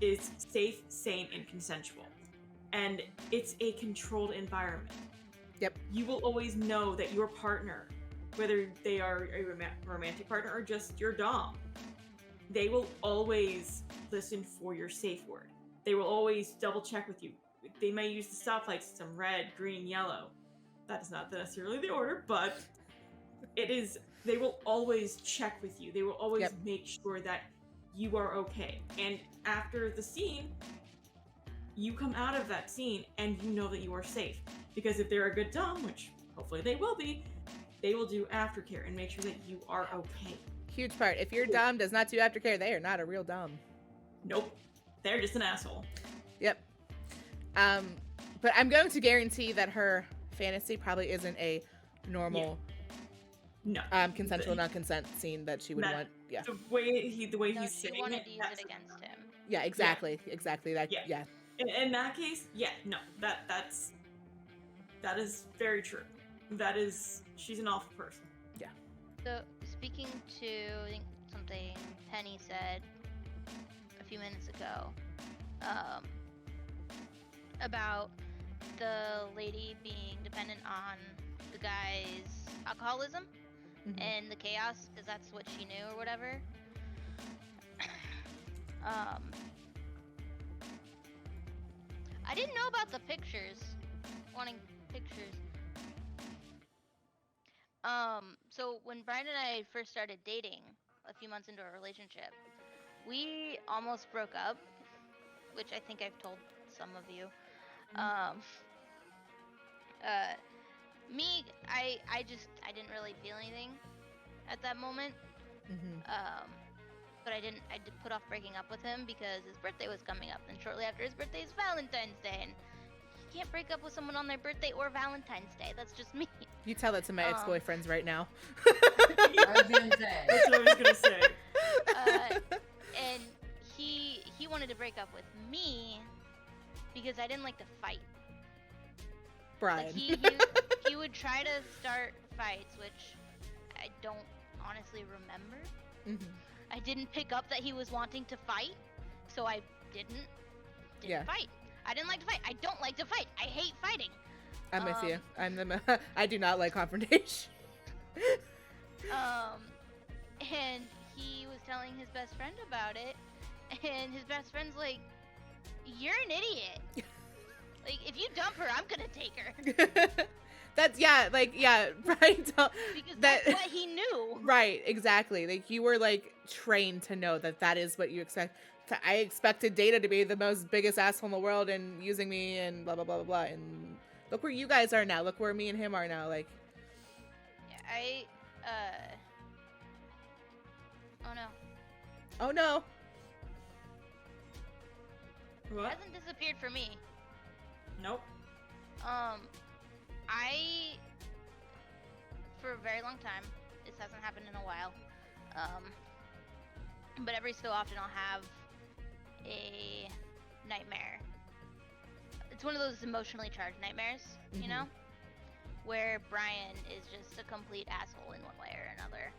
is safe, sane, and consensual. And it's a controlled environment. Yep. You will always know that your partner, whether they are a romantic partner or just your dom, they will always listen for your safe word. They will always double check with you. They may use the stoplight system, red, green, yellow. That is not necessarily the order, but it is. They will always check with you. They will always make sure that you are okay. And after the scene, you come out of that scene and you know that you are safe. Because if they're a good dom, which hopefully they will be, they will do aftercare and make sure that you are okay. Huge part. If your dom does not do aftercare, they are not a real dom. Nope. They're just an asshole. Yep. But I'm going to guarantee that her fantasy probably isn't a normal consensual non-consent scene that she would want. Yeah. The way he's She saying wanted it, to use it against him. Yeah, exactly. Exactly. That yeah. In that case, that is very true. She's an awful person. Yeah. So, speaking to, I think, something Penny said a few minutes ago, about the lady being dependent on the guy's alcoholism and the chaos, because that's what she knew or whatever. I didn't know about the pictures, wanting pictures. So when Brian and I first started dating, a few months into our relationship, we almost broke up, which I think I've told some of you. I didn't really feel anything at that moment. But I did put off breaking up with him because his birthday was coming up, and shortly after his birthday is Valentine's Day, and you can't break up with someone on their birthday or Valentine's Day. That's just me. You tell that to my ex-boyfriends right now. I was gonna say. That's what I was gonna say. And he wanted to break up with me because I didn't like to fight. Brian. Like he would try to start fights, which I don't honestly remember. I didn't pick up that he was wanting to fight, so I didn't fight. I didn't like to fight. I don't like to fight. I hate fighting. I'm with you. I do not like confrontation. And he was telling his best friend about it, and his best friend's like, "You're an idiot. Like, if you dump her, I'm gonna take her." Right. Because that's what he knew. Right, exactly. Like, you were, like, trained to know that is what you expect. I expected Data to be the biggest asshole in the world and using me and blah, blah, blah, blah, blah. And look where you guys are now. Look where me and him are now. Like, Oh, no. What? It hasn't disappeared for me. Nope. For a very long time, this hasn't happened in a while, but every so often I'll have a nightmare. It's one of those emotionally charged nightmares, you know, where Brian is just a complete asshole in one way or another,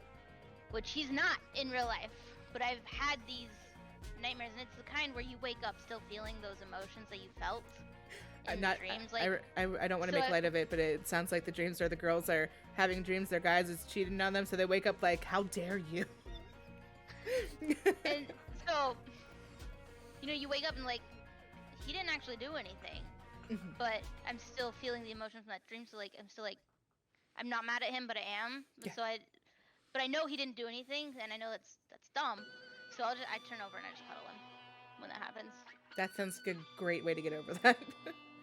which he's not in real life, but I've had these nightmares, and it's the kind where you wake up still feeling those emotions that you felt in dreams. Like, I don't want to make light of it, but it sounds like the dreams are the girls are having dreams their guys is cheating on them, so they wake up like, how dare you? And so, you know, you wake up and like, he didn't actually do anything, but I'm still feeling the emotions from that dream, so like, I'm not mad at him, but I am. But I know he didn't do anything, and I know that's dumb, so I turn over and I just cuddle him when that happens. That sounds like a great way to get over that.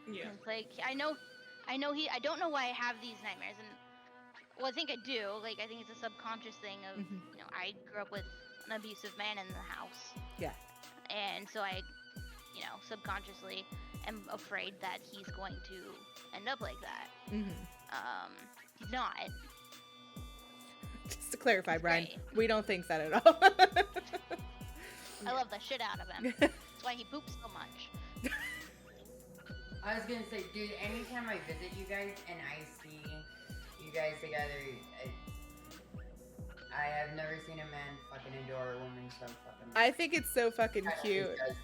Yeah. It's like, I don't know why I have these nightmares, and well, I think I do. Like, I think it's a subconscious thing of, you know, I grew up with an abusive man in the house. Yeah. And so I, you know, subconsciously am afraid that he's going to end up like that. He's not. Just to clarify, Brian, great. we don't think that at all. I love the shit out of him. That's why he poops so much. I was gonna say, dude, anytime I visit you guys and I see you guys together, I have never seen a man fucking adore a woman so fucking much. I think it's so fucking That's cute. disgusting.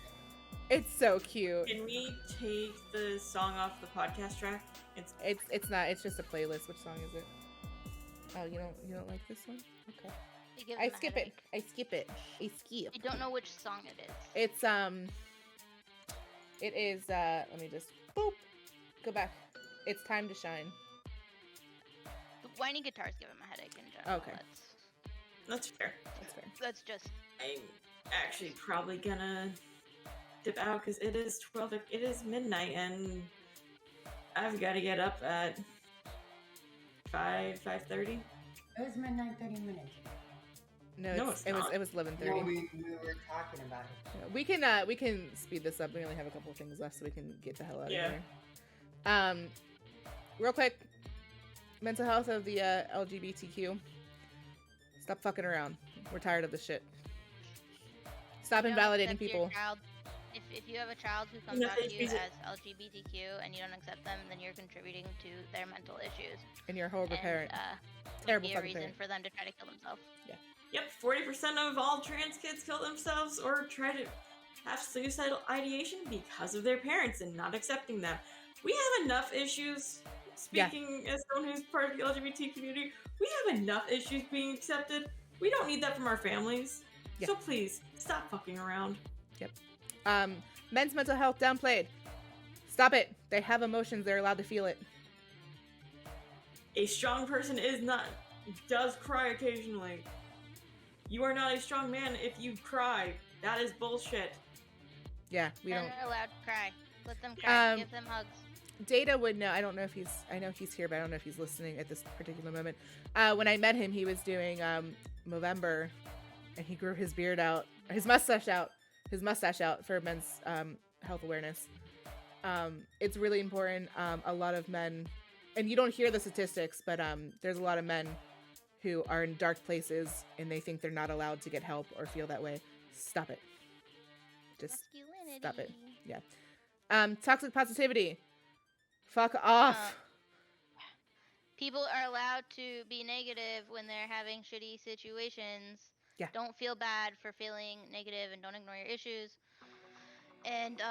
It's so cute. Can we take the song off the podcast track? It's not. It's just a playlist. Which song is it? Oh, you don't like this one? Okay. It gives I them a skip it. headache. I skip it. I skip. I don't know which song it is. It's It is. Let me just boop. Go back. It's Time to Shine. The whiny guitars give him a headache in general. Okay. That's fair. That's fair. That's just. I'm actually probably gonna dip out because it is 12. It is midnight, and I've got to get up at 5:30. It was midnight 30 minutes. No, No, it it's was 11:30. No, we were talking about it. We can speed this up. We only have a couple of things left, so we can get the hell out Yeah. of here. Real quick, mental health of the LGBTQ. Stop fucking around. We're tired of this shit. Stop You don't invalidating accept your people. child- If you have a child who comes No, out to they you use it- as LGBTQ and you don't accept them, then you're contributing to their mental issues. And you're a horrible and, parent. would Terrible be a fucking reason parent. for them to try to kill themselves. Yep, 40% of all trans kids kill themselves or try to have suicidal ideation because of their parents and not accepting them. We have enough issues. Speaking as someone who's part of the LGBT community, we have enough issues being accepted. We don't need that from our families. Yeah. So please, stop fucking around. Men's mental health downplayed. Stop it. They have emotions. They're allowed to feel it. A strong person does cry occasionally. You are not a strong man if you cry. That is bullshit. Yeah, we Men don't. are allowed to cry. Let them cry. Um, Give them hugs. Data would know. I don't know if I know he's here, but I don't know if he's listening at this particular moment. When I met him, he was doing Movember, and he grew his beard out, his mustache out for men's health awareness. It's really important. A lot of men, and you don't hear the statistics, but there's a lot of men who are in dark places and they think they're not allowed to get help or feel that way. Stop it. Just Masculinity. stop it. Yeah. Toxic positivity. Fuck off. People are allowed to be negative when they're having shitty situations. Yeah. Don't feel bad for feeling negative and don't ignore your issues. And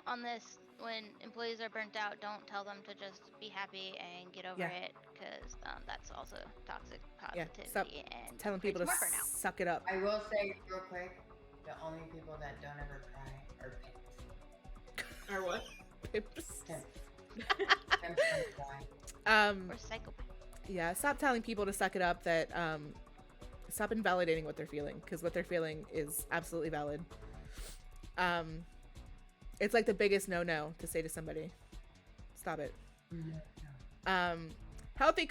on this, when employees are burnt out, don't tell them to just be happy and get over it, because that's also toxic Yeah, positivity. stop and telling people to creates more burnout. suck it up. I will say real quick, the only people that don't ever cry are pimps. Or what? Pimps. Pimps. Pimps don't cry. Or psychopath. Yeah, stop telling people to suck it up. That stop invalidating what they're feeling, because what they're feeling is absolutely valid. It's like the biggest no to say to somebody. Stop it. Healthy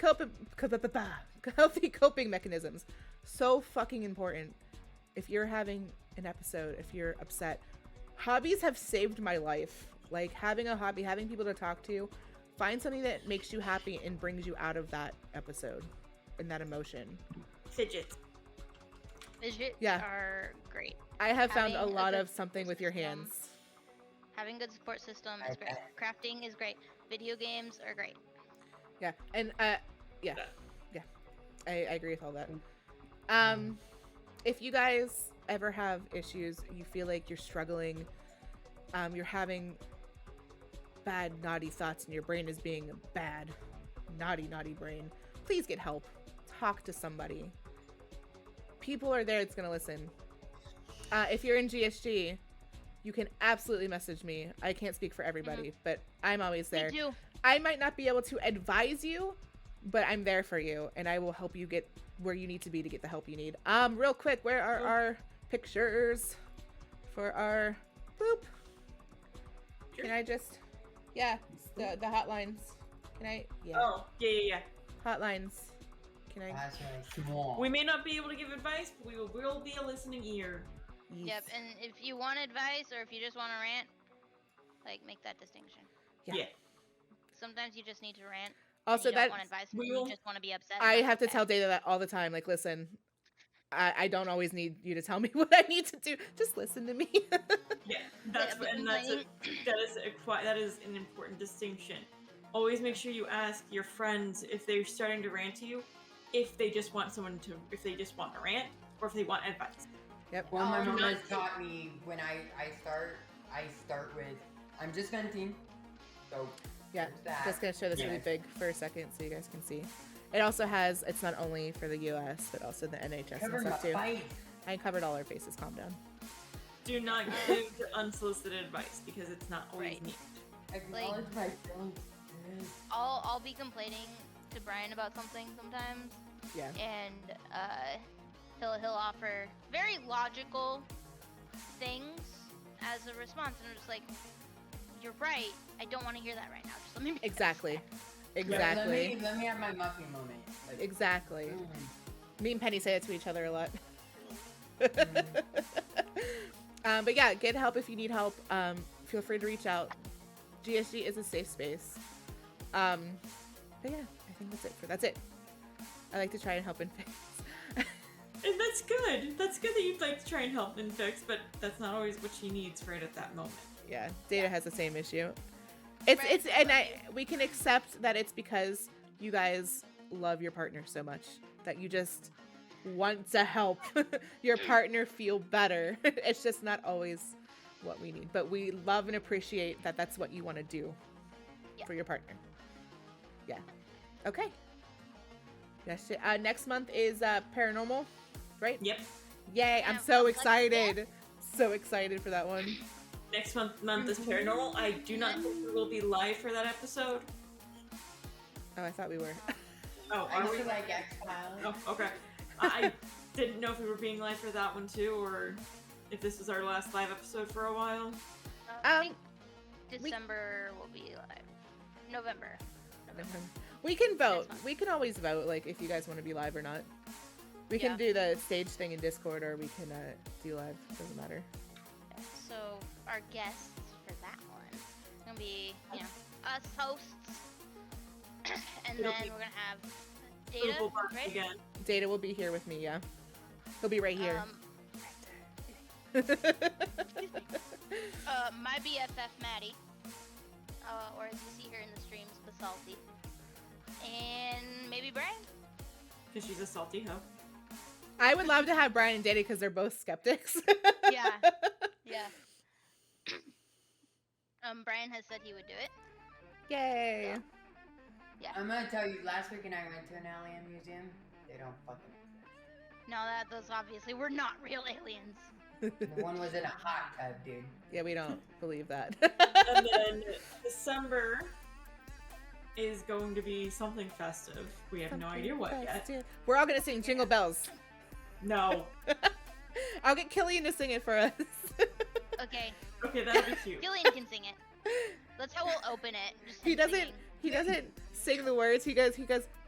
coping mechanisms, so fucking important. If you're having an episode, if you're upset, hobbies have saved my life. Like having a hobby, having people to talk to. Find something that makes you happy and brings you out of that episode and that emotion. Fidgets. Fidgets Yeah. are great. I have found a Having a lot good of something with your system. hands. Having good support system is great. Crafting is great. Video games are great. Yeah, and yeah, I agree with all that. If you guys ever have issues, you feel like you're struggling, you're having bad naughty thoughts and your brain is being a bad naughty brain, please get help. Talk to somebody. People are there that's gonna listen. If you're in GSG, you can absolutely message me. I can't speak for everybody, but I'm always there. Me too. I might not be able to advise you, but I'm there for you, and I will help you get where you need to be to get the help you need. Real quick, where are our pictures for our boop? Can I just, the hotlines. Can I? Yeah. Oh, yeah. Hotlines. Can I? That's really small. We may not be able to give advice, but we will be a listening ear. Yes. Yep, and if you want advice or if you just want to rant, like make that distinction. Yeah. Sometimes you just need to rant. Also, and you that don't want advice. we You will- just want to be upset. I and have to that's tell okay. Data that all the time. Like, listen, I don't always need you to tell me what I need to do. Just listen to me. Yeah, that's that is an important distinction. Always make sure you ask your friends if they're starting to rant to you, if they just want to rant, or if they want advice. Yep. Well, my mom has taught me when I start with, I'm just venting. So Yeah, just gonna show this really big for a second so you guys can see. It also has, it's not only for the US, but also the NHS and stuff too. I covered all our faces, calm down. Do not give unsolicited advice because it's not always needed. Acknowledge my feelings. I'll be complaining to Brian about something sometimes. Yeah. And he'll offer very logical things as a response, and I'm just like, you're right. I don't want to hear that right now. Just let me. Exactly. Exactly. Let me have my muffin moment. Like, exactly. Me and Penny say it to each other a lot. But yeah, get help if you need help. Feel free to reach out. GSG is a safe space. But yeah, I think that's it. I like to try and help and fix. And that's good. That's good that you'd like to try and help and fix, but that's not always what she needs right at that moment. Yeah, Data has the same issue. We can accept that it's because you guys love your partner so much that you just want to help your partner feel better. It's just not always what we need, but we love and appreciate that that's what you want to do for your partner. Yeah. Okay. Yes. Next month is paranormal, right? Yep. Yay! I'm so excited. So excited for that one. Next month is paranormal. I do not think we will be live for that episode. Oh, I thought we were. Oh, I are we? like X-Files. Oh, okay. I didn't know if we were being live for that one too, or if this is our last live episode for a while. I think December will be live. November. We can vote. We can always vote, like if you guys want to be live or not. We can do the stage thing in Discord, or we can do live. Doesn't matter. So our guests for that one is gonna be, us hosts, and then we're gonna have Data, right? Again. Data will be here with me. Yeah, he'll be right here. My BFF Maddie, or as you see here in the streams, the Salty, and maybe Brian. Because she's a salty hoe. I would love to have Brian and Data because they're both skeptics. Yeah. Brian has said he would do it. Yay. So, yeah. I'm gonna tell you, last weekend I went to an alien museum. They don't fucking exist. No, those obviously were not real aliens. The one was in a hot tub, dude. Yeah, we don't believe that. And then December is going to be something festive. We have no idea what yet. We're all gonna sing Jingle Bells. No. I'll get Killian to sing it for us. Okay. Okay, that'll be cute. Killian can sing it. That's how we'll open it. Just He him doesn't. singing. He doesn't sing the words. He goes.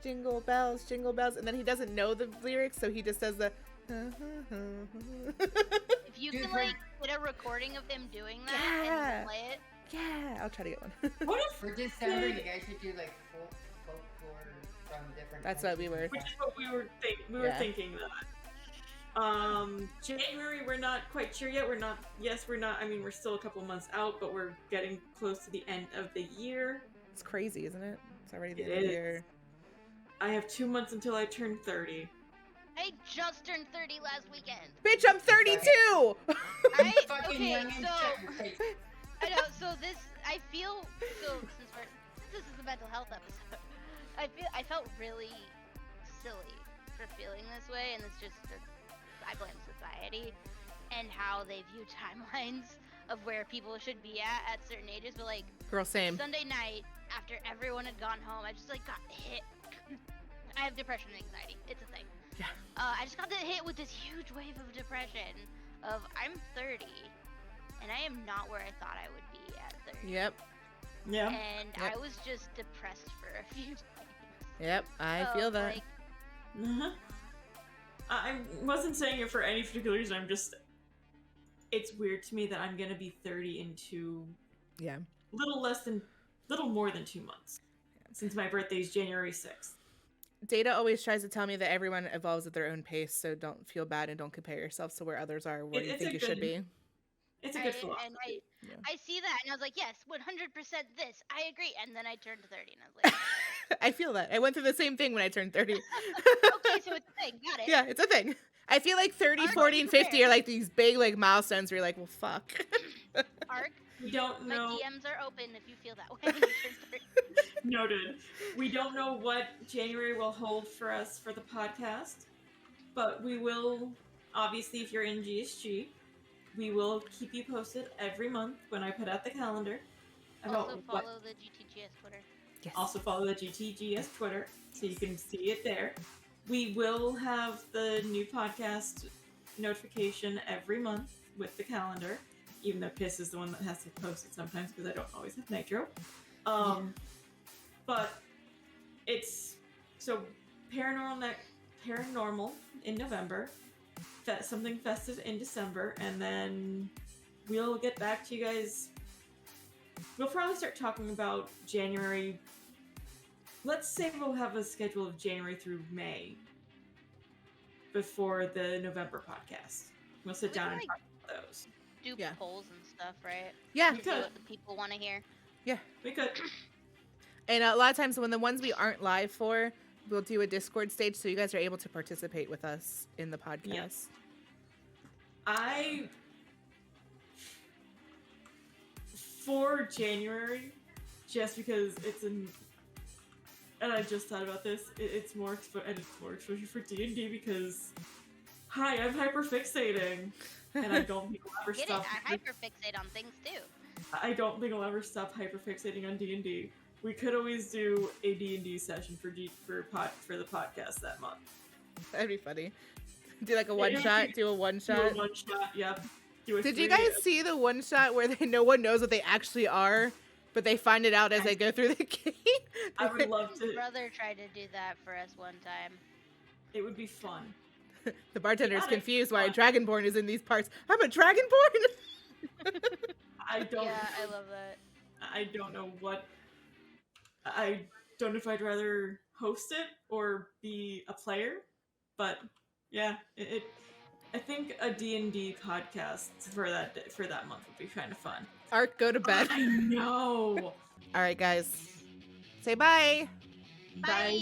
Jingle bells, and then he doesn't know the lyrics, so he just does the. If you can get a recording of him doing that and play it. Yeah, I'll try to get one. What if For December, you guys should do like folklore from different. That's what we were. Which is what we were thinking that. January, we're not quite sure yet. We're not. I mean, we're still a couple months out, but we're getting close to the end of the year. It's crazy, isn't it? It's already the end of the year. I have 2 months until I turn 30. I just turned 30 last weekend. Bitch, I'm 32. Okay, so I know. So I feel since this is the mental health episode, I felt really silly for feeling this way, and it's just I blame society and how they view timelines of where people should be at certain ages. But like, girl, same. Sunday night after everyone had gone home, I just got hit. I have depression and anxiety. It's a thing. Yeah. I just got hit with this huge wave of depression. I'm 30, and I am not where I thought I would be at 30. Yep. Yeah. And I was just depressed for a few days. Yep, I feel that. I wasn't saying it for any particular reason. It's weird to me that I'm gonna be 30 in little more than 2 months. Since my birthday is January 6th. Data always tries to tell me that everyone evolves at their own pace, so don't feel bad and don't compare yourself to where others are, where you It's think a you should be. It's a good philosophy. Yeah. I see that, and I was like, yes, 100% this. I agree. And then I turned 30, and I was like, I feel that. I went through the same thing when I turned 30. okay, so it's a thing. Got it. Yeah, it's a thing. I feel like 30, Arc, 40, and 50 fair. are like these big like milestones where you're like, well, fuck. Arc, We don't my know. DMs are open if you feel that way when you turn 30. Noted. We don't know what January will hold for us for the podcast, but we will, obviously, if you're in GSG, we will keep you posted every month when I put out the calendar. Also follow the GTGS Twitter. Yes. Also follow the GTGS Twitter, so you can see it there. We will have the new podcast notification every month with the calendar, even though Piss is the one that has to post it sometimes because I don't always have Nitro. But it's so paranormal in November, something festive in December, and then we'll get back to you guys. We'll probably start talking about January. Let's say we'll have a schedule of January through May before the November podcast. We'll sit down and talk about those. Do polls and stuff, right? Yeah. To see what the people want to hear. Yeah. We could. And a lot of times when the ones we aren't live for, we'll do a Discord stage so you guys are able to participate with us in the podcast. Yes. For January, just because it's and I just thought about this, it's more exposure for D&D because, hi, I'm hyperfixating, and I don't think I'll ever Get stop. it? I hyperfixate on things too. I don't think I'll ever stop hyperfixating on D&D. We could always do a D&D session for the podcast that month. That'd be funny. Do like a one-shot, do a one-shot. Do a one-shot, yep. Did you guys see the one-shot where no one knows what they actually are, but they find it out as they go through the game? I would love to. My brother tried to do that for us one time. It would be fun. The bartender's Yeah, confused why a Dragonborn is in these parts. I'm a Dragonborn! I don't. Yeah, I love that. I don't know what. I don't know if I'd rather host it or be a player, but yeah, I think a D&D podcast for that month would be kind of fun. Ark, go to bed. I know. All right, guys. Say bye. Bye.